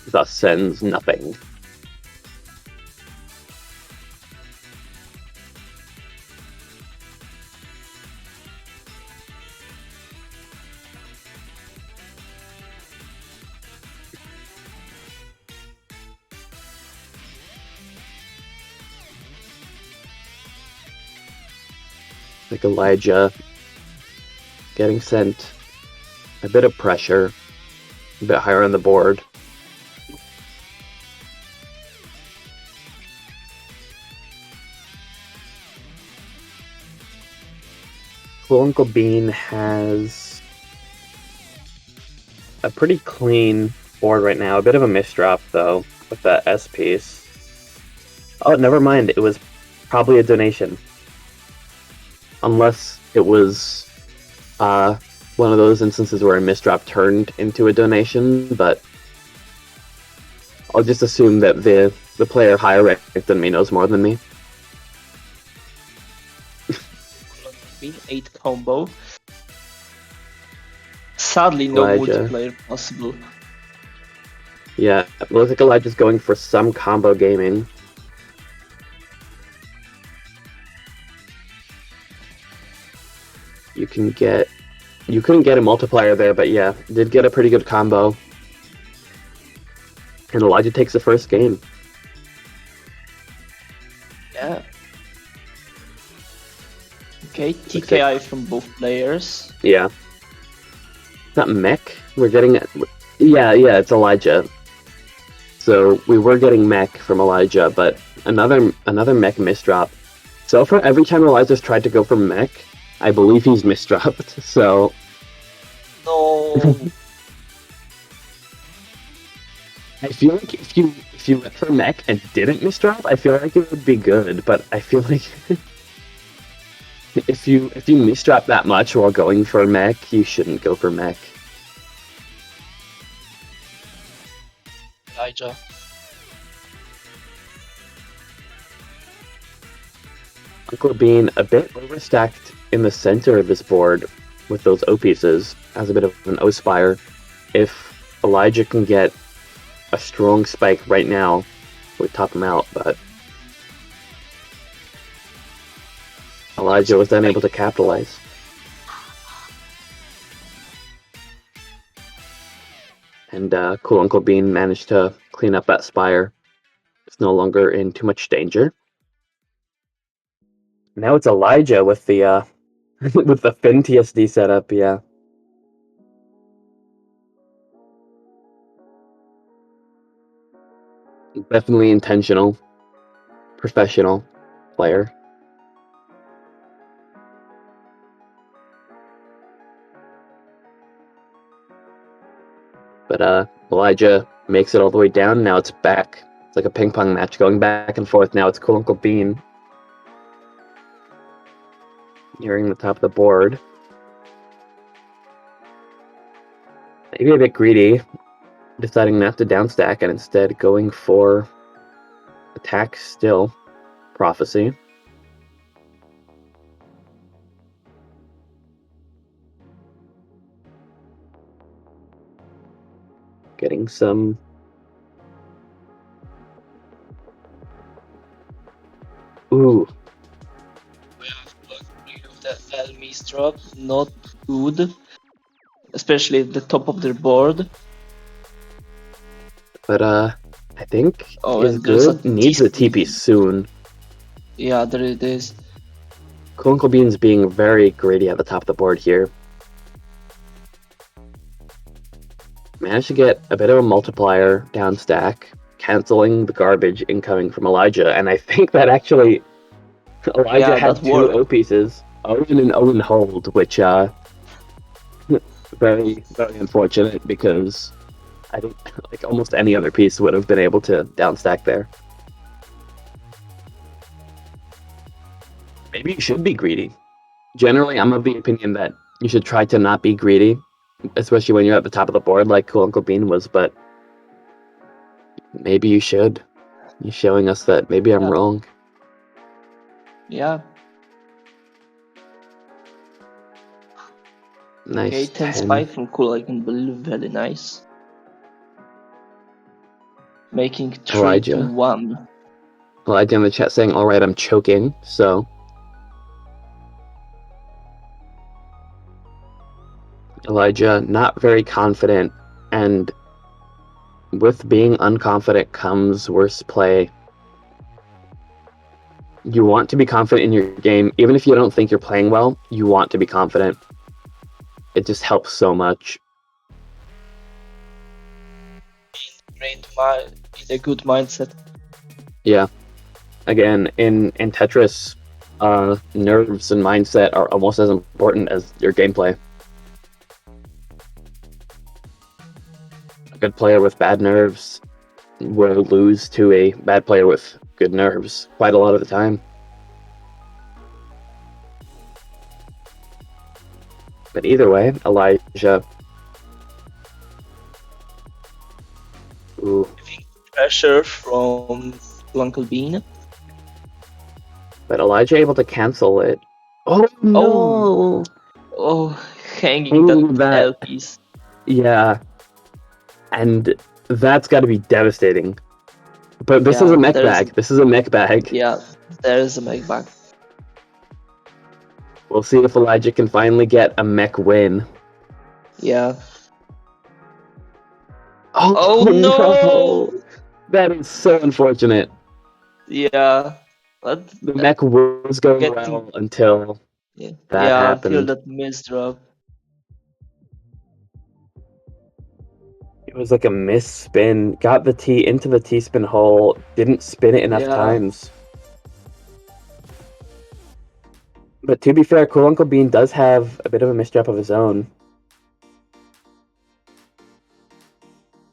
thus sends nothing. Like Elijah getting sent a bit of pressure, a bit higher on the board. Cool Uncle Bean has a pretty clean board right now. A bit of a misdrop, though, with that S piece. Oh, never mind. It was probably a donation. Unless it was one of those instances where a misdrop turned into a donation, but I'll just assume that the player higher ranked than me knows more than me. 8 combo. Sadly, no Elijah. multiplayer possible. Yeah, it looks like Elijah's going for some combo gaming. You couldn't get a multiplier there, but yeah, did get a pretty good combo. And Elijah takes the first game. Yeah. Okay, TKI from both players. Yeah. Not mech. We're getting yeah, it's Elijah. So we were getting mech from Elijah, but another mech misdrop. So far, every time Elijah's tried to go for mech, I believe he's misdropped. So No. I feel like if you went for mech and didn't misdrop, I feel like it would be good. But I feel like if you misdrop that much while going for mech, you shouldn't go for mech. Elijah. Uncle Bean a bit overstacked in the center of this board with those O pieces as a bit of an O spire. If Elijah can get a strong spike right now, would top him out, but Elijah was then able to capitalize. And Cool Uncle Bean managed to clean up that spire. It's no longer in too much danger. Now it's Elijah with the with the Fin TSD setup, yeah. Definitely intentional, professional player. But Elijah makes it all the way down. Now it's back. It's like a ping pong match going back and forth. Now it's Cool Uncle Bean nearing the top of the board. Maybe a bit greedy, deciding not to downstack and instead going for attack still. Prophecy. Getting some... Ooh. The Elmis drop, not good. Especially at the top of their board. But I think is and there's good. Needs a TP soon. Yeah, there it is. Cool Uncle Bean's being very greedy at the top of the board here. Managed to get a bit of a multiplier down stack, canceling the garbage incoming from Elijah, and I think that actually Elijah had two O pieces, Owen and Owen hold, which very, very unfortunate because I think like almost any other piece would have been able to downstack there. Maybe you should be greedy. Generally, I'm of the opinion that you should try to not be greedy, especially when you're at the top of the board like Cool Uncle Bean was, but maybe you should. You're showing us that maybe I'm wrong. Yeah. Nice. Okay, 10 spike from Cool, I can believe, very nice. Making 3-1. Elijah in the chat saying, alright, I'm choking, so... Elijah, not very confident, and with being unconfident comes worse play. You want to be confident in your game, even if you don't think you're playing well, you want to be confident. It just helps so much. It's a good mindset. Yeah. Again, in Tetris, nerves and mindset are almost as important as your gameplay. A good player with bad nerves will lose to a bad player with good nerves quite a lot of the time. But either way, Elijah. Ooh. Pressure from Uncle Bean. But Elijah able to cancel it. Oh no! Oh, hanging that L piece. Yeah. And that's got to be devastating. But this is a mech bag. This is a mech bag. Yeah, there is a mech bag. We'll see if Elijah can finally get a mech win. Yeah. Oh no! That is so unfortunate. Yeah. The mech was going well until that happened. Until that misdrop. It was like a miss spin. Got the T into the T-spin hole. Didn't spin it enough times. But to be fair, Cool Uncle Bean does have a bit of a misdrop of his own.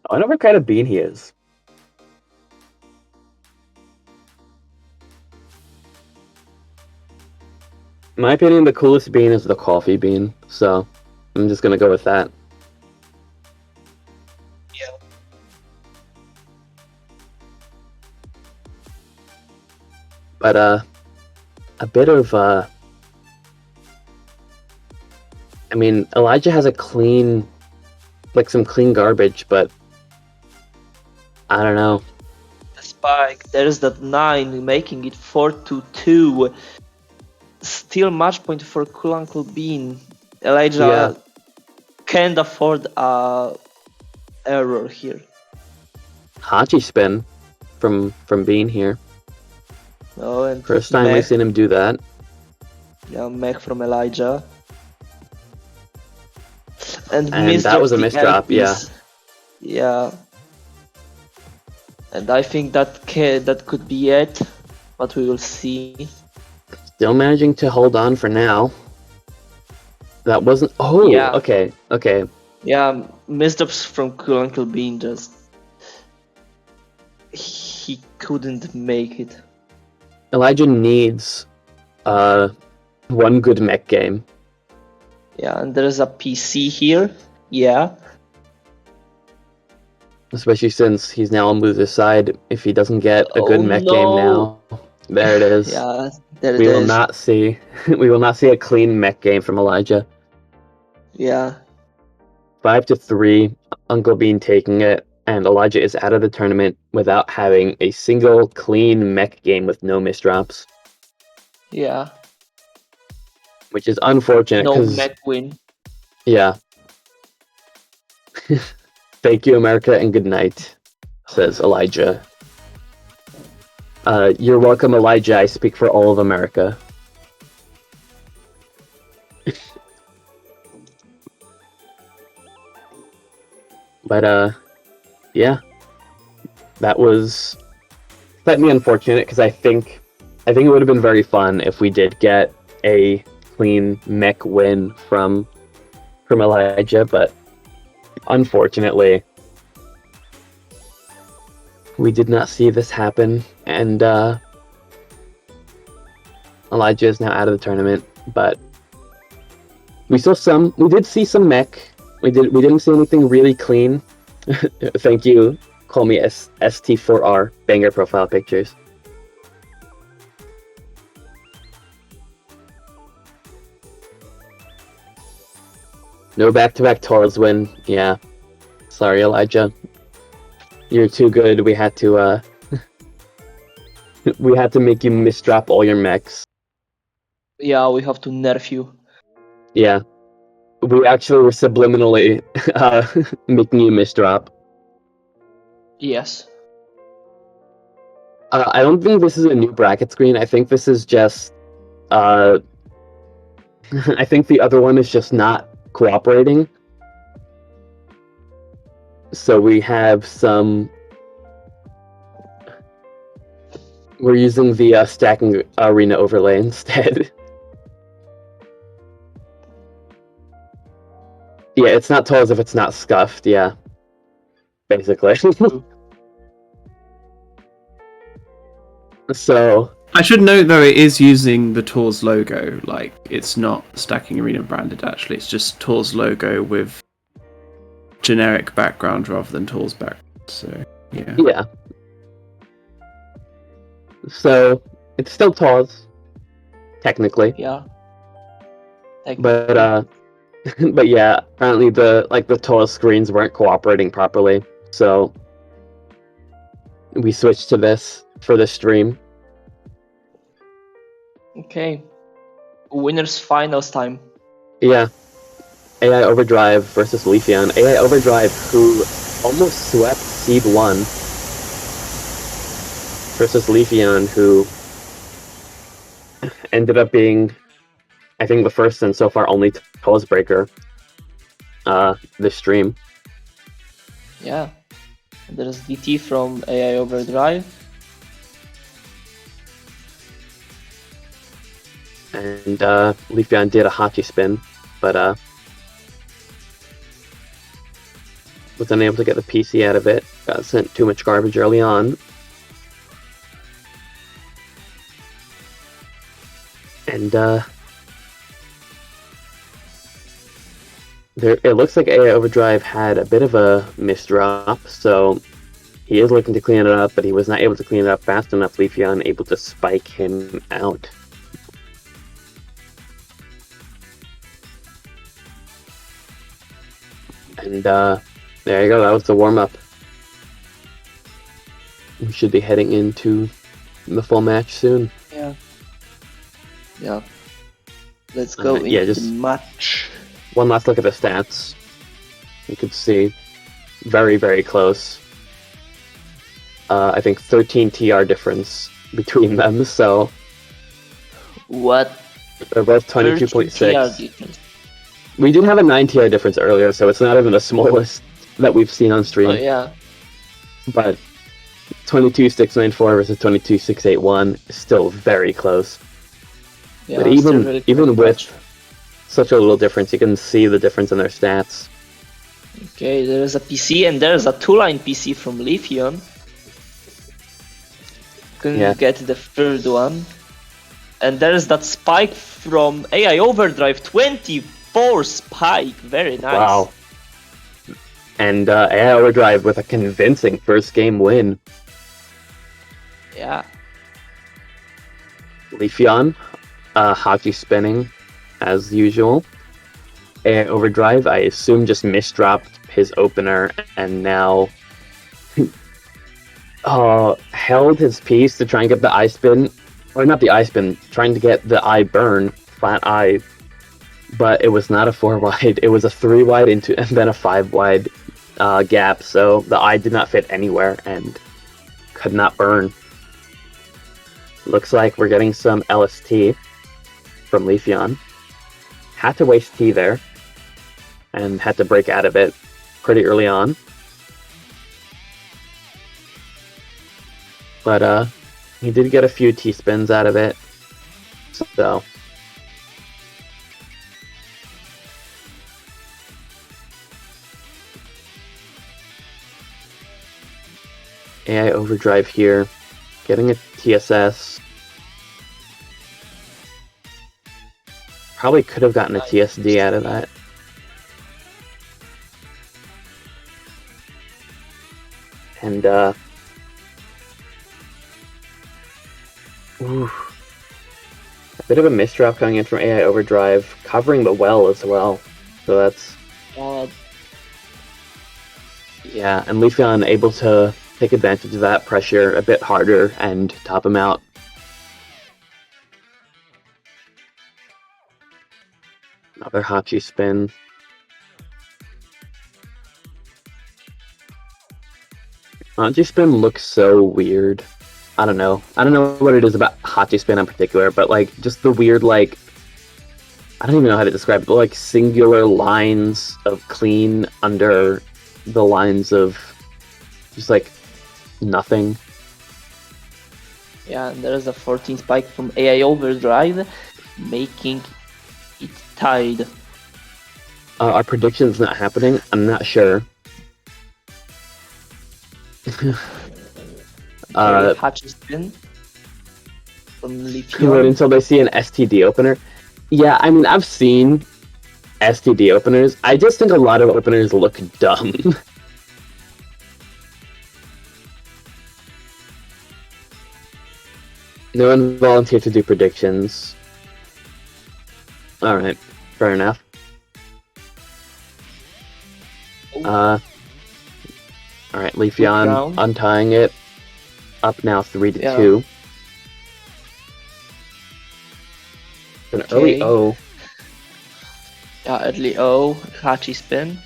I wonder what kind of bean he is. In my opinion, the coolest bean is the coffee bean, so I'm just gonna go with that. Yeah. But a bit of I mean, Elijah has a clean, like some clean garbage, but I don't know. The spike. There's that 9, making it 4-2. Still match point for Cool Uncle Bean. Elijah can't afford a error here. Hachi spin from Bean here. Oh, and first time we've seen him do that. Yeah, mech from Elijah. And that was a misdrop, yeah. Yeah. And I think that could be it, but we will see. Still managing to hold on for now. That wasn't... Oh, yeah. Okay. Yeah, misdrops from Cool Uncle Bean just... He couldn't make it. Elijah needs one good mech game. Yeah, and there's a PC here. Yeah. Especially since he's now on loser's side. If he doesn't get a good mech game now, there it is. Yeah, there it we is. will not see. We will not see a clean mech game from Elijah. Yeah. 5-3. Uncle Bean taking it, and Elijah is out of the tournament without having a single clean mech game with no misdrops. Yeah. Which is unfortunate. No mech win. Yeah. Thank you, America, and good night, says Elijah. You're welcome, Elijah. I speak for all of America. But, yeah. That was slightly unfortunate, because I think it would have been very fun if we did get a clean mech win from Elijah, but unfortunately, we did not see this happen, and Elijah is now out of the tournament. But we did see some mech. We didn't see anything really clean. Thank you. Call me ST4R. Banger profile pictures. No back-to-back TAWS win. Yeah. Sorry, Elijah. You're too good. We had to we had to make you misdrop all your mechs. Yeah, we have to nerf you. Yeah. We actually were subliminally making you misdrop. Yes. I don't think this is a new bracket screen. I think this is just I think the other one is just not cooperating. So we have some We're using the stacking arena overlay instead. Yeah, it's not TAWS if it's not scuffed, yeah. Basically. So... I should note, though, it is using the TAWS logo. Like, it's not Stacking Arena branded, actually. It's just TAWS logo with generic background rather than TAWS background. So, yeah. Yeah. So, it's still TAWS, technically. Yeah. But, but yeah, apparently the TAWS screens weren't cooperating properly, so we switched to this for the stream. Okay. Winners finals time. Yeah. AI Overdrive versus Leafeon. AI Overdrive, who almost swept Seed 1, versus Leafeon, who ended up being, I think, the first and so far only TAWS breaker this stream. Yeah. There's DT from AI Overdrive. And Leafeon did a Hachi spin, but was unable to get the PC out of it. Got sent too much garbage early on. And it looks like AI Overdrive had a bit of a misdrop, so he is looking to clean it up, but he was not able to clean it up fast enough. Leafeon able to spike him out. And there you go, that was the warm-up. We should be heading into the full match soon. Yeah. Yeah. Let's go into just the match. One last look at the stats. You could see very, very close. I think 13 TR difference between them, so... What? They're both 22.6. We did have a 9 TR difference earlier, so it's not even the smallest that we've seen on stream. Oh, yeah. But 22.694 versus 22.681 is still very close. Yeah, but even with such a little difference, you can see the difference in their stats. Okay, there's a PC and there's a 2-line PC from Leafeon. Couldn't get the third one. And there's that spike from AI Overdrive, 24 spike, very nice. Wow. And AI Overdrive with a convincing first game win. Yeah. Leafeon, Hachi spinning as usual. AI Overdrive, I assume, just misdropped his opener and now held his piece to try and get the eye spin. Or not the eye spin, trying to get the eye burn, flat eye. But it was not a 4-wide, it was a 3-wide and then a 5-wide gap, so the eye did not fit anywhere and could not burn. Looks like we're getting some LST from Leafeon. Had to waste T there, and had to break out of it pretty early on. But he did get a few T-spins out of it, so... AI Overdrive here, getting a TSS. Probably could have gotten a TSD out of that. And, a bit of a misdrop coming in from AI Overdrive, covering the well as well. So that's... yeah, and Leafeon able to take advantage of that pressure a bit harder and top him out. Another Hachi spin. Hachi spin looks so weird. I don't know what it is about Hachi spin in particular, but like just the weird, like, I don't even know how to describe it, but like singular lines of clean under the lines of just like nothing. Yeah, and there's a 14 spike from AI Overdrive, making it tied. Our prediction's not happening. I'm not sure. Hatch spin from Wait Lithium. until they see an STD opener. Yeah, I mean, I've seen STD openers. I just think a lot of openers look dumb. No one volunteered to do predictions. Alright, fair enough. Alright, Leafeon untying it. Up now 3-2. An early O. Yeah, early O. Hachi spin.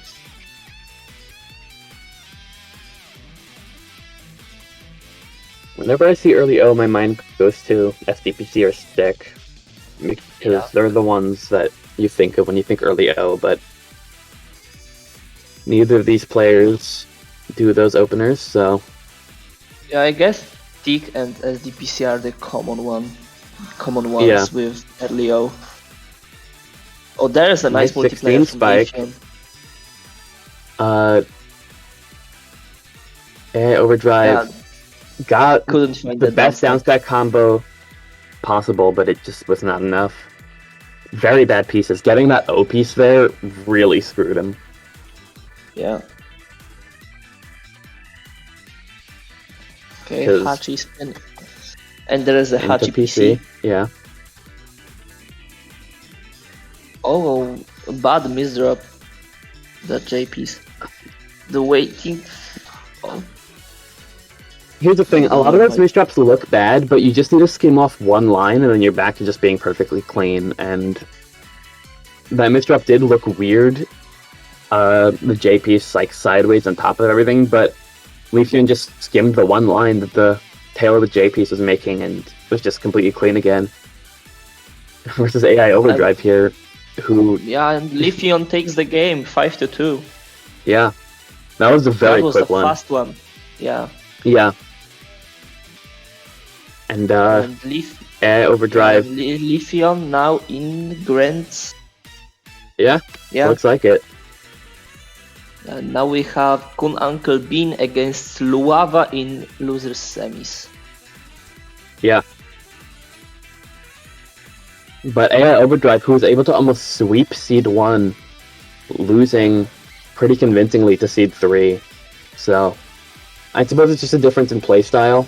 Whenever I see early O, my mind goes to SDPC or Stick. Because they're the ones that you think of when you think early O, but neither of these players do those openers, so... Yeah, I guess Stick and SDPC are the common ones with early O. Oh, there's a nice multiplayer spike. Overdrive got couldn't find the best bounce back combo possible, but it just was not enough. Very bad pieces. Getting that O piece there really screwed him. Yeah. Okay, Hachi spin. And there is a Hachi PC. Yeah. Oh, bad misdrop. The J piece. The waiting. Oh. Here's the thing, a lot of those misdrops look bad, but you just need to skim off one line and then you're back to just being perfectly clean, and that misdrop did look weird. The J piece like sideways on top of everything, but Leafeon just skimmed the one line that the tail of the J piece was making and was just completely clean again. Versus AI Overdrive here, who... Yeah, and Leafeon takes the game, 5-2. Yeah, that was a very quick one. That was the fast one, yeah. Yeah. And Overdrive. Leafeon now in Grants. Yeah, looks like it. And now we have Kun Uncle Bean against Luava in losers semis. Yeah. But AI Overdrive, who was able to almost sweep Seed 1, losing pretty convincingly to Seed 3. So, I suppose it's just a difference in playstyle.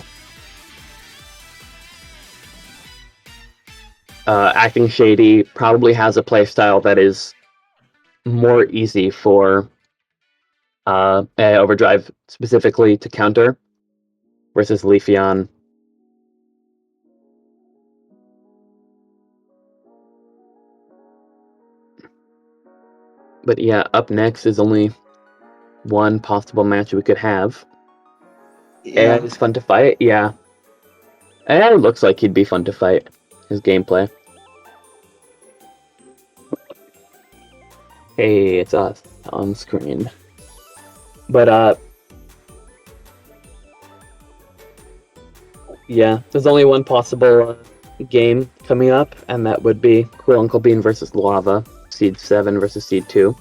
Acting Shady probably has a playstyle that is more easy for AI Overdrive specifically to counter versus Leafeon. But yeah, up next is only one possible match we could have. AI is fun to fight, yeah. AI looks like he'd be fun to fight. His gameplay. Hey, it's us on screen. But yeah, there's only one possible game coming up, and that would be Cool Uncle Bean versus Lava, Seed 7 versus Seed 2.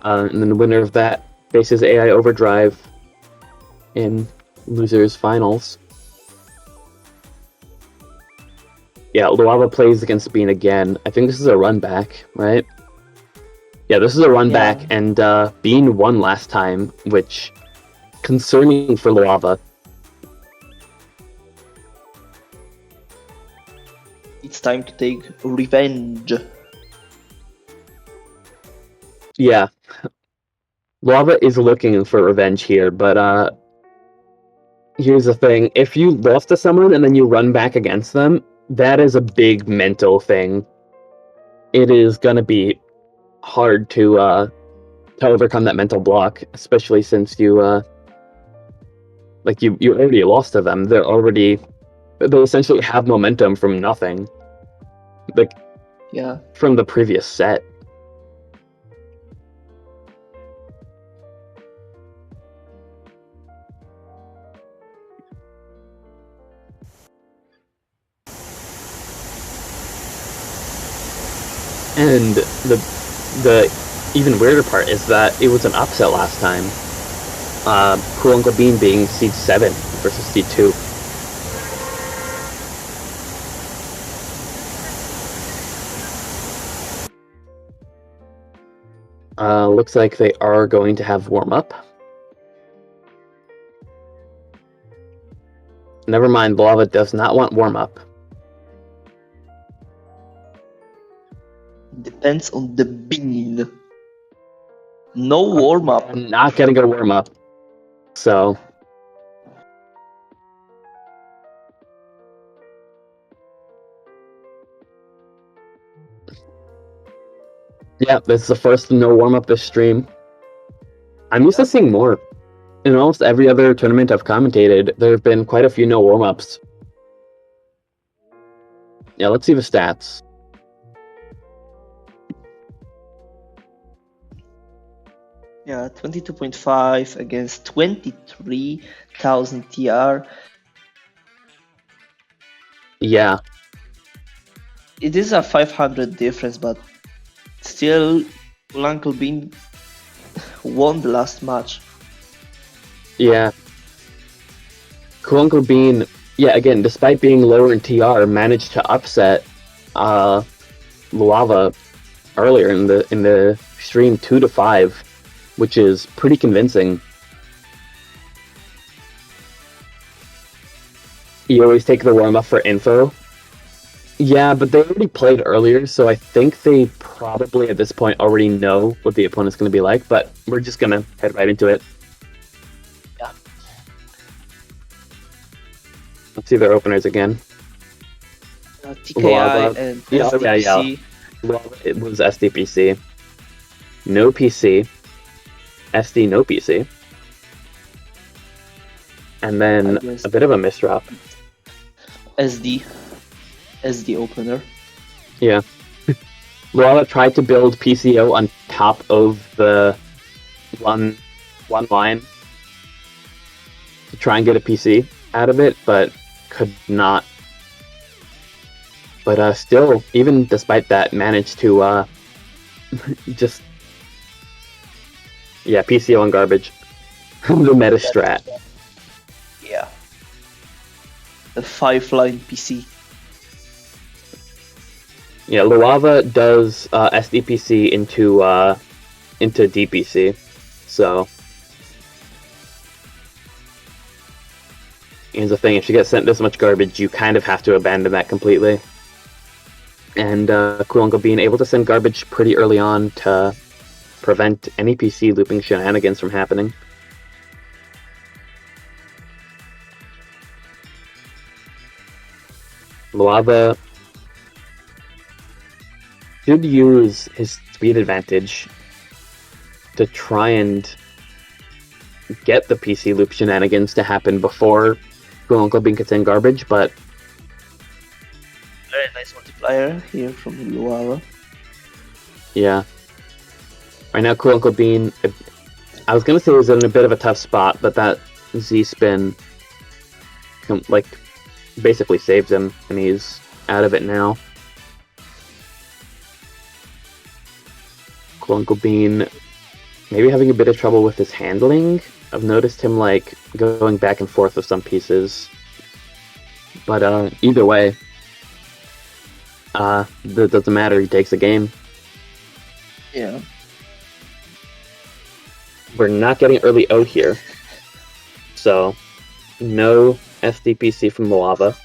And then the winner of that faces AI Overdrive in losers finals. Yeah, Luava plays against Bean again. I think this is a run back, right? Yeah, this is a run back, and Bean won last time, which concerning for Luava. It's time to take revenge. Yeah. Luava is looking for revenge here, but here's the thing. If you lost to someone and then you run back against them, that is a big mental thing. It is gonna be hard to overcome that mental block, especially since you you already lost to them. They essentially have momentum from nothing. From the previous set. And the even weirder part is that it was an upset last time. Cool Uncle Bean being seed 7 versus seed 2. Looks like they are going to have warm-up. Never mind, Lava does not want warm-up. Depends on the bean. No warm-up. I'm not gonna go warm-up. So... yeah, this is the first no warm-up this stream. I'm used to seeing more. In almost every other tournament I've commentated, there have been quite a few no warm-ups. Yeah, let's see the stats. Yeah, 22.5 against 23,000 TR. Yeah. It is a 500 difference, but still, Uncle Bean won the last match. Yeah. Cool Uncle Bean, yeah, again, despite being lower in TR, managed to upset Lava earlier in the stream 2-5, which is pretty convincing. You always take the warm-up for info. Yeah, but they already played earlier, so I think they probably at this point already know what the opponent's going to be like, but we're just going to head right into it. Yeah. Let's see their openers again. TKI Lava. and Yeah, SDPC. Well, it was SDPC. No PC. SD, no PC. And then a bit of a misdrop. SD opener. Yeah. Lava tried to build PCO on top of the one line to try and get a PC out of it, but could not. But still, even despite that, managed to just... yeah, PCO on garbage. The meta strat. Yeah. The 5-line PC. Yeah, Luava does SDPC into DPC, so here's the thing: if you get sent this much garbage, you kind of have to abandon that completely. And Cool Uncle being able to send garbage pretty early on to prevent any PC looping shenanigans from happening. Luava should use his speed advantage to try and get the PC loop shenanigans to happen before Cool Uncle Bean can send garbage, but... very nice multiplier here from Luava. yeah. Right now, Cool Uncle Bean, I was going to say he was in a bit of a tough spot, but that Z-spin, like, basically saves him, and he's out of it now. Cool Uncle Bean maybe having a bit of trouble with his handling. I've noticed him, like, going back and forth with some pieces. But either way, that doesn't matter, he takes the game. Yeah. We're not getting early out here. So, no SDPC from Lava.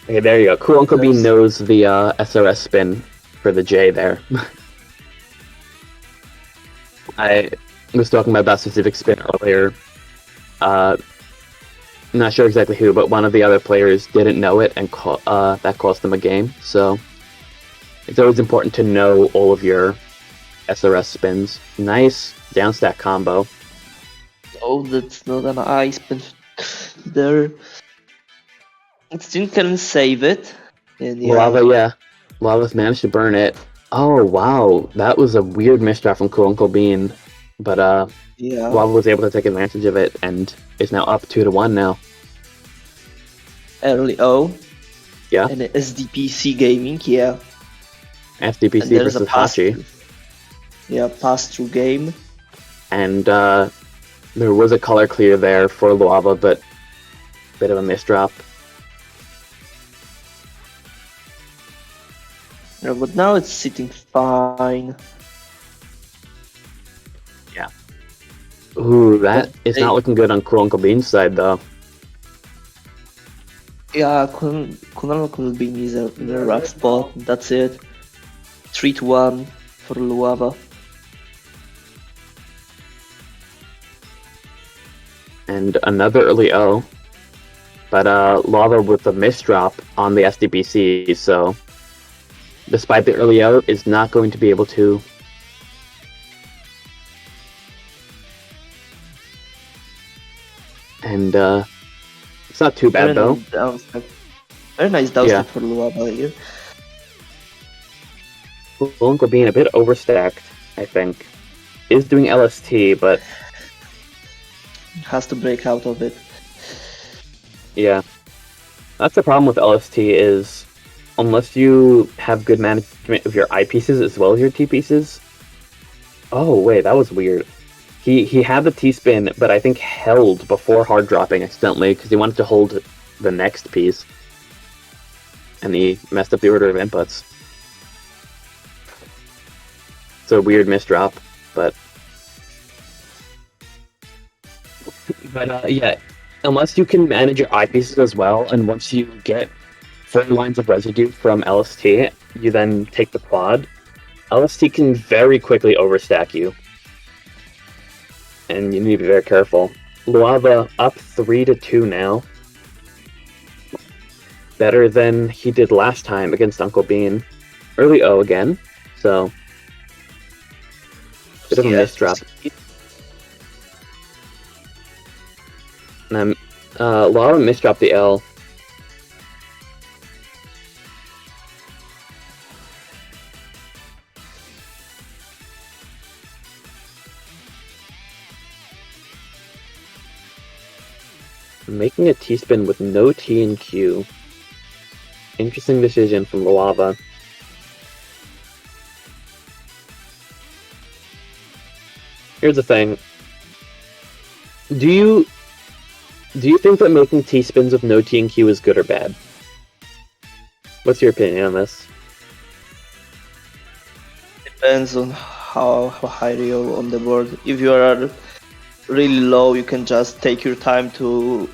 Okay, there you go. Cool Uncle Bean knows the SRS spin for the J there. I was talking about that specific spin earlier. Not sure exactly who, but one of the other players didn't know it, and that cost them a game. So it's always important to know all of your SRS spins. Nice down stack combo. Oh, that's not an ice, but there. Still can save it. And yeah. Lava, yeah. Lava's managed to burn it. Oh, wow. That was a weird misdraft from Cool Uncle Bean. But yeah. Lava was able to take advantage of it and is now up 2-1 now. Early O. Yeah. And SDPC gaming, yeah. SDPC there's a versus Hachi. pass-through game. And there was a color clear there for Luava, but bit of a misdrop. Yeah, but now it's sitting fine. Ooh, that But is not looking good on Cool Uncle Bean's side, though. Yeah, Kunal could be in a rough spot. That's it. 3-1 for Luava. And another early O. But Lava with a misdrop on the SDPC, so despite the early O, is not going to be able to. And it's not too bad, though. Very nice downstep Yeah. for Luava here. Cool Uncle Bean a bit overstacked, I think. Is doing LST, but Has to break out of it. yeah. That's the problem with LST is unless you have good management of your eyepieces as well as your T-pieces. Oh, wait, that was weird. He had the T-spin, but I think held before hard dropping accidentally because he wanted to hold the next piece. And he messed up the order of inputs. It's a weird misdrop, but... But yeah, unless you can manage your eyepieces as well, and once you get 4 lines of residue from LST, you then take the quad, LST can very quickly overstack you. And you need to be very careful. Luava up 3-2 now. Better than he did last time against Uncle Bean. Early O again, so... Bit of a misdrop. And Luava misdropped the L. Making a T-spin with no T and Q. Interesting decision from Luava. Here's the thing. Do you think that making T-spins with no T and Q is good or bad? What's your opinion on this? Depends on how high you're on the board. If you are really low, you can just take your time to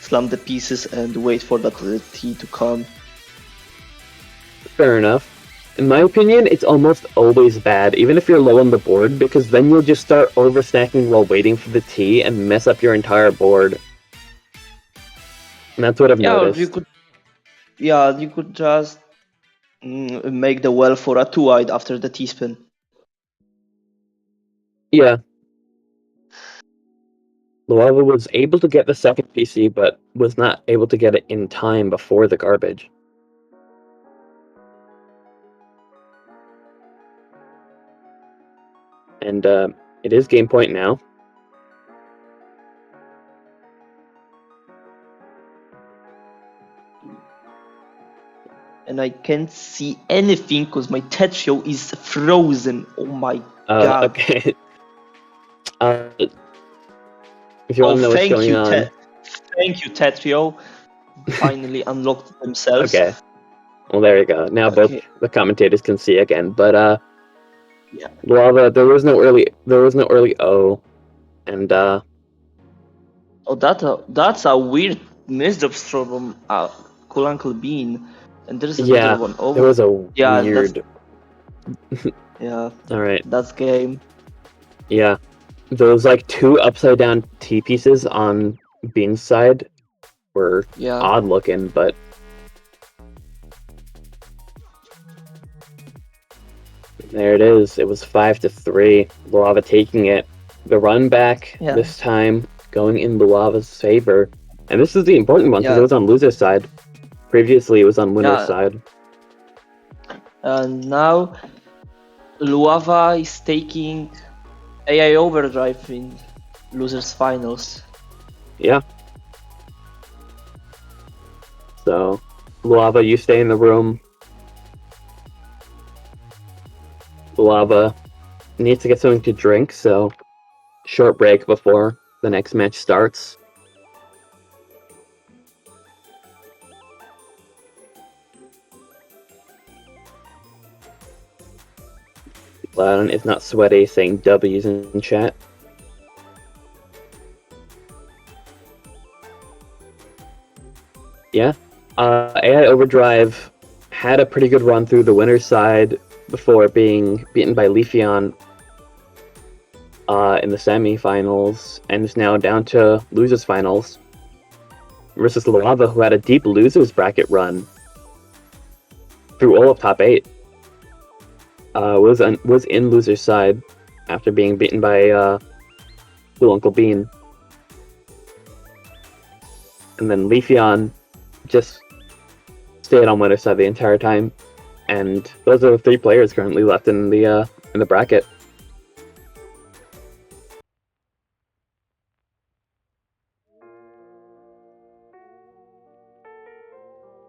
slam the pieces and wait for that T to come. Fair enough. In my opinion, it's almost always bad, even if you're low on the board, because then you'll just start overstacking while waiting for the T and mess up your entire board. And that's what I've noticed. You could just make the well for a 2-wide after the T-spin. Yeah. Luava was able to get the second PC, but was not able to get it in time before the garbage. And it is game point now. And I can't see anything because my Tetrio is frozen. Oh my god. Okay. If you want to know what's going on... Thank you, Tetrio. Finally unlocked themselves. Okay. Well, there you go. Now both the commentators can see again. But yeah. Luava, there was no early O, and Oh, that's a weird misdrop from Cool Uncle Bean, and there's another one over. There was a weird. Yeah. All right. That's game. Yeah, those like 2 upside down T pieces on Bean's side were odd looking, but. There it is. It was 5-3. Luava taking it. The run back this time going in Luava's favor. And this is the important one because it was on loser's side. Previously, it was on winner's side. And now, Luava is taking AI Overdrive in losers finals. Yeah. So, Luava, you stay in the room. Lava needs to get something to drink, so short break before the next match starts. Loudon is not sweaty, saying W's in chat. Yeah. AI Overdrive had a pretty good run through the winner's side before being beaten by Leafeon in the semifinals, and is now down to losers finals versus Lava, who had a deep losers bracket run through all of top 8. Was in losers side after being beaten by Little Uncle Bean, and then Leafeon just stayed on winner's side the entire time. And those are the 3 players currently left in the bracket.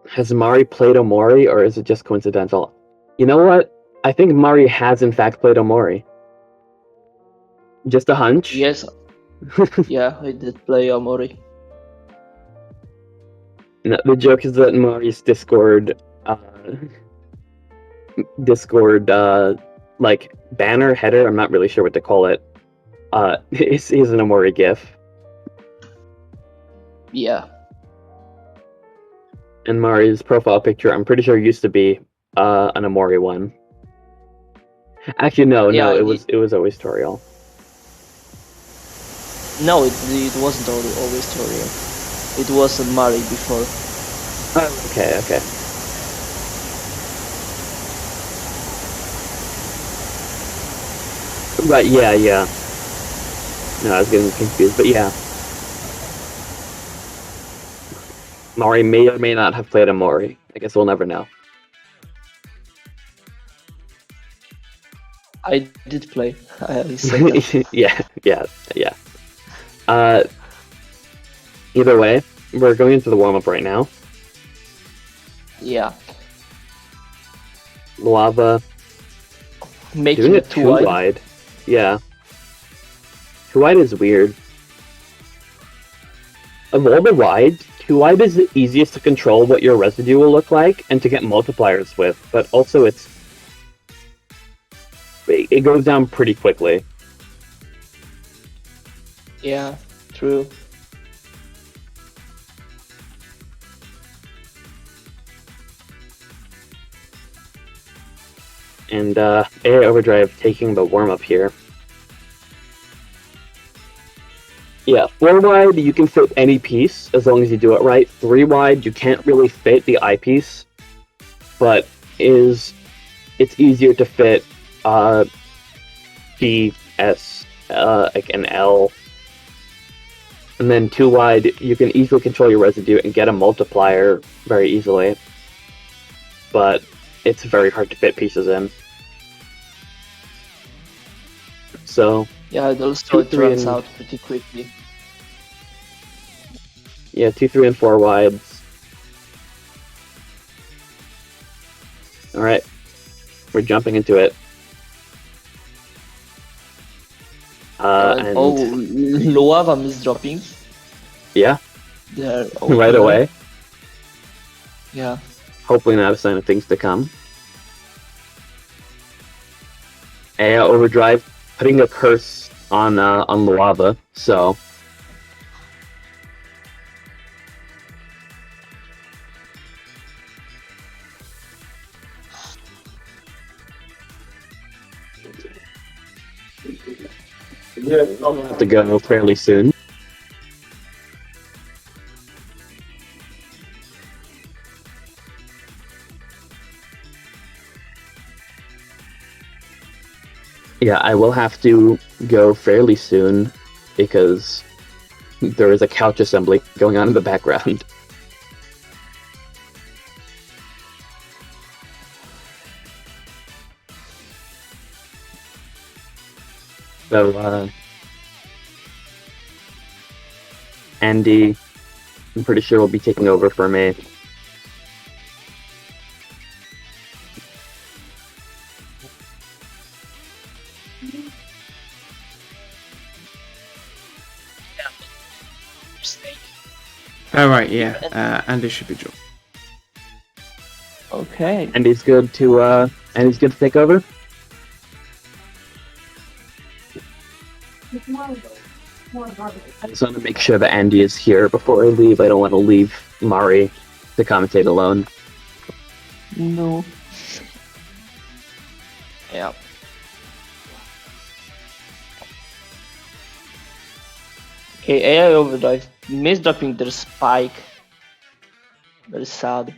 Has Mari played Omori, or is it just coincidental? You know what? I think Mari has in fact played Omori. Just a hunch? Yes. Yeah, I did play Omori. No, the joke is that Mari's Discord, like banner header. I'm not really sure what to call it. Is an Omori GIF, Yeah. and Mari's profile picture, I'm pretty sure, used to be an Omori one. Actually, no, Yeah, it was always Toriel. No, it wasn't always Toriel. It was Mari before. Oh, okay. Right, yeah. No, I was getting confused, but yeah. Mari may or may not have played Omori. I guess we'll never know. I did play. I said that. yeah. Either way, we're going into the warm-up right now. Yeah. Lava Making doing it it too too wide. wide. Yeah. Too wide is weird. Of all the wide, too wide is the easiest to control what your residue will look like and to get multipliers with, but also it goes down pretty quickly. Yeah, true. And AI Overdrive taking the warm-up here. Yeah, 4 wide you can fit any piece as long as you do it right. 3 wide you can't really fit the eyepiece, but it's easier to fit B, S, like an L. And then 2 wide you can easily control your residue and get a multiplier very easily, but it's very hard to fit pieces in. So Yeah, it also 2, it 3, runs and out pretty quickly. yeah, 2, 3, and 4 wides. All right, we're jumping into it. And Luava is dropping. yeah, There. right away. Yeah. Hopefully not a sign of things to come. AI Overdrive putting a curse on Luava, so I'll have to go fairly soon. Yeah, I will have to go fairly soon because there is a couch assembly going on in the background. So, Andy, I'm pretty sure will be taking over for me. Oh right, yeah. Andy should be joined. Okay. And he's good to take over. I just want to make sure that Andy is here before I leave. I don't want to leave Mari to commentate alone. No. Yeah. Okay, AI Overdrive misdropping their spike. Very sad.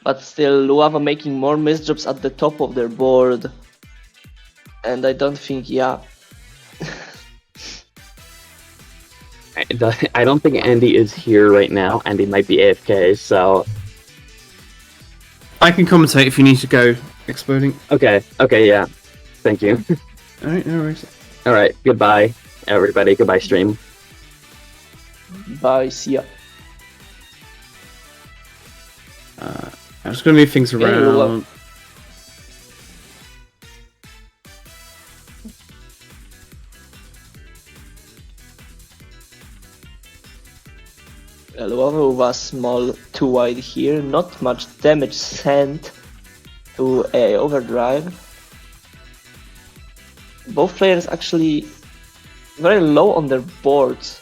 But still, Luava making more misdrops at the top of their board. And I don't think, yeah. I don't think Andy is here right now. Andy might be AFK, so... I can commentate if you need to go exploding. Okay, yeah. Thank you. Alright, no worries. Alright, goodbye, everybody. Goodbye, stream. Bye, see ya. I'm just going to move things around. Luava was small, too wide here, not much damage sent to AI Overdrive. Both players actually very low on their boards.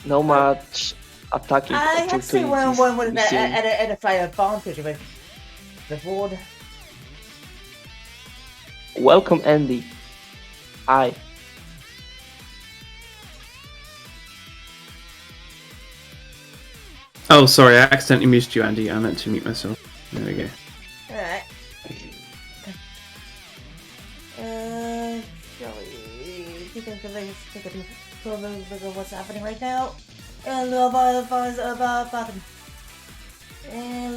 No much attacking. I have to say one with at a fire advantage with the board. Welcome, Andy. Hi. Oh, sorry, I accidentally muted you, Andy. I meant to mute myself. There we go. Alright. Shall we take a look at what's happening right now? And bottom. And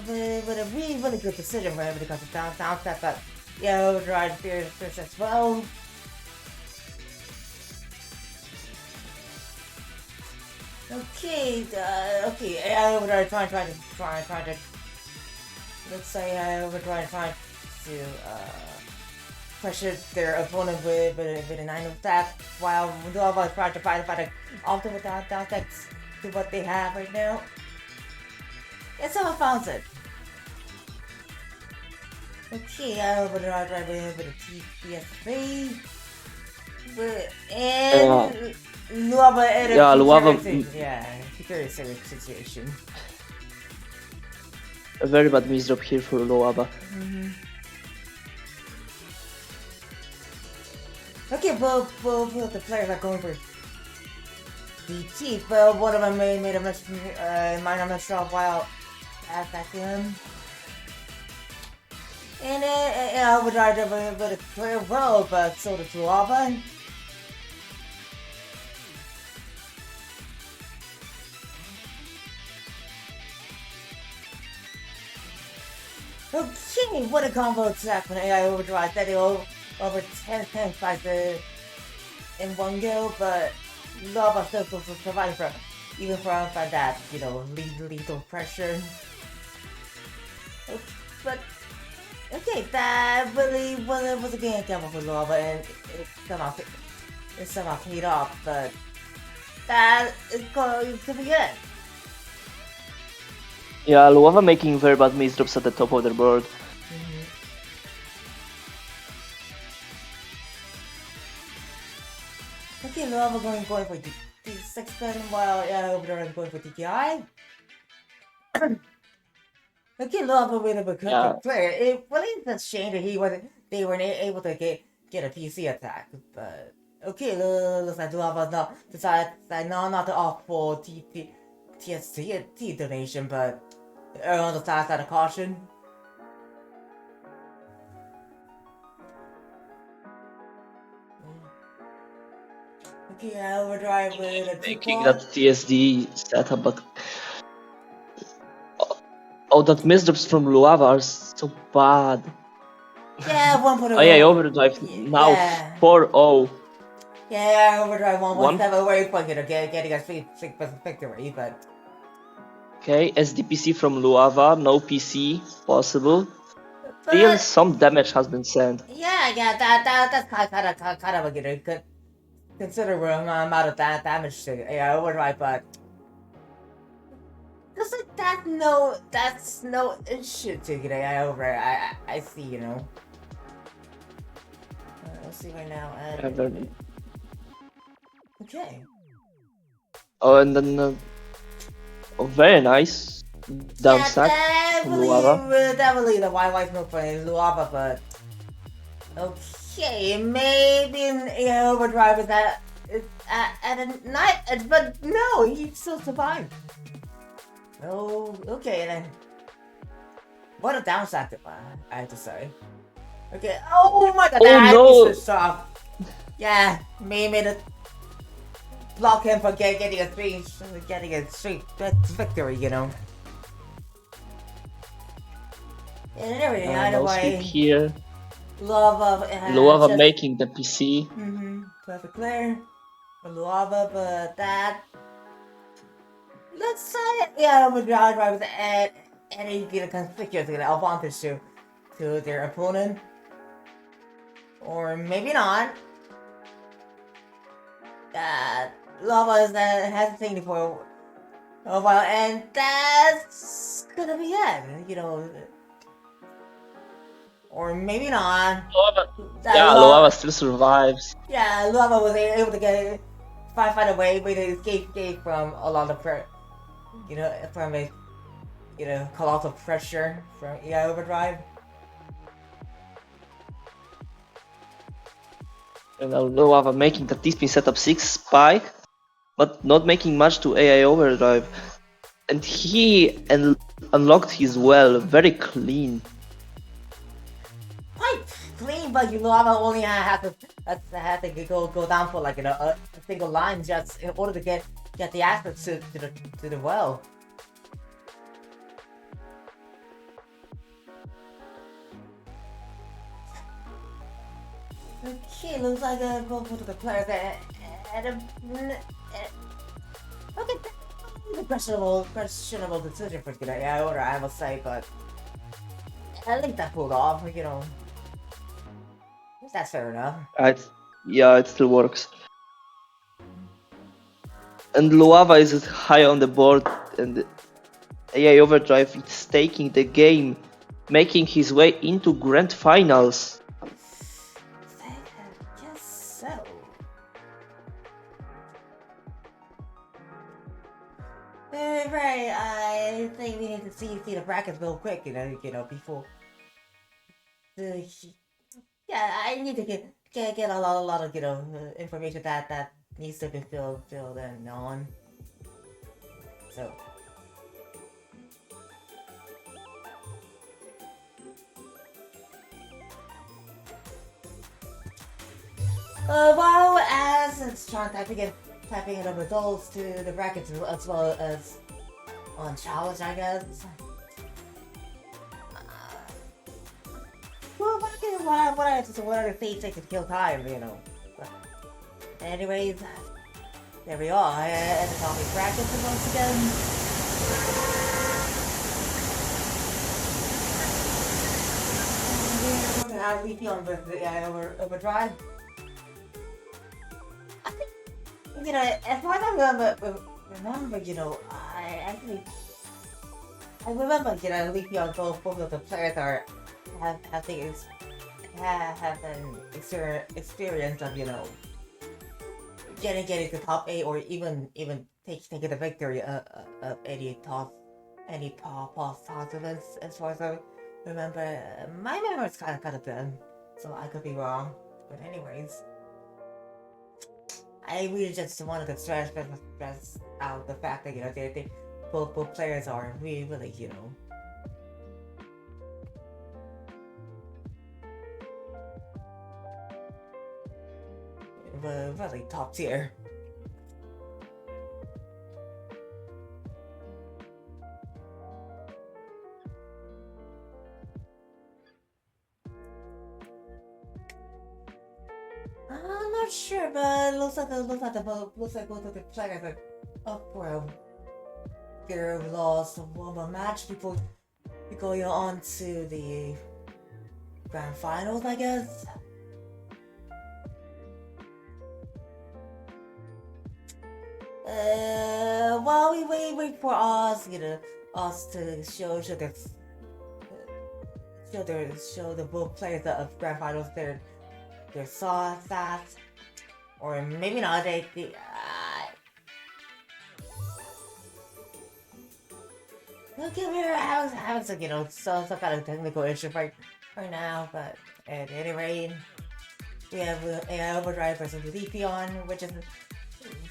with a really good decision when it comes to down step, but yeah, Overdrive fears as well. Okay, I Overdrive trying to. Let's say I Overdrive trying to pressure their opponent with a 9 attack, while Luava trying to fight the ultimate down attacks to what they have right now. That's how I found it. Okay, I Overdrive with a TPS3. And Luava at a very serious situation. A very bad misdrop here for Luava. Okay, both the players are going for DT, but one of them made a minor misdrop while attacking him. And I would ride with a clear well, but so did Luava. Okay, what a combo attack from AI Overdrive that he'll over 10 fights in one go, but Lava still providing for even for that, you know, lethal pressure. But okay, that really was a game gamble for Lava, and it somehow paid off, but that is going to be good. Yeah, Luava making very bad misdrops at the top of their board. Okay, Luava going for D6 gun while Overdrive going for DTI. Okay, Luava with a good player. It really is a shame that they weren't able to get a PC attack, but okay, looks like Luava decided not to opt for TST donation, but on the side of caution. Okay, Overdrive with a Making that TSD setup, but oh, that misdrops from Luava are so bad. Yeah, 1.0. Oh yeah, Overdrive now 4-0. Yeah, Overdrive 1.7 very quick getting a 3% victory, but okay, SDPC from Luava, no PC possible. Still some damage has been sent. Yeah, that's kind of a good considerable amount of that damage to AI Overdrive, but just like that's no issue to get AI Overdrive. I see, you know. Let's see right now. Okay. Oh, and then very nice down stack from Luava. Definitely the White move for Luava, but okay, maybe in AI Overdrive is at a night, but no, he still survived. Oh, okay then. What a downside, I have to say. Okay. Oh my god, that no. he switched off. Yeah, made it block him from getting a straight victory, you know. And everything, either No sweep way. here. Luava just... making the PC. Perfect clear. For Luava, but that... Let's say, yeah, with ground drivers and any conspicuous advantage to their opponent. Or maybe not. Lava is hesitating for a while, and that's gonna be it, you know. Or maybe not. Luava still survives. Yeah, Lava was able to find a way to escape from a lot of from a colossal pressure from AI Overdrive. And Luava making the T-spin setup 6 spike, but not making much to AI Overdrive. And he unlocked his well very clean. Quite clean, but Luava only had to go down for like a single line just in order to get the access to the well. Okay, looks like both of the players okay, the questionable decision for today. I must say, but I think that pulled off. You know, that's fair enough. It still works. And Luava is high on the board, and AI Overdrive is taking the game, making his way into grand finals. I guess so. Right, I think we need to see the brackets real quick, you know, before. Yeah, I need to get a lot of information that needs to be filled in on. So. While as it's Sean typing in the results to the brackets as well as on challenge, I guess. Well, what are the things that could kill time, you know? But anyways, there we are at the top of brackets once again. We're gonna have weekly on the Overdrive. You know, as far as I remember, you know, I remember, you know, Leafy on both of the players have an experience of, you know, getting to top 8 or even taking the victory of any toss events. As far as I remember, my memory is kind of good, so I could be wrong. But anyways. I really just wanted to stress out the fact that, you know, they both players are really, you know, really top tier. I'm not sure, but it looks like both of the players are up for their loss of one match before going on to the grand finals, I guess. While we wait for us, us to show the both players of grand finals their saw stats, or maybe not. Okay, we're having some kind of technical issue right now, but at any rate, we have AI Overdrive versus Leafeon, which is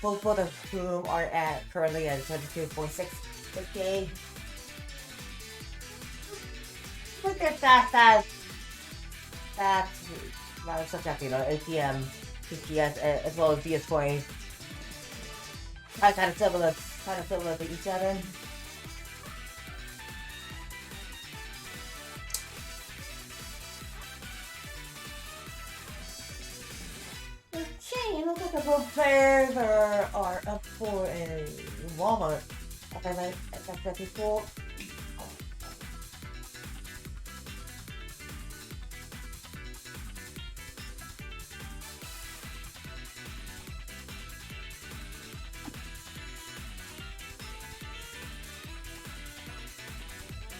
both of whom are currently at 22.6. Okay. With their stats, such as ATM, PTS, as well as DS points, kind of similar to each other. Okay, it looks like the both players are up for a Walmart. Like I said before.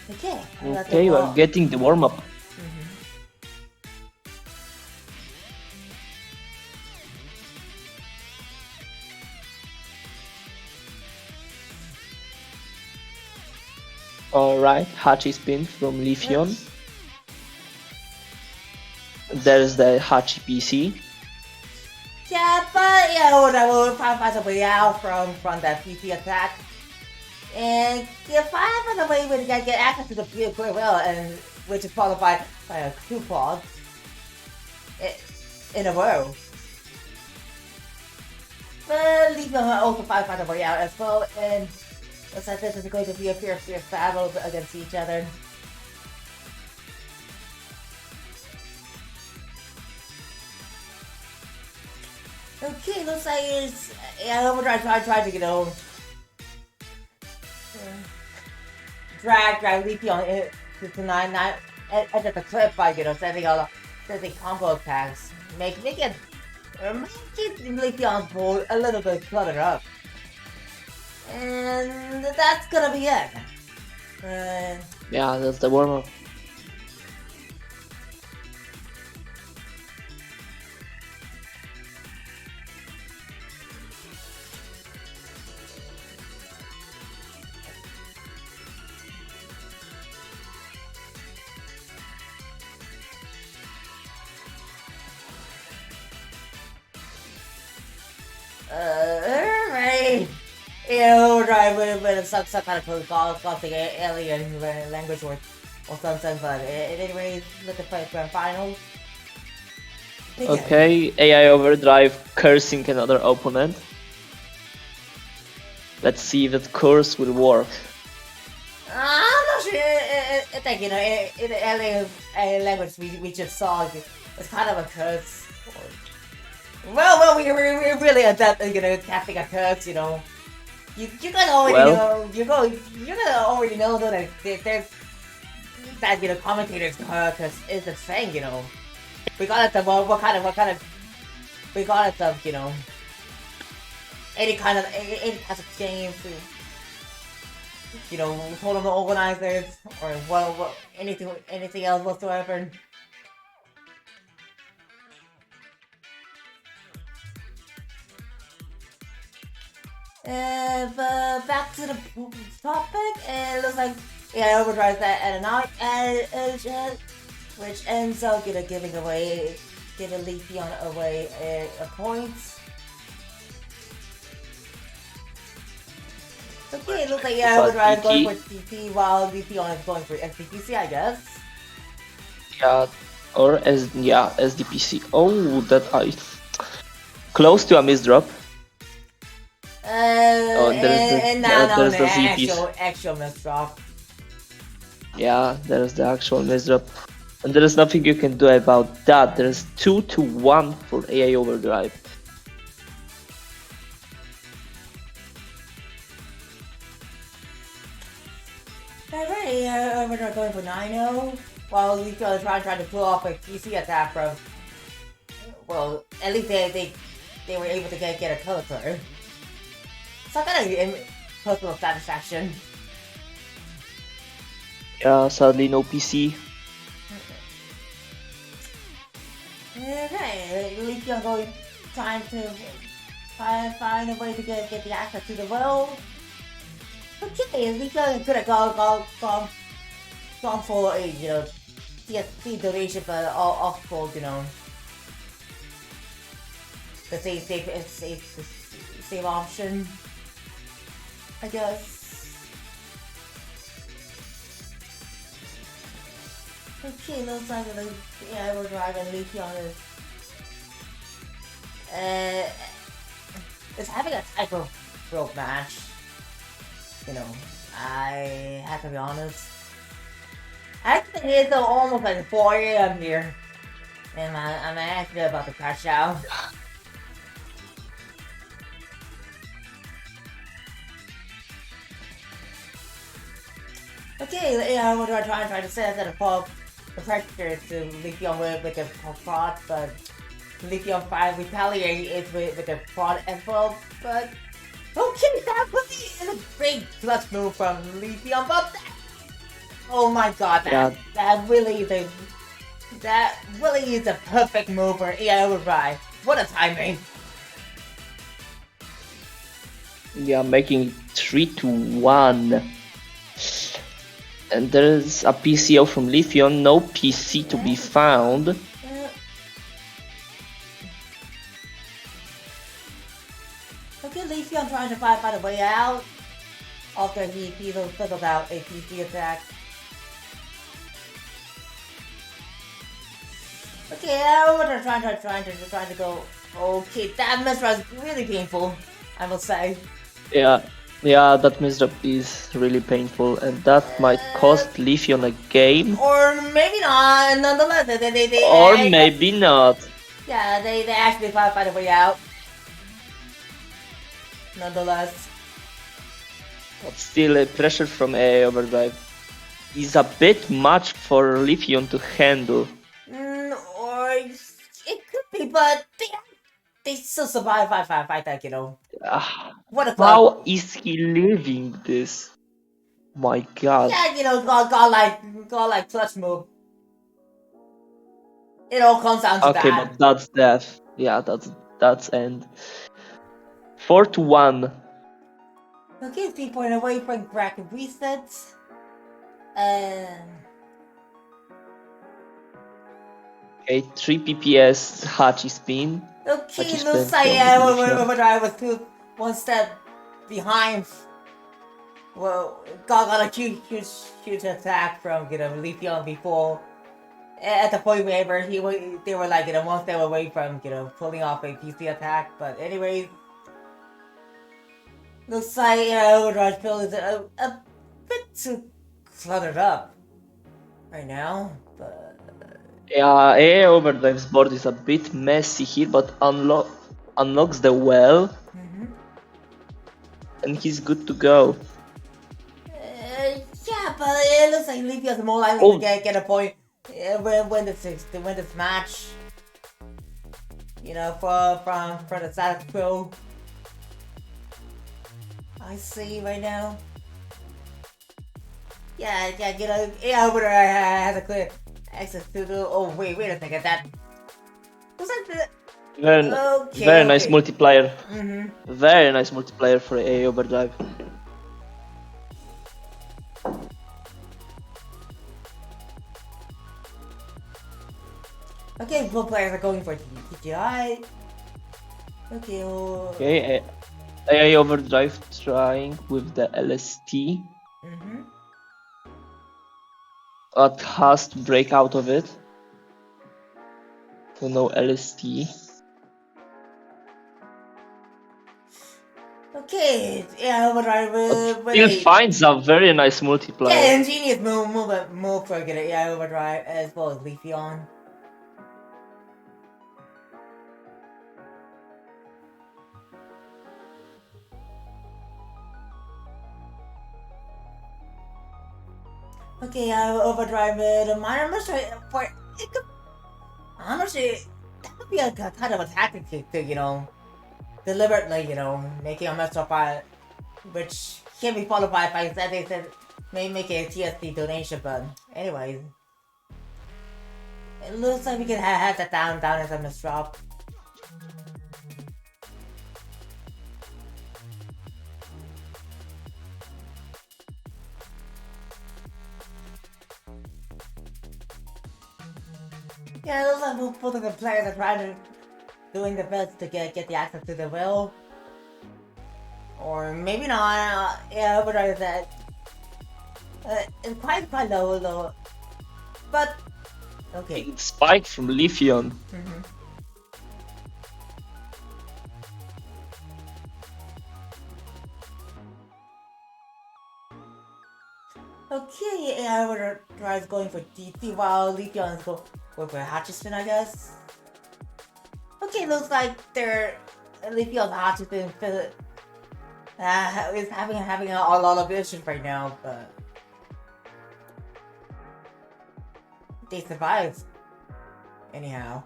Okay, we're getting the warm up. Alright, Hachi spin from Leafeon. There's the Hachi PC. Yeah, but I will find a way out from that PC attack. And if I find a way we can get access to the field quite well, and which is followed by a coupon in a row. But Leafeon also find a way out as well, and looks like this is going to be a fierce battle against each other. Okay, looks like it's I'm gonna try to drag Leafeon to 9 at the clip by sending combo attacks. Make it Leafeon's board a little bit cluttered up. And that's gonna be it. Yeah, that's the warm up. Right. Overdrive with some kind of gothic alien language or something, but anyway, look at the grand finals. Okay, AI Overdrive cursing another opponent. Let's see if that curse will work. I'm not sure. I think in the alien language we just saw, it's kind of a curse. Well, we're really adept at casting a curse, You guys already know. You guys already know that there's that commentators curse is a thing. We got it. What kind of we got it. Any kind of game to tournament organizers or anything else whatsoever. But back to the topic, it looks like Overdrive that at an edge, which ends up giving Leafeon away a point. Okay, it looks like Overdrive going for TP while Leafeon is going for SDPC, I guess. Yeah, or SDPC. Oh, that I close to a misdrop. And now there's the actual misdrop. Yeah, there's the actual misdrop. And there is nothing you can do about that. There's 2-1 for AI Overdrive. Alright, Overdrive going for 9-0, while Leafeon is trying to pull off a PC attack from. Well, at least they were able to get a color clear. some kind of personal satisfaction. Yeah, sadly no PC. Okay, at least you're going trying to find a way to get the access to the world. Okay, at least you could have gone for a TSC donation, but off for the safe option, I guess. Okay, looks like we're driving Leafy on this. It's having a type of rope match. I have to be honest. Actually, it's almost like 4 a.m. here. And I'm actually about to crash out. Okay, yeah, what do I try to say that the pressure to Lithium with the prod, but Lithium 5 retaliated with the prod as well, but okay, that really is a big clutch move from Lithium, but oh my god, that really is a perfect move for AI Overdrive. What a timing! Yeah, making 3-1. And there's a PCO from Lithium, no PC to be found. Okay, Lithium trying to find a way out after he fizzled out a PC attack. Okay, we're trying to go. Okay, that miss was really painful, I will say. Yeah, that misstep is really painful, and that might cost Lithium a game. Or maybe not. Nonetheless, Maybe not. Yeah, they actually find a way out. Nonetheless. But still, pressure from AA Overdrive is a bit much for Lithium to handle. Or it could be, but they still survive fight that, What a club. How is he living this? My god. Yeah, God like clutch move. It all comes down to that. Okay, but that's death. Yeah, that's end. 4-1. Okay, 3 point away from bracket resets. Okay, 3 PPS Hachi spin. Okay, looks like I was one step behind. Well, got a huge attack from Lithium before. At the point where they were like one step away from pulling off a PC attack. But anyway, looks like Overdrive Field is a bit too cluttered up right now. But yeah, AA Overdrive's board is a bit messy here, but unlocks the well, and he's good to go. Yeah, but it looks like Lithium's more likely to get a point when this match. From the status quo. I see right now. Yeah, Overdrive has a clear access to the. Oh wait a second. That was that the. Very nice multiplier. Very nice multiplier for AA Overdrive. Okay, both players are going for TGI. Okay. Okay, AA Overdrive trying with the LST. But has to break out of it. So no LST. Okay, yeah, Overdrive still finds a very nice multiplier. Yeah, ingenious move for Overdrive as well as Leafeon. Okay, Overdrive the minor mystery for it could honestly that could be a kind of a tactic to deliberately, making a mess up which can be followed by that they said may make a TSP donation, but anyways. It looks like we can have that down as a misdrop. Yeah, it looks like both of the players are trying to doing their best to get the access to the will. Or maybe not, yeah, but I said it's quite low. But okay. Spike from Leafeon. Okay, yeah, we're going for DT while Leafeon is going for Hutchinson, I guess. Okay, looks like Leafeon's Hutchinson is having a lot of issues right now, but they survived. Anyhow.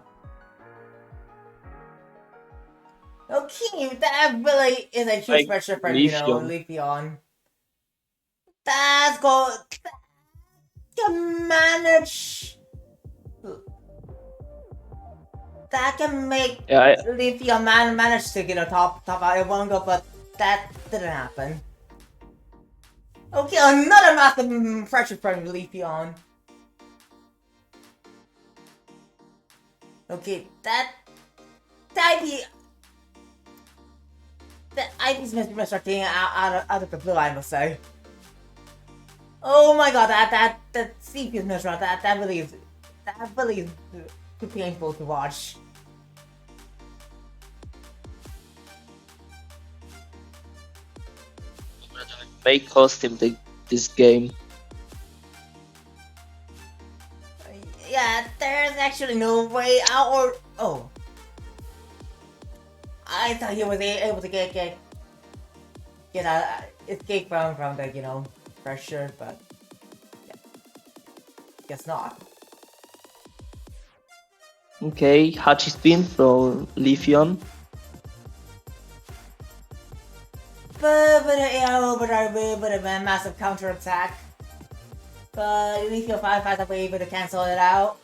Okay, that really is a huge pressure for Leafeon. That's going to manage. That can make Leafeon manage to get a top out. It won't go, but that didn't happen. Okay, another massive pressure from Leafeon. Okay, that IP's starting out of the blue, I must say. Oh my god, that CP's misrun, that really is too painful to watch. May cost him this game. Yeah, there's actually no way out, or oh, I thought he was able to get escape from the pressure, but yeah, guess not. Okay, Hachi spin from Leafeon. But a massive counter attack. But Leafeon finds a way to cancel it out.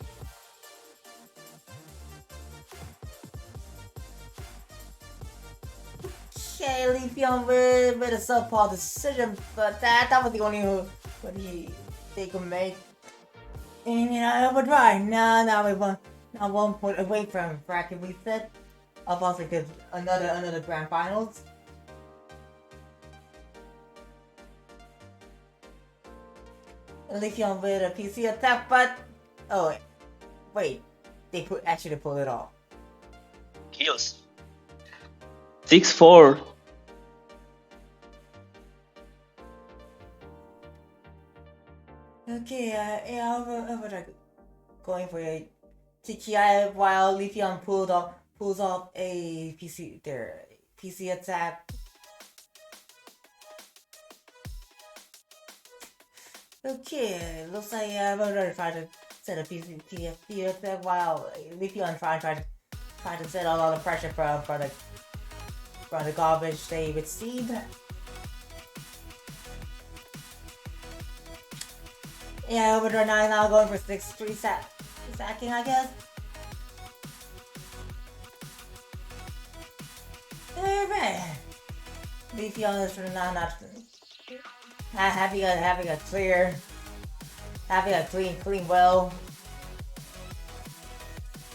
Okay, Leafeon with a subpar decision, but that was the only what they could make. And overdrive. Now we won. Now 1 point away from bracket reset. Of also get another grand finals. Leafeon with a PC attack, but oh wait, they actually pull it off. Kills. 6-4. Okay, yeah, going for a TKI while Leafeon pulls off a PC attack. Okay, looks like I'm gonna try to set a PC attack while Leafeon try to set a lot of pressure for the garbage they received. Yeah, Overdrive 9 now going for 6-3 sacking, I guess. Alright. Leafeon is not having a clean well.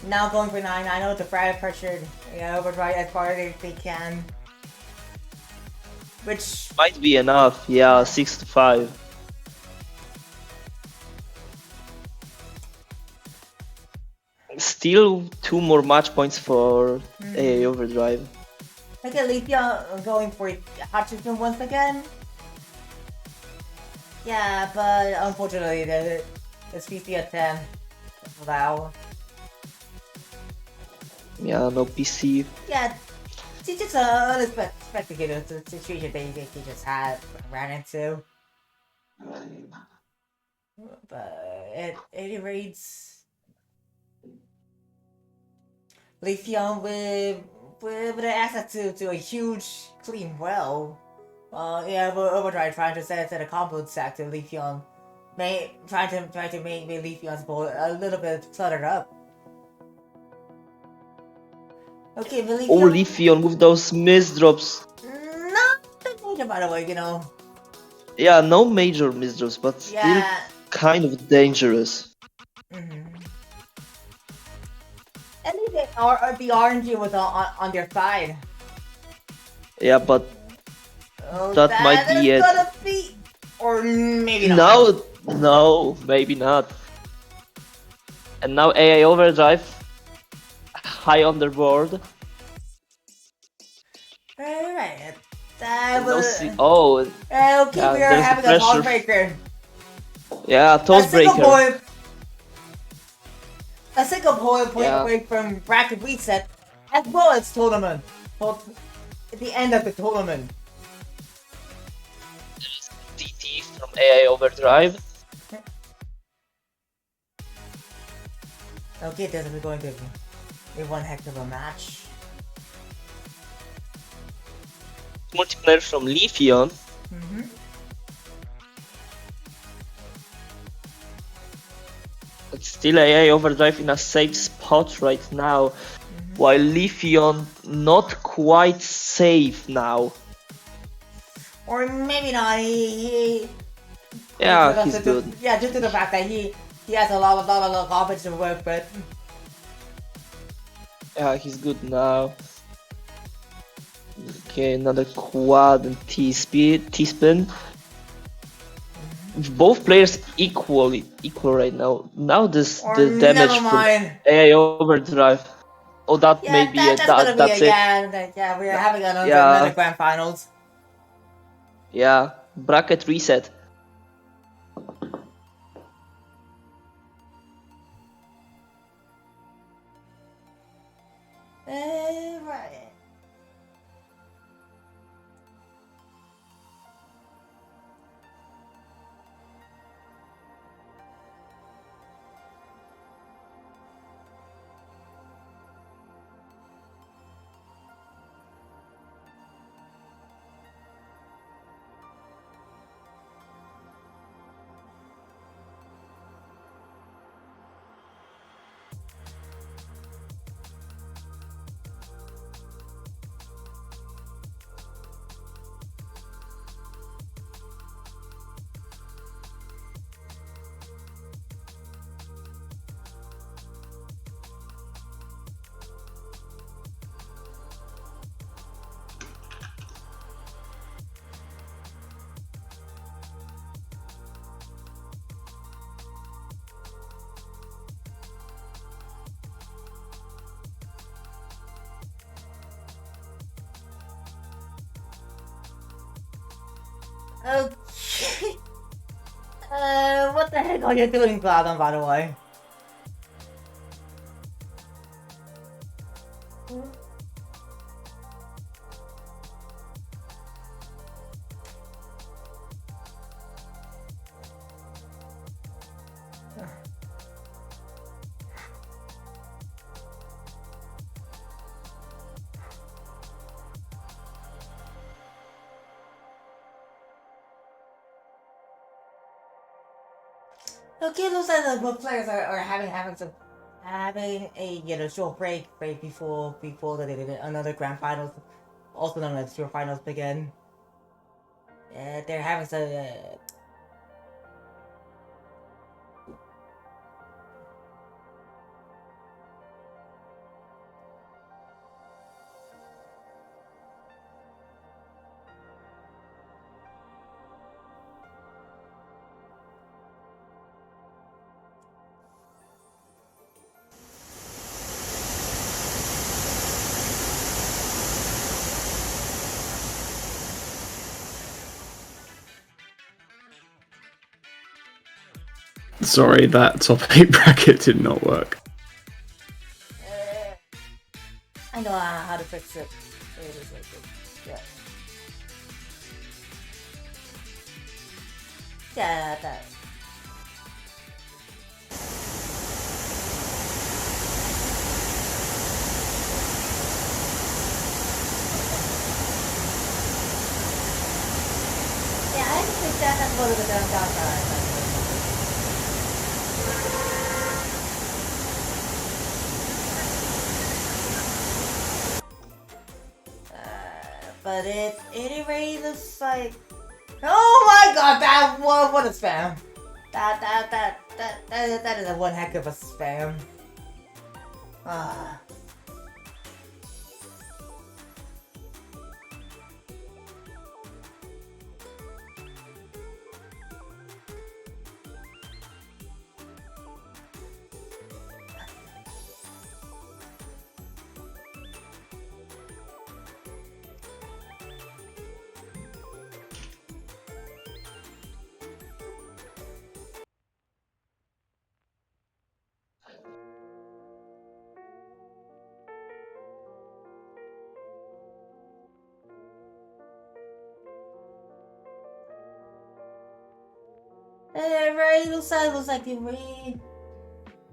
Now going for 9. I know the Friday pressured Overdrive as far as they can. Which might be enough, yeah, 6-5. Still 2 more match points for a Overdrive. Okay, Leafeon going for Hutchinson once again. Yeah, but unfortunately the PC at 10. Wow. Yeah, no PC. Yeah, it's just an unexpected situation they just ran into. But at any rates, Leafeon with access to a huge clean well. Yeah, Overdrive trying to set a combo stack to Leafeon. Trying to make Leafeon's board a little bit cluttered up. Okay, the Oh, Leafeon. Leafeon with those misdrops. Not that major, by the way, you know. Yeah, no major misdrops, but still Yeah. kind of dangerous. Mm-hmm. At least the RNG was on their side. Yeah, but Oh, that might be is it. gonna be, or maybe not. No, maybe not. And now AI Overdrive, high on the board. Alright. And no oh, Okay, yeah, we are there's the having a pressure. TAWS breaker. Yeah, TAWS breaker. A single point away from bracket reset, as well as tournament. At the end of the tournament. DT from AI Overdrive. Okay, this is going to be one heck of a match. Multiplayer from Leafeon. Mm-hmm. But still AI Overdrive in a safe spot right now. While Leafeon not quite safe now. Or maybe not. Yeah, he's good. Yeah, due to the fact that he has a lot of offense to work with. Yeah, he's good now. Okay, another quad and T-spin. Both players equal right now. Now the damage from AI Overdrive. Oh, that may be it. That's it. Yeah, we're having another grand finals. Yeah, bracket reset. Right. Okay. What the heck are you doing, Cloudon, by the way? Okay, looks like the both players are having a short break before another grand finals, also known as short finals, begin. They're having some. Sorry, that top 8 bracket did not work. I know how to fix it. Yeah. Yeah, that. that's one of the downsides. But it anyway looks like. Oh my god! That what a spam! That is a one heck of a spam. Ah. Right, looks like you read.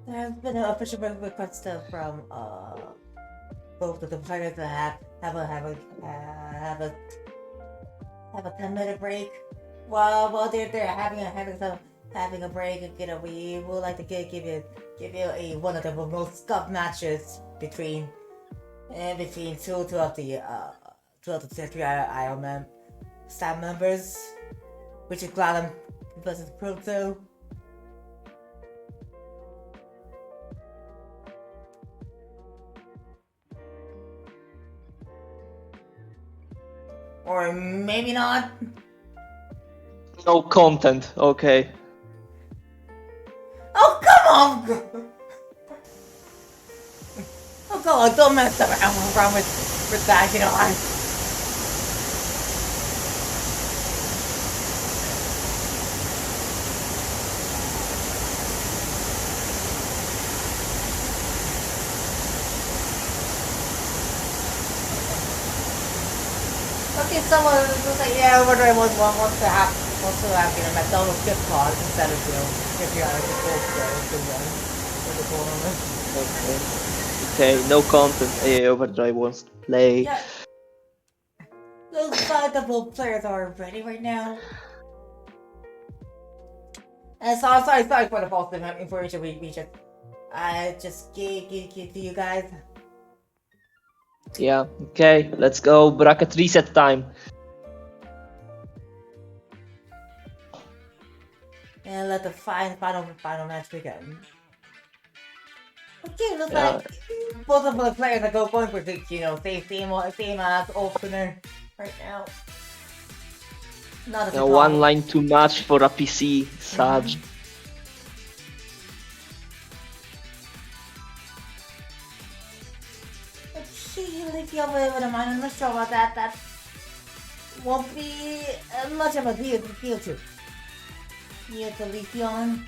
There has been an official request from both of the players to have a 10-minute break. While they're having a break, you know, we would like to give you one of the most scuffed matches between two of the three IO staff members, which is Gladden versus Proto. Or maybe not. No content. Okay. Oh, come on! Oh, come on, don't mess around with that, you know. Okay, someone was like, yeah, Overdrive wants to have you know, McDonald's gift card instead of, you know, $50 for the tournament. Okay, no content. AA Overdrive wants to play. Yeah. Looks like the both players are ready right now. And sorry for the false information we just gave to you guys. Yeah, okay, let's go. Bracket reset time. And let the final match begin. Okay, looks like both of the players are going for the, you know, same as opener right now. Not a One line too much for a PC, Saj. If you wouldn't mind, I'm not sure about that. That won't be much of a deal to. Yeah, to Leafeon.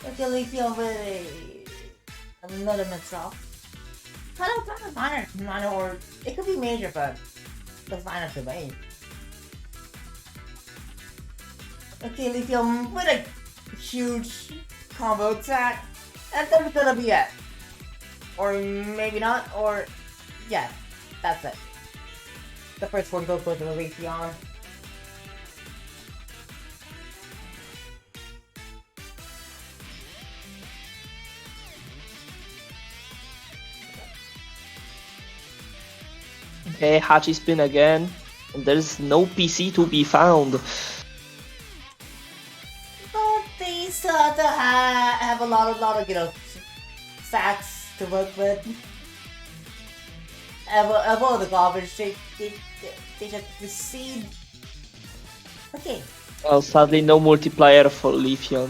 Okay, Leafeon with another mid-drop. Kind of minor, or it could be major, but that's minor to me. Okay, Leafeon with a huge combo attack. And that's gonna be it. Or maybe not, or yeah, that's it. The first one goes with the Leafeon. Okay, Hachi spin again. And there's no PC to be found. But they still have a lot of, you know, sacks to work with. Of all the garbage, they just recede. Okay. Well, sadly, no multiplier for Leafeon.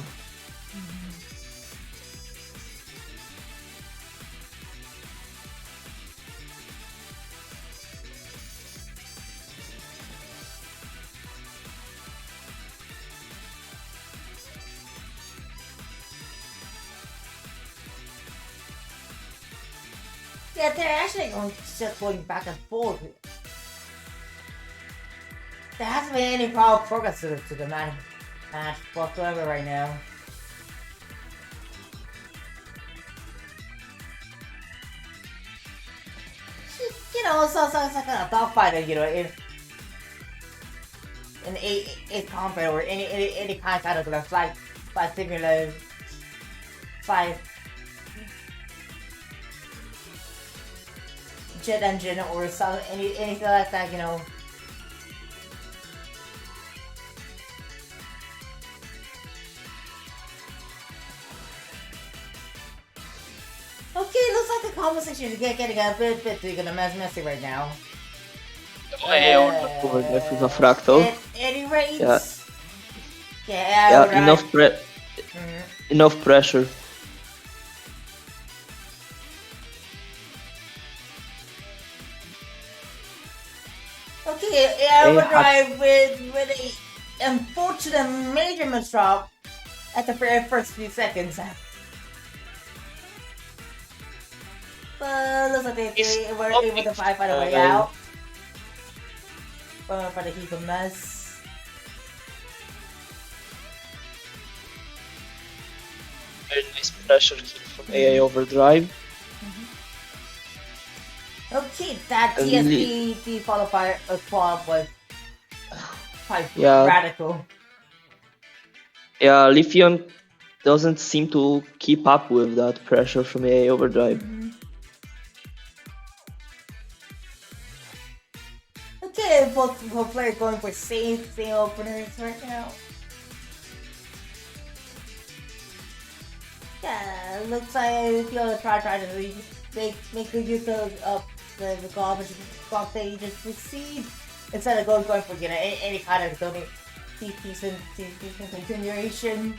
Yeah, they're actually just going back and forth. There hasn't been any progress to the match whatsoever right now. You know, it's like a dogfighter, you know. a combat or any kind of like flight simulator, flight jet engine or some anything like that, you know. Okay, looks like the conversation is getting a bit messy right now. With a fractal. At any rate, Yeah. yeah, right. Enough pressure. Okay, Overdrive with a unfortunate major misdrop at the very first few seconds. But looks like they were able to find a way out for the heap of mess. Very nice pressure here from AA Overdrive. Okay, that TSP followed by a quad was quite Yeah. radical. Yeah, Lithium doesn't seem to keep up with that pressure from AA Overdrive. Okay, both players going for same openers right now. Yeah, looks like the other try to make good use of the garbage they just received instead of going for any kind of decent continuation.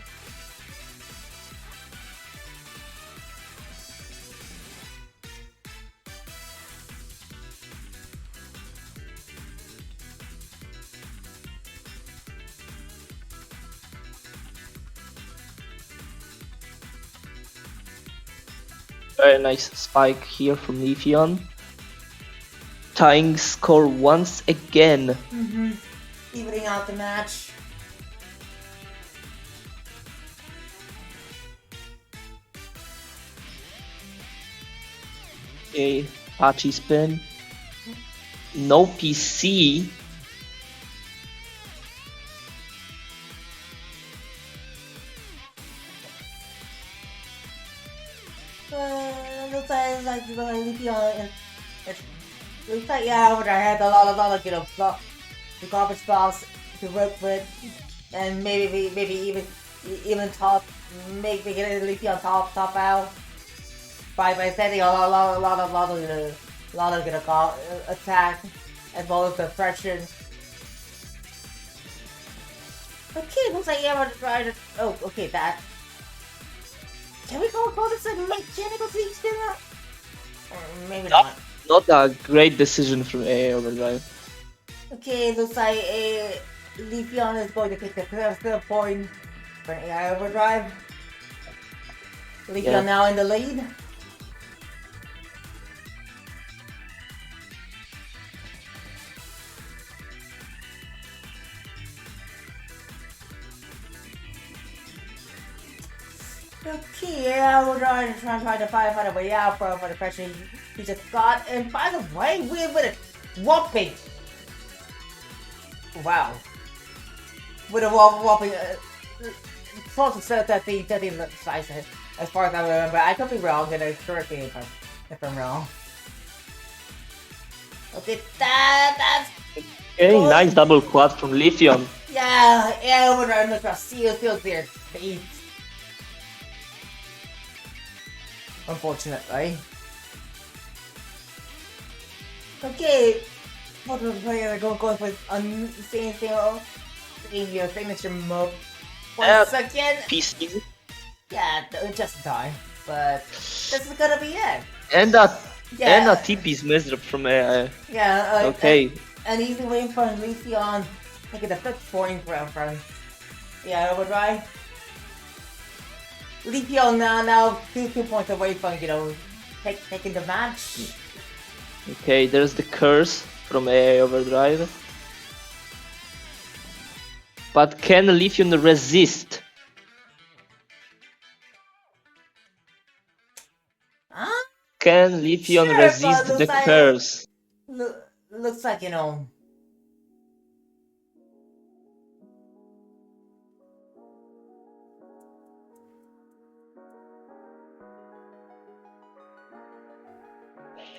Very nice spike here from Lithium. Tying score once again. Evening out the match. A patchy spin. No PC. Looks like Lithium. Looks like I had a lot of the garbage box to work with, and maybe even top make it Lithium top out by setting a lot of attack as well as the pressure. Okay, looks like I tried to. Oh, okay, that. Can we call this a mechanical sleep spinner? Or maybe not. Not a great decision from AA Overdrive. Okay, looks like Leafeon is going to take the third point for an AI Overdrive. Leafeon now in the lead. Okay, yeah, we're trying to find a way out for the pressure he just got. And by the way, we're with a whopping. Wow. With a whopping. Close to 13 size as far as I remember. I could be wrong, and correct me if I'm wrong. Okay, that's. Okay, nice double quad from Lithium. Yeah, Overdrive Mr. Seals their fate. Unfortunately. Okay, what the player are going for same thing your signature move once again. PC. Yeah, just in time. But this is gonna be it. And a TP's misdrop from AI. Yeah, okay. And easy win from Leafeon taking the 5th point from Overdrive. Leafeon now 2 points away from taking the match. Okay, there's the curse from AA Overdrive. But can Lithium resist? Huh? Can Lithium Sure, resist but the curse? Looks like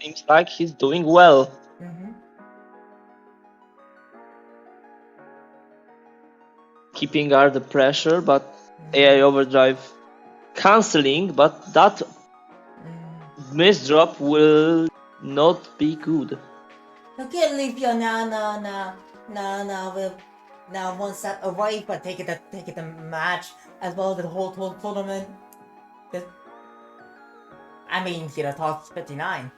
seems like he's doing well. Mm-hmm. Keeping under pressure, but AI Overdrive cancelling, but that miss drop will not be good. Okay, Olivia, now one step away, but take it the match as well as the whole tournament. I mean, TAWS 59.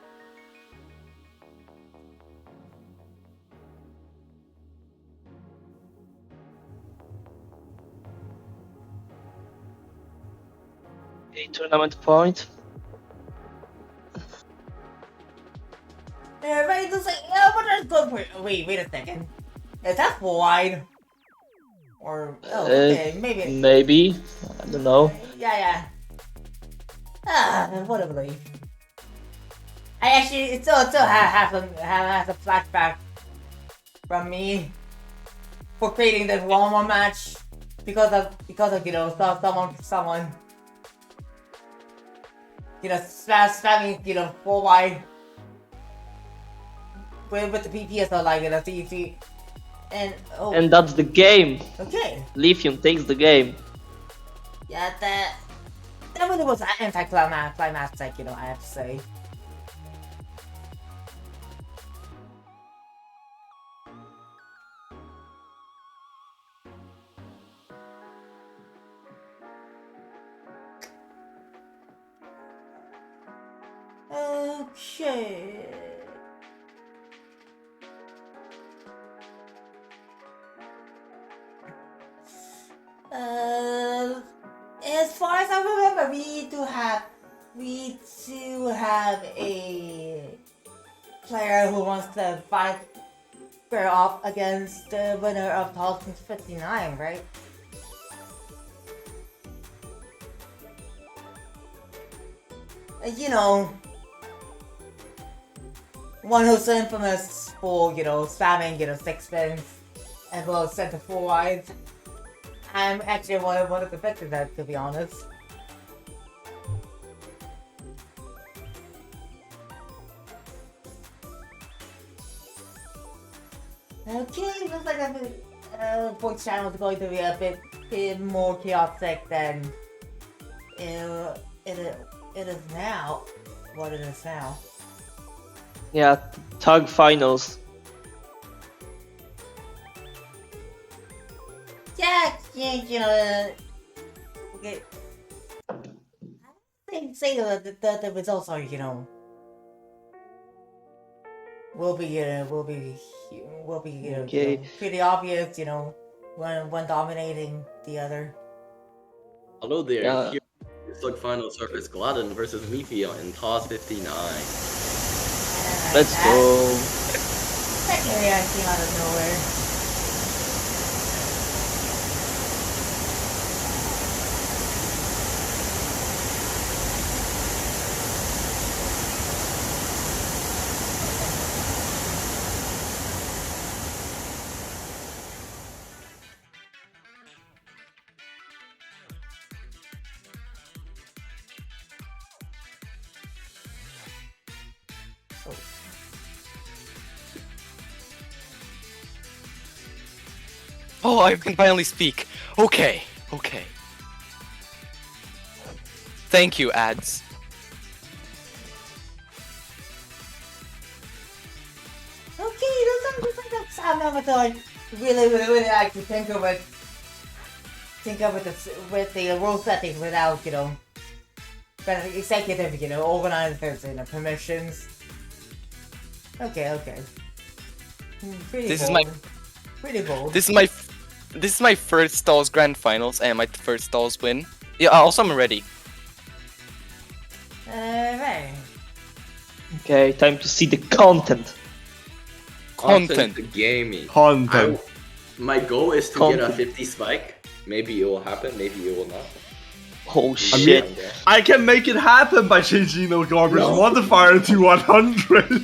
A tournament point. Right, let's say, yeah, but that's good. Wait a second. Is that wide? Or okay, maybe. Maybe. I don't know. Yeah. Whatever. I actually still have a flashback from me for creating that one match because of someone spamming full wide with the PPS like CC And that's the game. Okay. Lithium takes the game. Yeah, that really was anti-climactic, I have to say. Okay. As far as I remember, we do have a player who wants to fight off against the winner of TAWS 59, right? One who's infamous for, spamming, six spins, as well as center four wides. I'm actually one of the victims of that, to be honest. Okay, looks like that voice channel is going to be a bit more chaotic than it is now. What it is now. Yeah, tag finals. Yeah, okay. I say the results are, will be Okay. pretty obvious, when dominating the other. Hello there, Yeah. here is the final surface Gladden versus Leafy in TAWS 59. Let's go. Technically, I came out of nowhere. Oh, I can finally speak. Okay. Thank you, ads. Okay, that's sound of it. Really actually think of it with the rule settings without, executive, organizers, permissions. Okay. Pretty bold. This is my first TAWS Grand Finals and my first TAWS win. Yeah, also I'm ready. Right. Okay, time to see the content. Content. The gaming. Content. My goal is to get a 50 spike. Maybe it will happen, maybe it will not. Oh shit. I can make it happen by changing the garbage modifier to 100.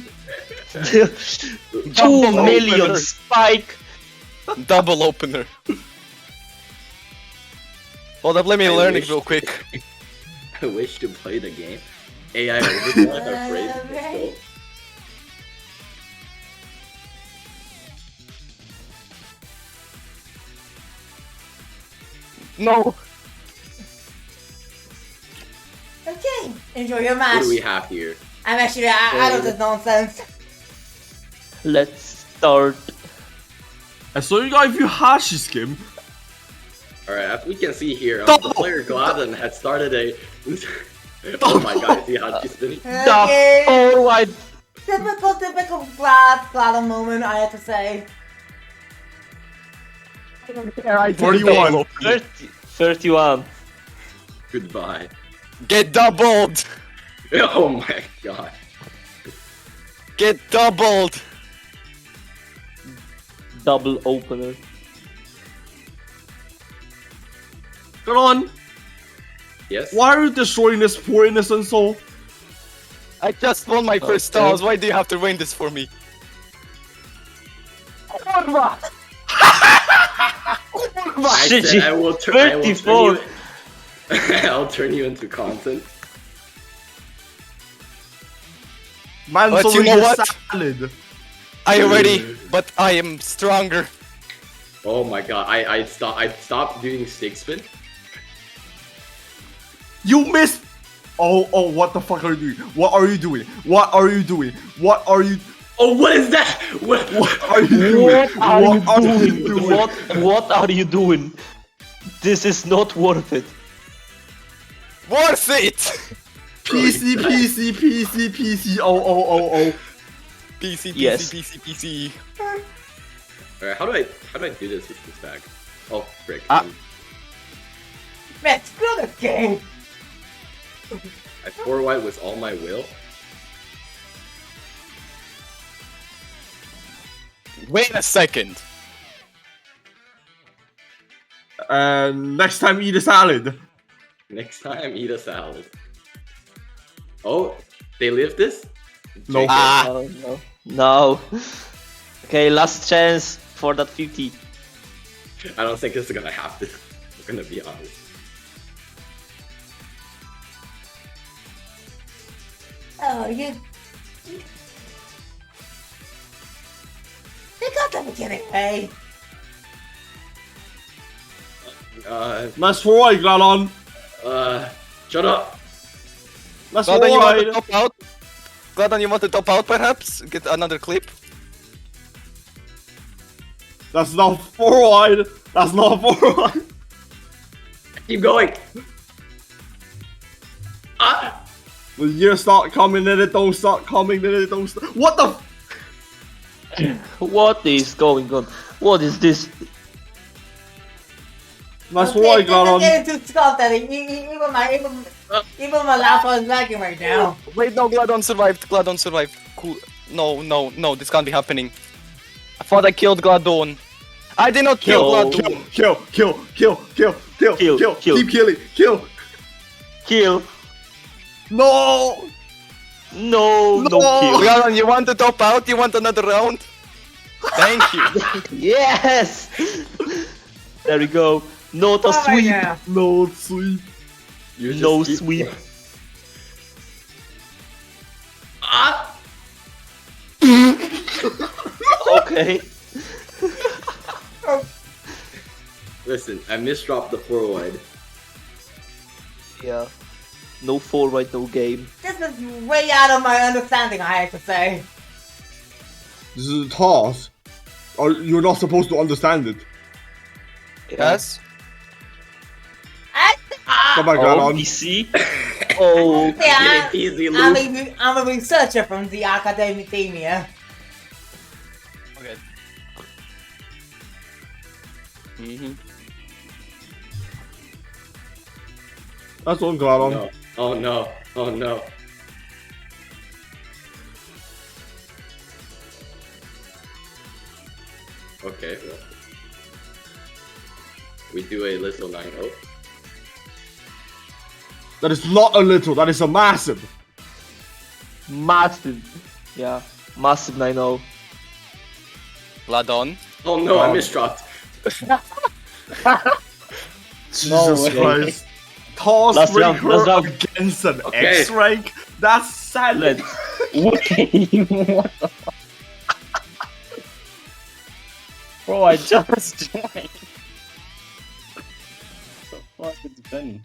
2 million spike. Double opener. Hold up, let me learn it real quick. I wish to play the game. AI Overdrive are brave. No. Okay, enjoy your What match. do we have here? I'm actually out of this nonsense. Let's start. I saw you guys view Hashi skim. Alright, as we can see here, the Double! player Gladden had started a... oh my god, see how she's spinning? Okay. Forward. Typical glad moment, I have to say. 41. 31. Goodbye. Get doubled. Oh my god. Get doubled. Double opener. Come on. Yes? Why are you destroying this poor innocent soul? I just won my first TAWS. Why do you have to ruin this for me? I said I will turn you... I'll turn you into content. Man's But you already know a what? salad. I am ready, but I am stronger. Oh my god, I stopped doing stick spin. You missed. Oh, what the fuck are you doing? What are you doing? What are you doing? What are you? Oh, what is that? What Are you doing? What are you doing? What are you doing? This is not worth it. Worth it. PC. Oh. PC, Yes. PC. Alright, how do I do this with this bag? Oh, frick. Man, screw this game. I 4-white with all my will. Wait a second. Next time eat a salad. Next time, eat a salad. Oh, they live this? No. Ah. No. Okay, last chance for that 50. I don't think this is gonna happen. I'm gonna be honest. Oh, you got the beginning, hey? Nice forward, Gladon. Shut up! Nice Gladon, you want to forward. top out? Gladon, you want to top out perhaps? Get another clip? That's not forward. That's not forward. Keep going! Ah! The years start coming, then it don't start coming, then it don't start. What the? What is going on? What is this? Nice forward, Don't Gladon. get into stuff that even my laptop is lagging right now. Wait, no, Gladon survived. Gladon survived. Cool. No, this can't be happening. I thought I killed Gladon. I did not kill No. Gladon. Kill. Kill. Keep killing. Kill. Kill. No. No kill. Gladon, you want to top out? You want another round? Thank you. Yes! There we go. Not a Oh my sweep. God. No sweep. You just No keep- sweep. Ah! Okay. Listen, I misdropped the 4-wide. Yeah. No forward, no game. This is way out of my understanding, I have to say. This is a TAWS. You're not supposed to understand it. Yes? Come on, Oh, Gladon. PC. Oh. Yeah, Easy, I'm a researcher from the academia. Okay. That's one, Gladon. No. Oh no. Oh no. Okay, well. We do a little 9-0. That is not a little. That is a massive. Massive. Yeah. Massive 9-0. Gladon. Oh no, I misdropped. Jesus way. Christ. TAWS Last rank round, her last round. against an Okay. X rank? That's sad. Let's. Wait. What the fuck? Bro, I just joined. fuck, it's been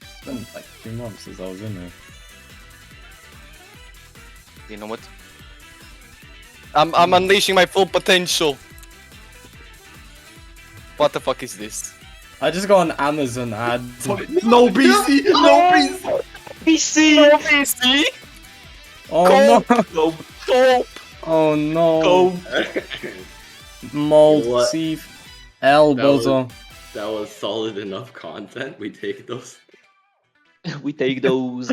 like 2 months since I was in there. You know what? I'm unleashing my full potential. What the fuck is this? I just got an Amazon ad. No BC! No BC! PC! No PC! Oh no! Go, go, Oh no! go. Mold, What? sieve, L, bozo. That was solid enough content. We take those. We take those.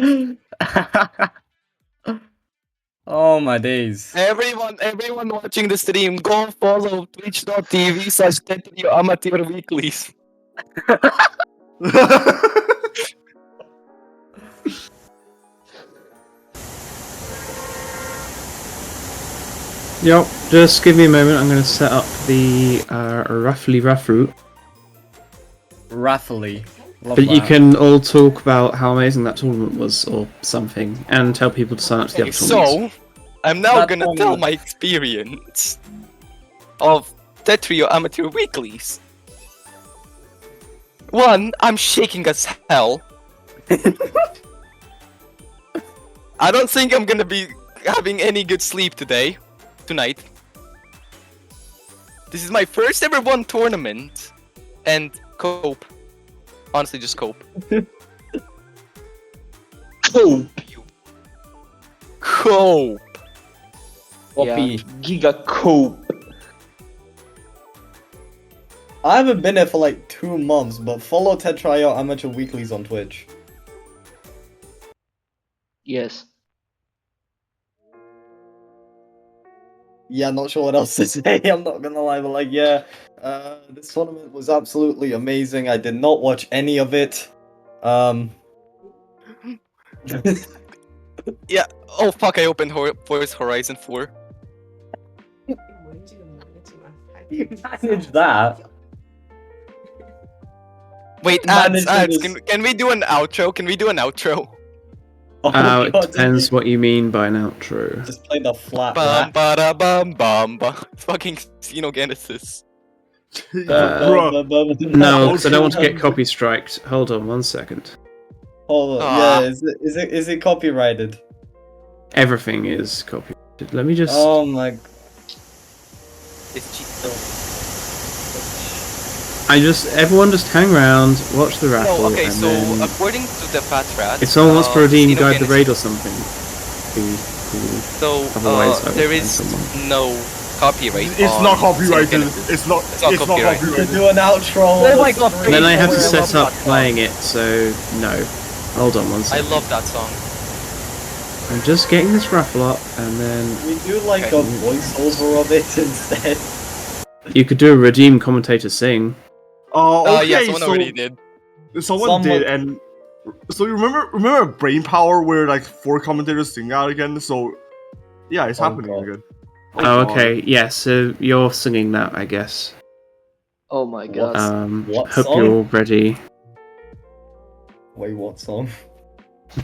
Oh my days. Everyone watching the stream, go follow twitch.tv/Amateur Weeklies. Yep, just give me a moment. I'm going to set up the roughly rough route. Raffly. Love But you that. can all talk about how amazing that tournament was or something, and tell people to sign up to the Okay, other tournaments. so I'm now That gonna one- tell my experience of Tetrio Amateur Weeklies. One, I'm shaking as hell. I don't think I'm gonna be having any good sleep tonight. This is my first ever won tournament, and cope. Honestly, just cope. Cope. Cope. Yeah, Giga Cope. I haven't been there for like 2 months, but follow Tetrio Amateur Weeklies on Twitch. Yes. Yeah, not sure what else to say. I'm not gonna lie, but like, yeah, this tournament was absolutely amazing. I did not watch any of it. Yeah. Oh fuck! I opened Forza Horizon 4. You managed that. Wait, Managed ads. this- Can we do an outro? Oh, It God, depends what you mean by an outro. Just play the flat Bum rap. ba da bum bum ba. Fucking Xenogenesis. Bruh. No, because I don't want to get copy striked. Hold on 1 second. Hold on, Ah. yeah, is it copyrighted? Everything is copyrighted. Let me just. Oh my. It's cheap. Everyone just hang around, watch the raffle, No, okay, and so then according to the Fat Rat, if someone wants to redeem Guide the Xenogenesis- Raid or something, be cool. So Otherwise, I will there find is someone. no copyright. It's on not copyrighted. Xenogenesis. It's not copyrighted. To copyrighted. do an outro. Oh my God, And then I have to I set love up that playing it, so no. Hold on 1 I second. love that song. I'm just getting this raffle up, and then We do like Okay. a voiceover of it instead. you could do a redeem commentator sing. Okay, Yeah, someone so already did. someone did, and so you remember Brain Power where like 4 commentators sing out again? So yeah, it's Oh, happening God. again. Oh, God. okay, yeah, so you're singing that, I guess. Oh my god. What Hope song? you're all ready. Wait, what song?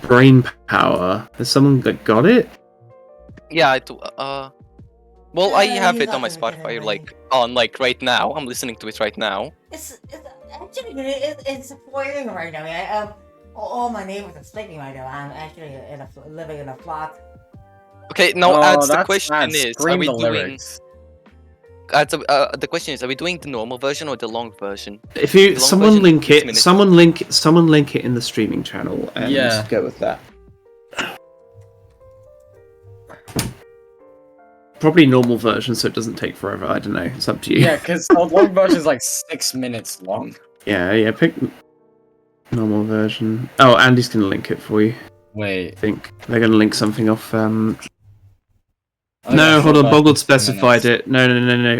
Brain Power. Has someone that got it? Yeah, well, I Yeah, have you it on my got it, you got Spotify, it, like on like right now. I'm listening to it right now. It's actually it's spoiling right now. All my neighbors are sleeping right now. I'm actually living in a flat. Okay, no, Oh, ads. The that's question sad. is, Scream are we the doing? lyrics. The question is, are we doing the normal version or the long version? If you The long someone version, link 6 it, minutes. someone link it in the streaming channel and Yeah. go with that. Probably normal version, so it doesn't take forever. I don't know. It's up to you. Yeah, because the long version is like 6 minutes long. Yeah. Pick normal version. Oh, Andy's gonna link it for you. Wait. I think they're gonna link something off. Oh, No, yeah, hold short on. Boggled version, 6 specified minutes. it. No.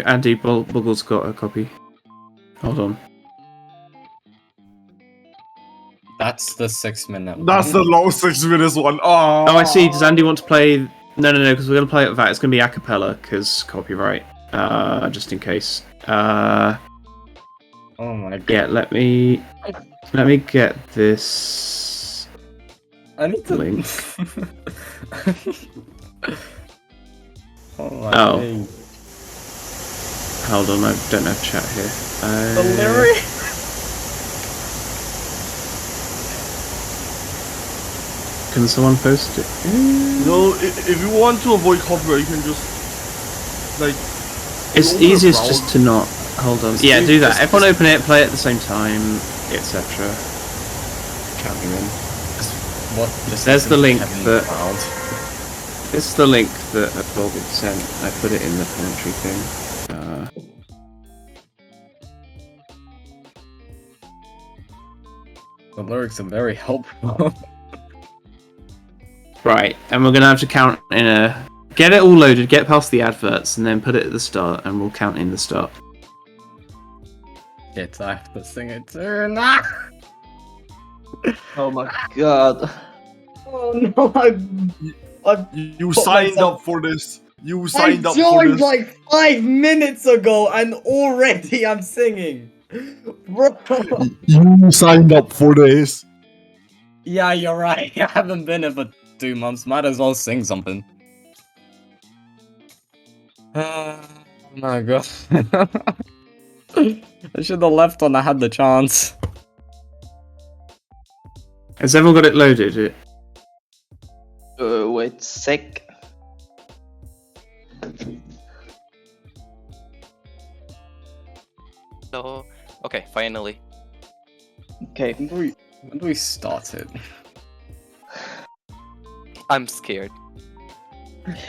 Andy Boggle's got a copy. Hold on. That's the 6 minute. That's the long 6 minutes one. Oh, Oh, I see. Does Andy want to play? No, because we're gonna play it with that. It's gonna be a cappella because copyright. Just in case. Oh my god. Yeah. Let me get this. I need to Link. Oh my Oh. days. Hold on. I don't have chat here. The lyric. Can someone post it? No, if you want to avoid copyright, you can just like. It's open a easiest browser. just to not. Hold on. Yeah, do that. Everyone open it, play it at the same time, etc. Count them in. What? Just There's the link Kevin that. Cloud. This is the link that Volbit sent. I put it in the commentary thing. The lyrics are very helpful. Right, and we're gonna have to count in a. Get it all loaded, get past the adverts, and then put it at the start, and we'll count in the start. Shit, I have to sing it too. Oh my god. Oh no, You put signed myself- up for this. You I signed up for joined this. like 5 minutes ago and already I'm singing. Bro. You signed up for this. Yeah, you're right. I haven't been here for 2 months. Might as well sing something. Oh my god. I should have left when I had the chance. Has everyone got it loaded? Wait sec. So, okay, finally. Okay. When do we start it? I'm scared.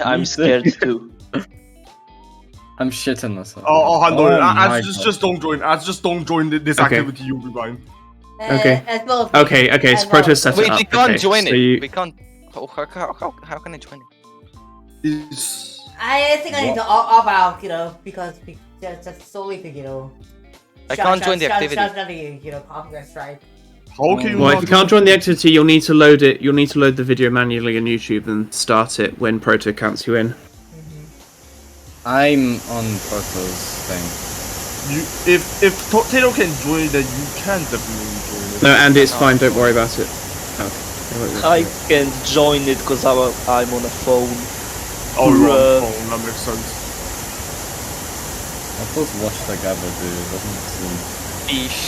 I'm scared too. I'm shitting myself. Oh, hang Oh on. my Just don't join. Just don't join this Okay. activity. You'll be fine. Okay. As well as Okay, as so well Proto as- set it Wait, up. we can't Okay, join so it. you- We can't. How can I join it? It's I think I need to opt out, because just solely to, I can't join the activity. copyright strike. how can you Well, not if you can't join the activity, you'll need to load it. You'll need to load the video manually on YouTube and start it when Proto counts you in. I'm on Proto's thing. if Tato can join, then you can definitely join it. No, Andy, it's fine. Don't worry about it. Okay. I can join it because I'm on a phone. Oh, you're on Bruh. the phone. That makes sense. I thought watch together, dude. It doesn't seem. Eesh.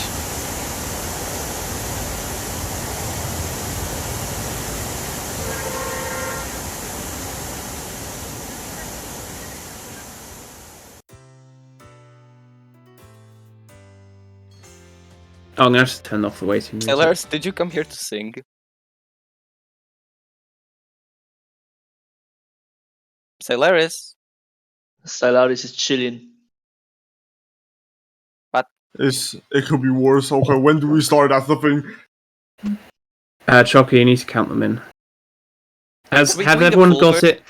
Oh, I'm gonna have to turn off the waiting music. Lars, did you come here to sing? Solaris? Stellaris is chilling. It could be worse. Okay, when do we start? That's the thing. Chocky, you need to count them in. Have we everyone the full got it?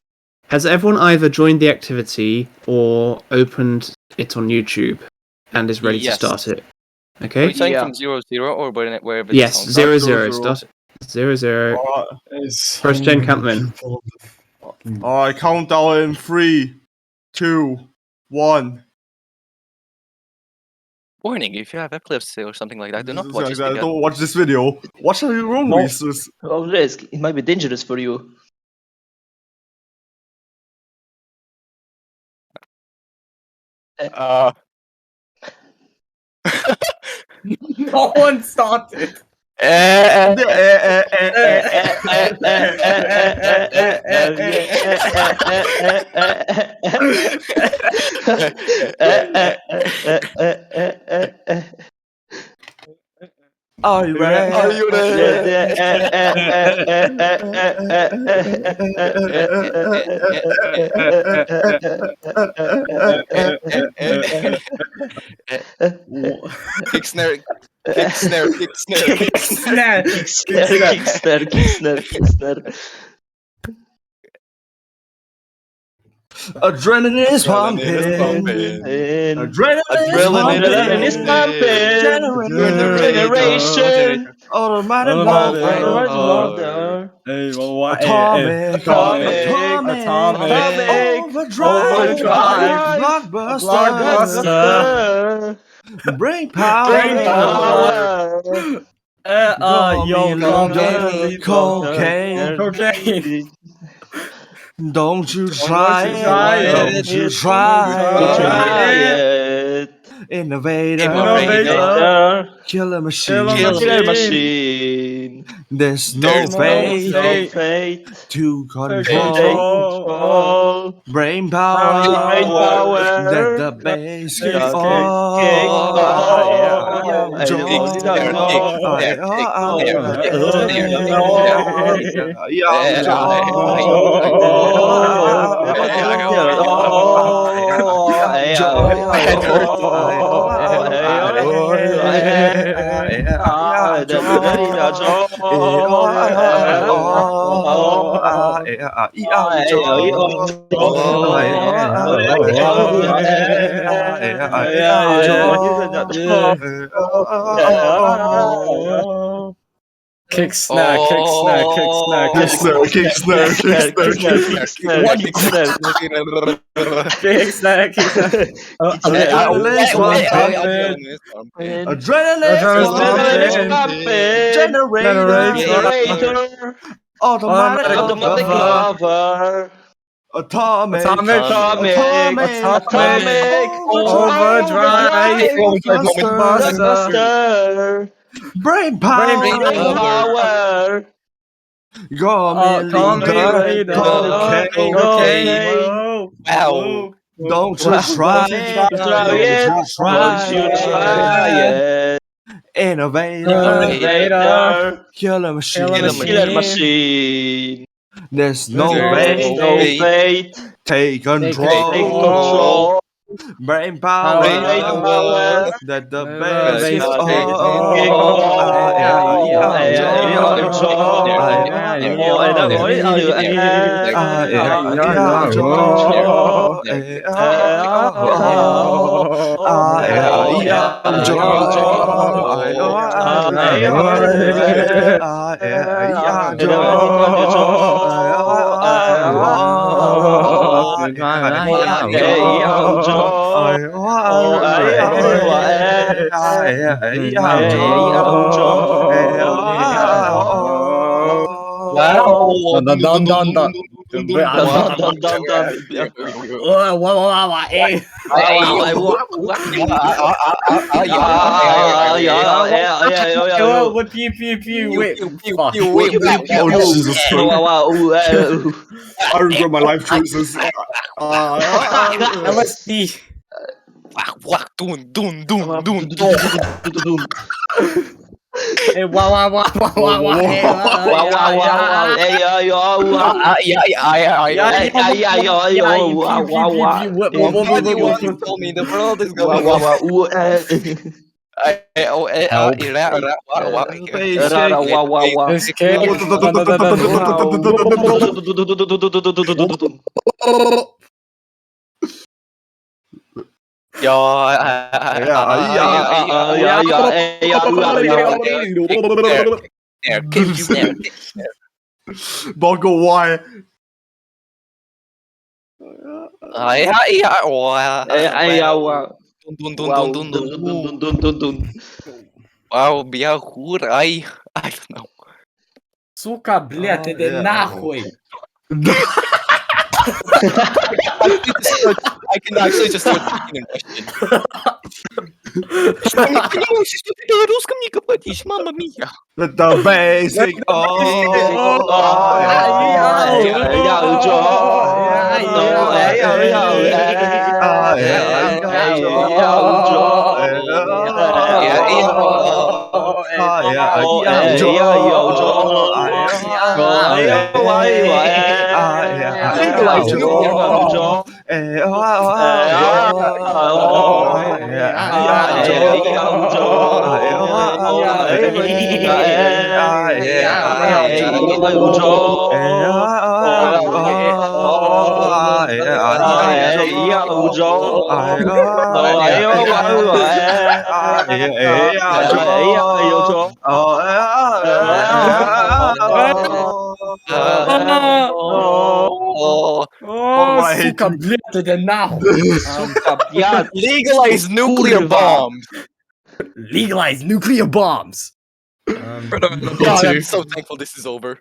Has everyone either joined the activity or opened it on YouTube and is ready Yes. to start it? Are Okay. you saying Yeah. from 0-0 or wherever Yes, the sound 0-0. zero. Start 0-0. It's First gen, count them in. Alright, countdown in 3, 2, 1. Warning, if you have epilepsy or something like that, do not watch this video. Don't watch this video. Watch your own No. research. Oh, risk. It might be dangerous for you. No one started. Are you ready? Are you Kick snare, kick snare, kick snare, kick snare. Kick snare. Adrenaline is pumping. Adrenaline is pumping. Generation. Automatic Mother. Hey, well, what? Atomic. Overdrive. Blockbuster. Brain power. Cocaine. Don't you try it. Don't you try it. Innovator. Killer machine. Killer machine. There's no There's no fate fate to take control. control. Brain power Brain power that the base kick that off. kick off. Kick snare, kick snare, kick snare, Kick snare, kick snare, kick snare, kick snare. One kick snare, kick snare, kick snare. Adrenaline's pumping. Adrenaline's pumping. Generator. Automatic Cover. Atomic overdrive, Buster. brain power. Cocaine. Wow. Don't you try it. Innovator. Killer Killer machine. machine. There's no No way. fate. Take Take control. control. Brain power. That the base is I regret my life choices. LSD. Hey, Told me the world is going Bongo, why? Wow, I don't know. Сука, блядь, иди нахуй. I can actually just start speaking in Russian. Что не понимаешь, что ты на русском не говоришь, мама мия? The basic. Сука, блядь, иди нахуй. Legalize nuclear bombs. Legalize nuclear bombs. God, I'm so thankful this is over.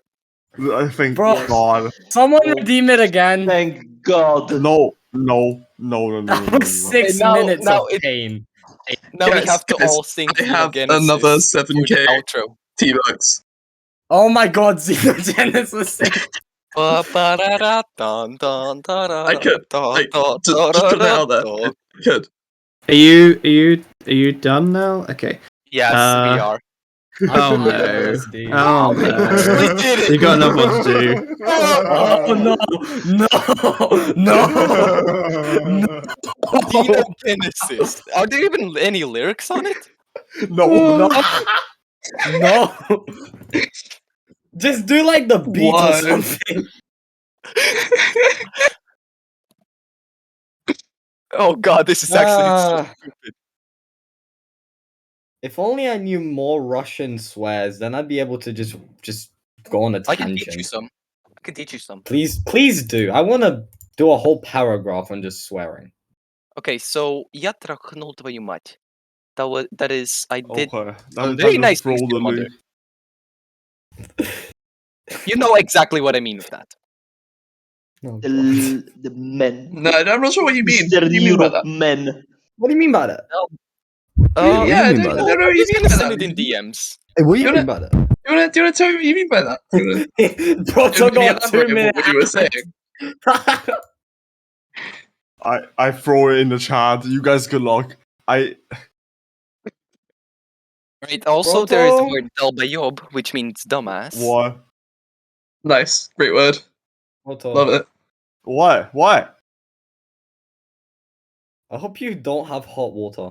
I think, Bro. God. Someone redeem it again. Thank God. No. That was 6 Now- minutes now of it- pain. Now we Yes, have to guys, all sing I have Genesis another for 7K the outro. T-Bucks. Oh my god, Xenogenesis. I could. Just put it out there. I could. Are you done now? Okay. Yes, we are. Oh no. LSD. Oh We no. did it. You got enough one to do. Oh no! No! No! Xenogenesis. Are there even any lyrics on it? No. No! Just do like the beat or Why? something. Oh god, this is actually so stupid. If only I knew more Russian swears, then I'd be able to just go on a I can teach you tangent. some. I can teach you some. Please do. I want to do a whole paragraph on just swearing. Okay, so я трахнул твою мать. That is I did Okay. some very nice things to your mother. You know exactly what I mean with that. Oh, God. The men. No, I'm not sure what you mean. What Eastern do you mean by Europe that? men. What do you mean by that? Yeah, I mean don't by know that? what you He's mean gonna by send that. it in DMs. Hey, what do you You mean by that? Do you want to tell me what you mean by that? Do you Proto want to got 2 elaborate on minutes. what you were saying? I throw it in the chat. You guys good luck. Right. Also, there is the Proto? word dalbayob, which means dumbass. What? Nice, great word. Proto, Love it. What? I hope you don't have hot water.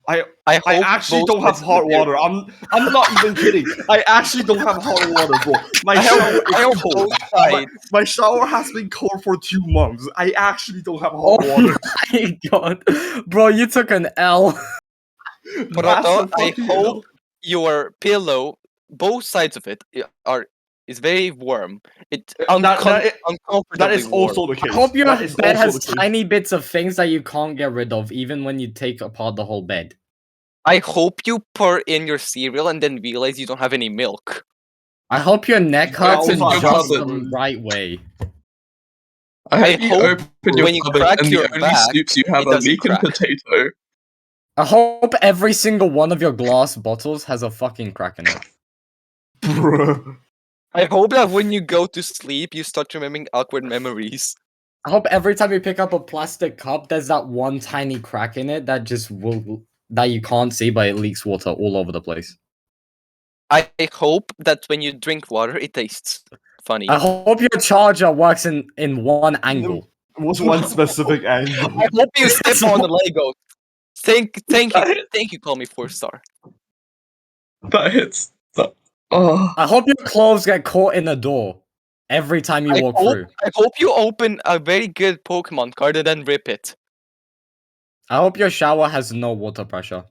I I hope actually both don't have listen hot to their- water. I'm not even kidding. I actually don't have hot water, bro. My I hope- shower I hope is cold. both sides- My shower has been cold for 2 months. I actually don't have Oh hot water. my god. Bro, you took an L. Proto, Massive I fucking hope L. your pillow, both sides of it, is very warm. It That uncomfortably is warm. also the case. I hope your That is bed also has the case. tiny bits of things that you can't get rid of, even when you take apart the whole bed. I hope you pour in your cereal and then realize you don't have any milk. I hope your neck Yeah, hurts in also, just cupboard. the right way. I hope you hope open your when you cupboard crack and your the only back, soups you have it are doesn't leek and crack. potato. I hope every single one of your glass bottles has a fucking crack in it. Bruh. I hope that when you go to sleep, you start remembering awkward memories. I hope every time you pick up a plastic cup, there's that one tiny crack in it that just will that you can't see, but it leaks water all over the place. I hope that when you drink water, it tastes funny. I hope your charger works in one angle. What's one specific angle? I hope you step on the Lego. Thank you, call me 4-star. That hits. Oh. I hope your clothes get caught in the door every time you walk through. I hope you open a very good Pokemon card and then rip it. I hope your shower has no water pressure.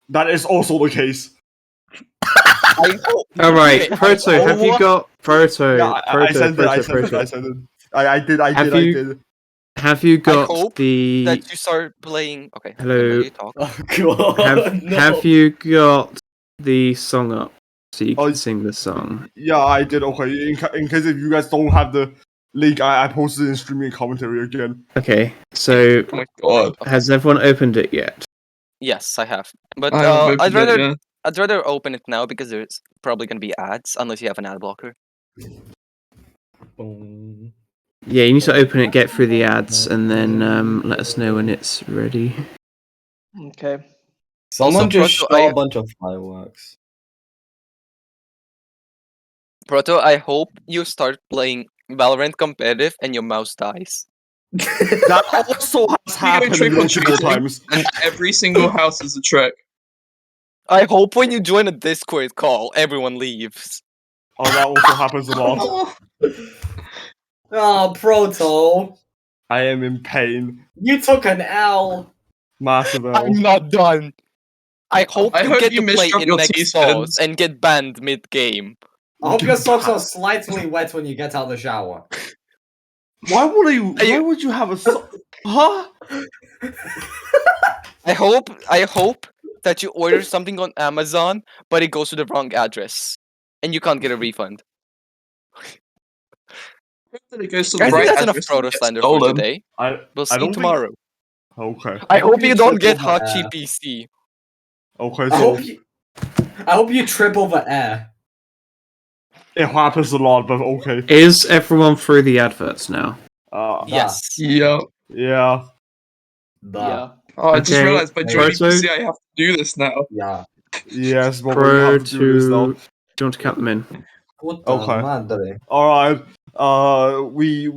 That is also the case. I hope. All right, Okay, Proto, have you got Proto? Yeah, I sent it. I Proto. sent it. I did. I Have did. you- I did. Have you got hope the? that you start playing. Okay. Hello. You talk. Oh god. Have you got the song up so you can Oh, sing the song? Yeah, I did. Okay, in case if you guys don't have the link, I posted it in streaming commentary again. Okay, so Oh my god. has everyone opened it yet? Yes, I have. But I haven't I'd opened it, rather yeah. I'd rather open it now because there's probably gonna be ads unless you have an ad blocker. Boom. Yeah, you need to open it, get through the ads, and then let us know when it's ready. Okay. Someone Also, just Proto, shot I- a bunch of fireworks. Proto, I hope you start playing Valorant competitive and your mouse dies. That also has happened trick or multiple treating. times. And every single house is a trick. I hope when you join a Discord call, everyone leaves. Oh, that also happens a lot. Oh, Proto. I am in pain. You took an L. Massive L. I'm not done. I hope I you hope get you to play misdrop in your next T-spins. TAWS and get banned mid-game. I hope your socks are slightly wet when you get out of the shower. Why would you have a huh? I hope that you order something on Amazon, but it goes to the wrong address, and you can't get a refund. That it goes to I the think right that's enough address and Proto gets slander for stolen. today. I We'll see don't you think- tomorrow. Okay. I hope you don't get triple hot hair. PC. Okay, I so hope you. I hope you trip over air. It happens a lot, but okay. Is everyone through the adverts now? Yes. Yeah. Yeah. Yeah. Oh, I just Okay, realized by joining Proto? PC I have to do this now. Yeah. Yes, but we Pro have to do this now. to... Do you want to count them in? Okay. Madre. Alright. We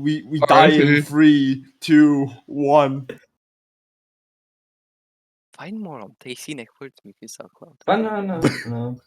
die in 3, 2, 1. Find more on Tasty Networks Music SoundCloud. Banana. No.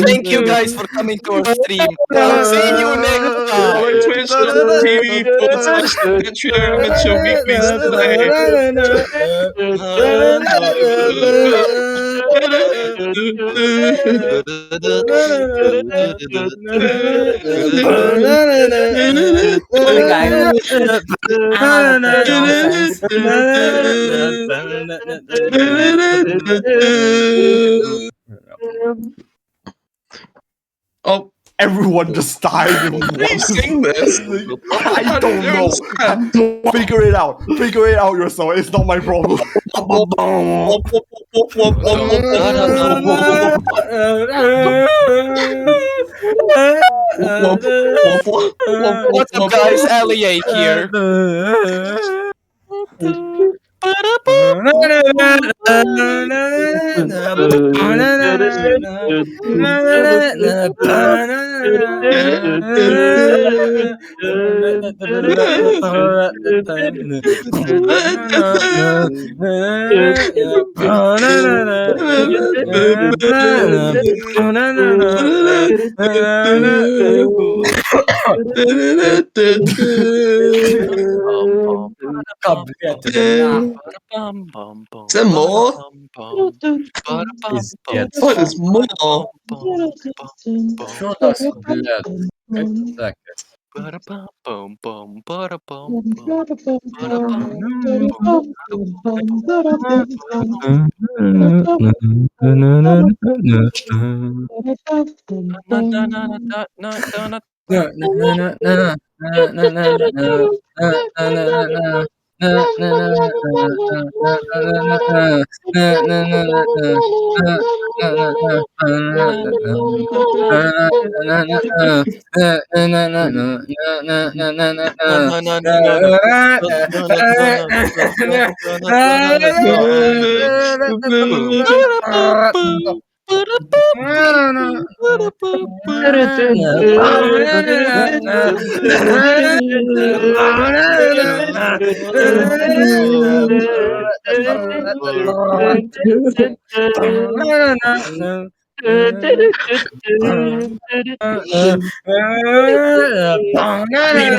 Thank you guys for coming to our stream. See you next time. Follow twitch.tv/amateur weeklies play. Sorry, guys. I'm out of nonsense. Oh, everyone just died in one. Please sing this. I don't know. Figure it out. Figure it out yourself. It's not my problem. What's up, guys? Ali here. Is there more? Is it? Oh, there's more. Show us blood. Wait a second. You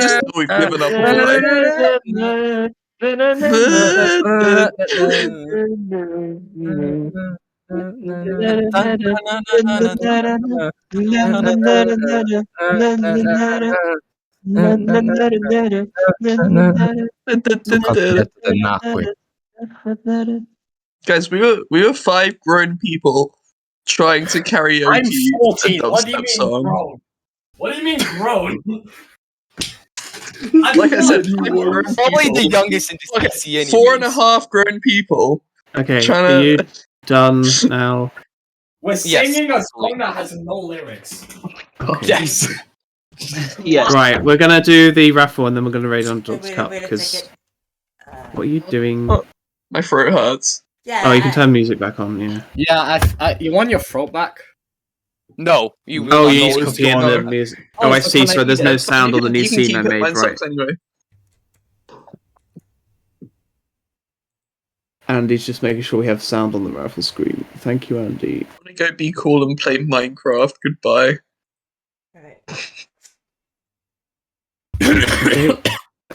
just know we've given up on life. Guys, we were 5 grown people trying to karaoke I'm 14. a What do you dubstep mean song. grown? What do you mean grown? Like I said, 5 grown Probably people. the youngest in this PC anyways. 4.5 grown people. Okay, Trying are you to... done now? We're Yes, singing a song that has no lyrics. Yes. Yes. Right, we're gonna do the raffle and then we're gonna raid on Dog's Wait a Cup minute, because second. what are you doing? Oh, my throat hurts. Yeah. Oh, you can turn music back on. Yeah. Yeah, you want your throat back? No, you will Oh, not you know need to it's copy in gone. the music. Oh, Oh, I so see. can So I there's do no that? sound on the new You can scene keep I it, made, mine right? sucks anyway. Andy's just making sure we have sound on the raffle screen. Thank you, Andy. I'm gonna go be cool and play Minecraft. Goodbye.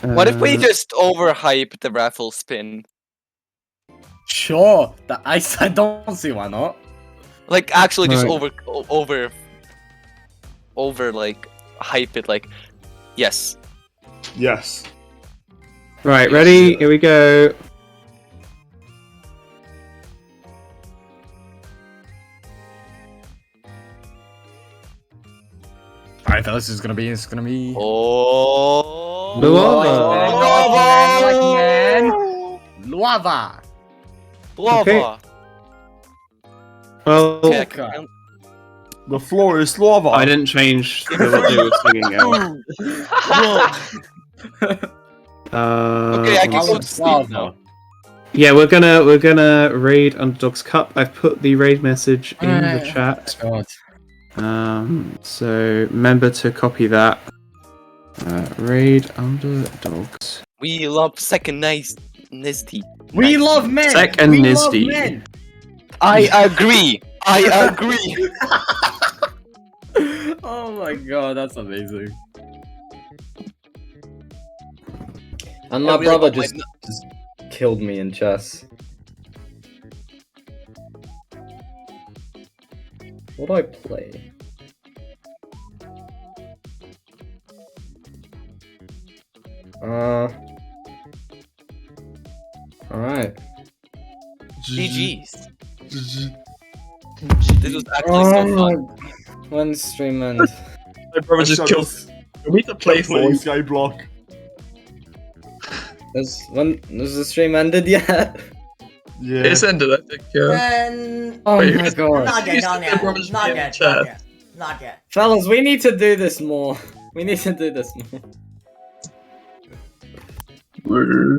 What if we just overhype the raffle spin? Sure. I don't see why not. Like actually just Right. over like hype it like yes. Yes. Right, ready? Here we go. Alright, fellas, it's gonna be. Oh. Luava. Lava. Well, Okay, I God. can't- The floor is lava. I didn't change what they were singing out. Okay, I can go to sleep now. Yeah, we're gonna raid Underdog's Cup. I've put the raid message in the chat. God. So remember to copy that. Raid Underdogs. We love second Nisty. We love men. Second we Nisty. love men. I agree. I agree. Oh my god, that's amazing. And my really brother got my just killed me in chess. What do I play? Alright. GG's. GG. This was actually so fun. When stream end? My brother just killed. We need to play for Playing Skyblock. Has the stream ended yet? Yeah. It's ended, I think. Yeah. And Oh Wait, my who's- god. not yet, not yet, Brother's not being yet, chat. not yet, not yet. Fellas, we need to do this more. We need to do this more.